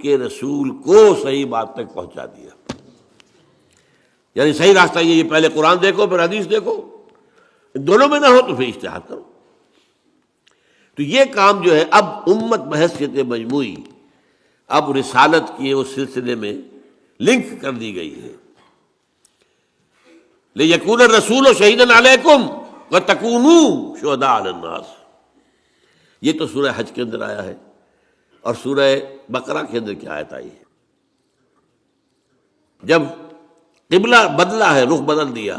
S1: کو صحیح بات تک پہنچا دیا۔ یعنی صحیح راستہ یہ پہلے قرآن دیکھو پھر حدیث دیکھو، دونوں میں نہ ہو تو پھر اجتہاد کرو۔ تو یہ کام جو ہے اب امت بحیثیت مجموعی اب رسالت کے اس سلسلے میں لنک کر دی گئی ہے۔ لِيَكُونَ الرَّسُولُ شَهِيدًا عَلَيْكُمْ وَتَكُونُوا شُهَدَاءَ عَلَى النَّاسِ، یہ تو سورہ حج کے اندر آیا ہے، اور سورہ بقرہ کے اندر کیا آیت آئی ہے؟ جب قبلہ بدلا ہے، رخ بدل دیا،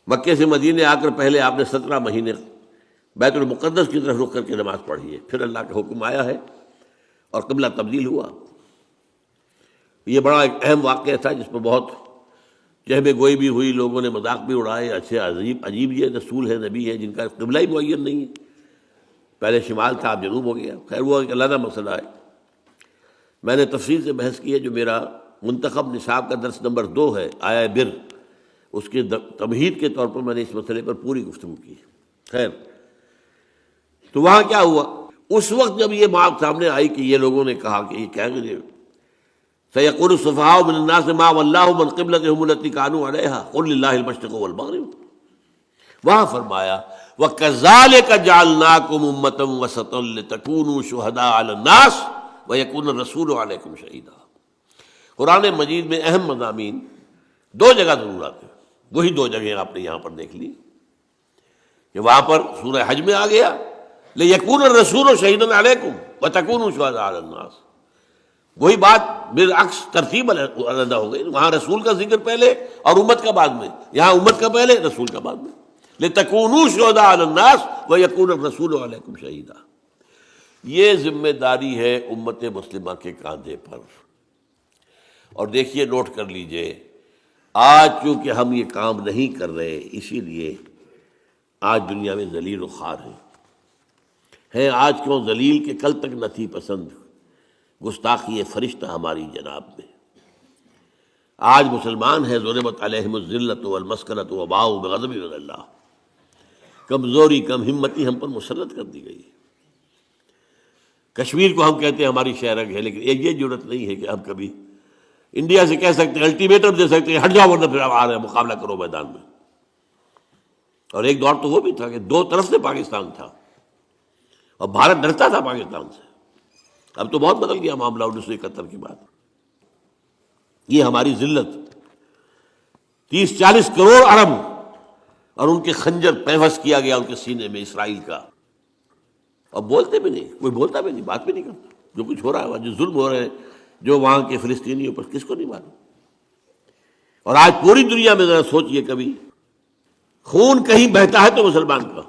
S1: مکے سے مدینے آ کر پہلے آپ نے 17 مہینے بیت المقدس کی طرف رخ کر کے نماز پڑھی ہے، پھر اللہ کا حکم آیا ہے اور قبلہ تبدیل ہوا۔ یہ بڑا ایک اہم واقعہ تھا جس پر بہت چہبے گوئی بھی ہوئی، لوگوں نے مذاق بھی اڑائے، اچھے عجیب یہ رسول ہے، نبی ہے جن کا قبلہ ہی معین نہیں ہے، پہلے شمال تھا اب جنوب ہو گیا۔ خیر وہ ایک علیحدہ مسئلہ ہے، میں نے تفصیل سے بحث کی ہے، جو میرا منتخب نصاب کا درس نمبر 2 ہے آیا بر، اس کے تمہید کے طور پر میں نے اس مسئلے پر پوری گفتگو کی۔ خیر تو وہاں کیا ہوا، اس وقت جب یہ بات سامنے آئی کہ یہ لوگوں نے کہا کہ یہ کہیں گے سَيَقُولُ السُّفَهَاءُ مِنَ النَّاسِ مَا وَلَّاهُمْ عَنْ قِبْلَتِهِمُ الَّتِي كَانُوا عَلَيْهَا قُلْ لِلَّهِ الْمَشْرِقُ وَالْمَغْرِبُ، وہاں فرمایا وَكَذَلِكَ جَعَلْنَاكُمْ أُمَّةً وَسَطًا لِتَكُونُوا شُهَدَاءَ عَلَى النَّاسِ وَيَكُونَ الرَّسُولُ عَلَيْكُمْ شَهِيدًا۔ قرآن مجید میں اہم مضامین 2 جگہ ضرور آتے ہیں، وہی 2 جگہیں آپ نے یہاں پر دیکھ لی کہ وہاں پر سورہ حج میں آ گیا لِيَكُونَ الرَّسُولُ شَهِيدًا عَلَيْكُمْ وَتَكُونُوا شُهَدَاءَ عَلَى النَّاسِ، وہی بات بالعکس ترتیب علیحدہ ہو گئی، وہاں رسول کا ذکر پہلے اور امت کا بعد میں، یہاں امت کا پہلے رسول کا بعد میں۔ لِتَكُونُوا شُهَدَاءَ عَلَى النَّاسِ وَيَكُونَ الرَّسُولُ عَلَيْكُمْ شَهِيدًا، یہ ذمہ داری ہے امت مسلمہ کے کاندھے پر۔ اور دیکھیے نوٹ کر لیجئے، آج چونکہ ہم یہ کام نہیں کر رہے، اسی لیے آج دنیا میں ذلیل و خوار ہیں آج کیوں ذلیل کہ کل تک نہ تھی پسند گستاخی فرشتہ ہماری جناب میں۔ آج مسلمان ہیں ضربت علیہم الذلۃ والمسکنۃ وباؤوا بغضب من اللہ، کمزوری کم ہمتی ہم پر مسلط کر دی گئی۔ کشمیر کو ہم کہتے ہیں ہماری شہرگ ہے، لیکن یہ جرت نہیں ہے کہ ہم کبھی انڈیا سے کہہ سکتے ہیں، الٹیمیٹم دے سکتے ہیں ہٹ جاؤ ورنہ پھر آ رہے ہیں مقابلہ کرو میدان میں۔ اور ایک دور تو وہ بھی تھا کہ 2 طرف سے پاکستان تھا اور بھارت ڈرتا تھا پاکستان سے۔ اب تو بہت بدل گیا معاملہ 1971 کے بعد۔ یہ ہماری ذلت، 30-40 کروڑ عرب اور ان کے خنجر پیوست کیا گیا ان کے سینے میں اسرائیل کا، اور بولتے بھی نہیں، کوئی بولتا بھی نہیں، بات بھی نہیں کرتا۔ جو کچھ ہو رہا ہے، جو ظلم ہو رہے ہیں جو وہاں کے فلسطینیوں پر، کس کو نہیں معلوم؟ اور آج پوری دنیا میں ذرا سوچئے، کبھی خون کہیں بہتا ہے تو مسلمان کا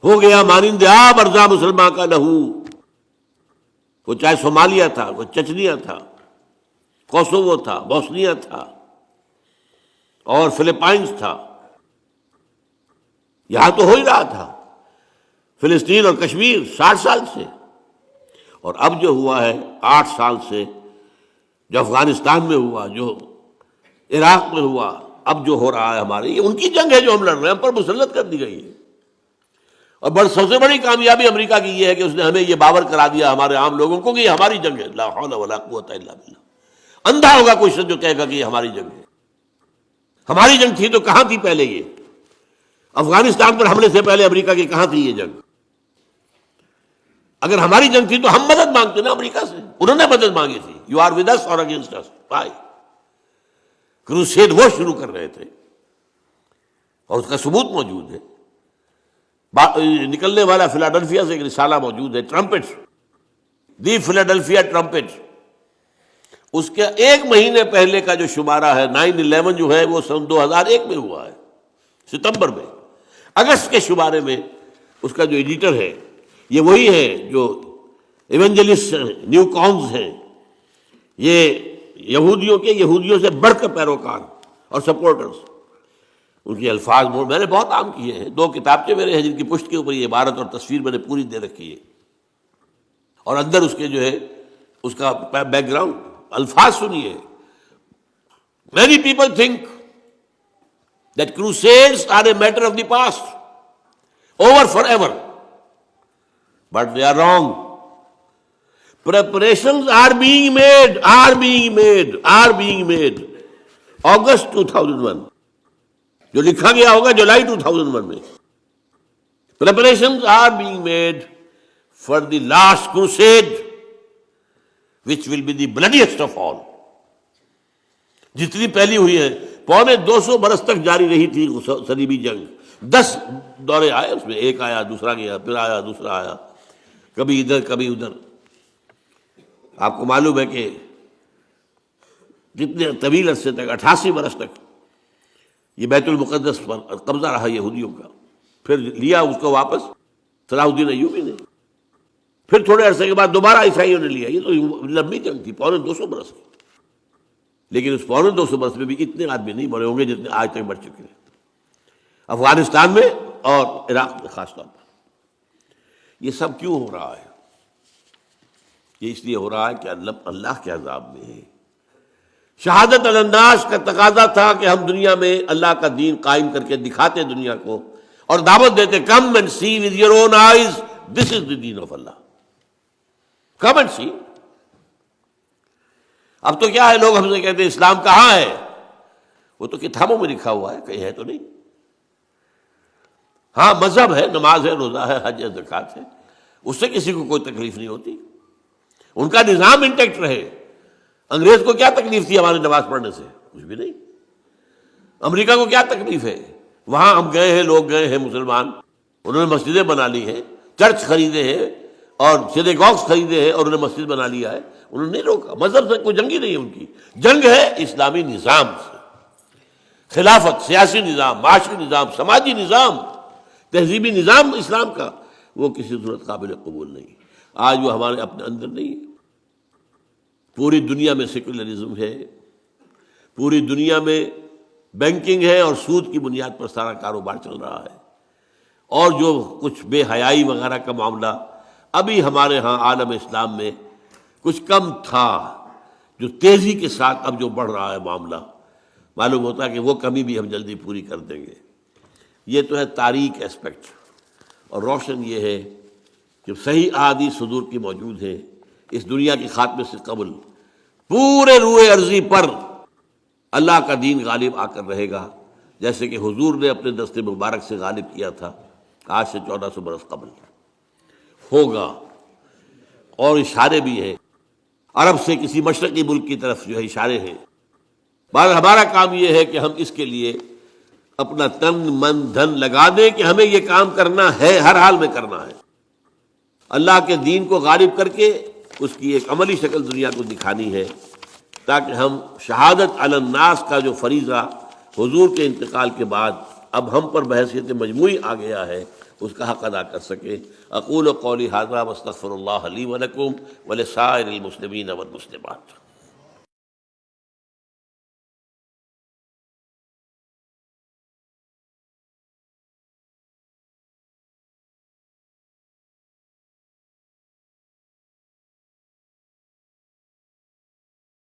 S1: ہو گیا مانند آب ارزاں مسلمان کا لہو، وہ چاہے صومالیہ تھا، وہ چچنیا تھا، کوسوو تھا، بوسنیا تھا اور فلپائنز تھا، یہاں تو ہو ہی رہا تھا فلسطین اور کشمیر 60 سال سے، اور اب جو ہوا ہے 8 سال سے، جو افغانستان میں ہوا، جو عراق میں ہوا، اب جو ہو رہا ہے ہمارے، یہ ان کی جنگ ہے جو ہم لڑ رہے ہیں، ہم پر مسلط کر دی گئی ہے۔ اور سب سے بڑی کامیابی امریکہ کی یہ ہے کہ اس نے ہمیں یہ باور کرا دیا ہمارے عام لوگوں کو کہ یہ ہماری جنگ ہے۔ لا حول ولا قوت الا باللہ۔ اندھا ہوگا کوئی شخص جو کہے گا کہ یہ ہماری جنگ ہے۔ ہماری جنگ تھی تو کہاں تھی پہلے؟ یہ افغانستان پر حملے سے پہلے امریکہ کی کہاں تھی یہ جنگ؟ اگر ہماری جنگ تھی تو ہم مدد مانگتے نا امریکہ سے، انہوں نے مدد مانگی تھی۔ یو آر ود اس اور اگینسٹ اس، بھائی کروسیڈ وہ شروع کر رہے تھے اور اس کا ثبوت موجود ہے۔ نکلنے والا فلاڈلفیا سے ایک رسالہ موجود ہے، ٹرمپٹ، دی فلاڈلفیا ٹرمپٹ، اس کے 1 مہینے پہلے کا جو شمارہ ہے 9/11 جو ہے وہ سن 2001 میں ہوا ہے، ستمبر میں۔ اگست کے شمارے میں اس کا جو ایڈیٹر ہے یہ وہی ہے جو ایونجلسٹ ہیں، نیو کانز ہیں، یہ یہودیوں سے بڑھ کر پیروکار اور سپورٹرز. ان کے الفاظ میں نے بہت عام کیے ہیں. 2 کتابچے میرے ہیں جن کی پشت کے اوپر یہ عبارت اور تصویر میں نے پوری دے رکھی ہے، اور اندر اس کے جو ہے اس کا بیک گراؤنڈ الفاظ سنیے. Many people think that crusades are a matter of the past, over forever, but they are wrong. Preparations are being made. August 2001 جو لکھا گیا ہوگا جولائی 2001 میں. Preparations are being made for the last crusade, which will be the bloodiest of all. جتنی پہلی ہوئی ہے 250 برس تک جاری رہی تھی صلیبی جنگ. 10 دورے آئے اس میں، ایک آیا دوسرا گیا، پھر آیا دوسرا آیا، کبھی ادھر کبھی ادھر. آپ کو معلوم ہے کہ جتنے طویل عرصے تک 88 برس تک یہ بیت المقدس پر قبضہ رہا یہودیوں کا. پھر لیا اس کو واپس صلاح الدین ایوبی نے، پھر تھوڑے عرصے کے بعد دوبارہ عیسائیوں نے لیا. یہ تو لمبی جنگ تھی 250 برس کی. لیکن اس 250 برس میں بھی اتنے آدمی نہیں مرے ہوں گے جتنے آج تک مر چکے ہیں افغانستان میں اور عراق میں خاص طور پر. یہ سب کیوں ہو رہا ہے؟ یہ اس لیے ہو رہا ہے کہ اللہ کے عذاب میں ہے. شہادت الناس کا تقاضا تھا کہ ہم دنیا میں اللہ کا دین قائم کر کے دکھاتے دنیا کو اور دعوت دیتے، come and see with your own eyes this is the دین of Allah. Come and see. اب تو کیا ہے، لوگ ہم سے کہتے ہیں اسلام کہاں ہے؟ وہ تو کتابوں میں لکھا ہوا ہے، کہیں ہے تو نہیں. ہاں مذہب ہے، نماز ہے، روزہ ہے، حج ہے، زکوٰۃ ہے، اس سے کسی کو کوئی تکلیف نہیں ہوتی. ان کا نظام انٹیکٹ رہے. انگریز کو کیا تکلیف تھی ہماری نماز پڑھنے سے؟ کچھ بھی نہیں. امریکہ کو کیا تکلیف ہے؟ وہاں ہم گئے ہیں، لوگ گئے ہیں مسلمان، انہوں نے مسجدیں بنا لی ہیں، چرچ خریدے ہیں اور سینیگاگز خریدے ہیں اور انہوں نے مسجد بنا لیا ہے. انہوں نے نہیں روکا. مذہب سے کوئی جنگ ہی نہیں ہے ان کی. جنگ ہے اسلامی نظام سے، خلافت، سیاسی نظام، معاشی نظام، سماجی نظام، تہذیبی نظام اسلام کا، وہ کسی صورت قابل قبول نہیں. آج وہ ہمارے اپنے اندر نہیں ہے. پوری دنیا میں سیکولرزم ہے، پوری دنیا میں بینکنگ ہے اور سود کی بنیاد پر سارا کاروبار چل رہا ہے. اور جو کچھ بے حیائی وغیرہ کا معاملہ ابھی ہمارے ہاں عالم اسلام میں کچھ کم تھا، جو تیزی کے ساتھ اب جو بڑھ رہا ہے معاملہ، معلوم ہوتا ہے کہ وہ کمی بھی ہم جلدی پوری کر دیں گے. یہ تو ہے تاریک اسپیکٹ. اور روشن یہ ہے کہ صحیح احادیث صدور کی موجود ہے. اس دنیا کے خاتمے سے قبل پورے روئے ارضی پر اللہ کا دین غالب آ کر رہے گا، جیسے کہ حضور نے اپنے دست مبارک سے غالب کیا تھا آج سے 1400 برس قبل. ہوگا. اور اشارے بھی ہیں، عرب سے کسی مشرقی ملک کی طرف جو ہے اشارے ہیں. ہمارا کام یہ ہے کہ ہم اس کے لیے اپنا تن من دھن لگا دیں کہ ہمیں یہ کام کرنا ہے، ہر حال میں کرنا ہے. اللہ کے دین کو غالب کر کے اس کی ایک عملی شکل دنیا کو دکھانی ہے، تاکہ ہم شہادت علی الناس کا جو فریضہ حضور کے انتقال کے بعد اب ہم پر بحیثیت مجموعی آ گیا ہے اس کا حق ادا کر سکیں. اقول قولی ھذا واستغفر اللہ لی ولکم ولسائر المسلمین والمسلمات.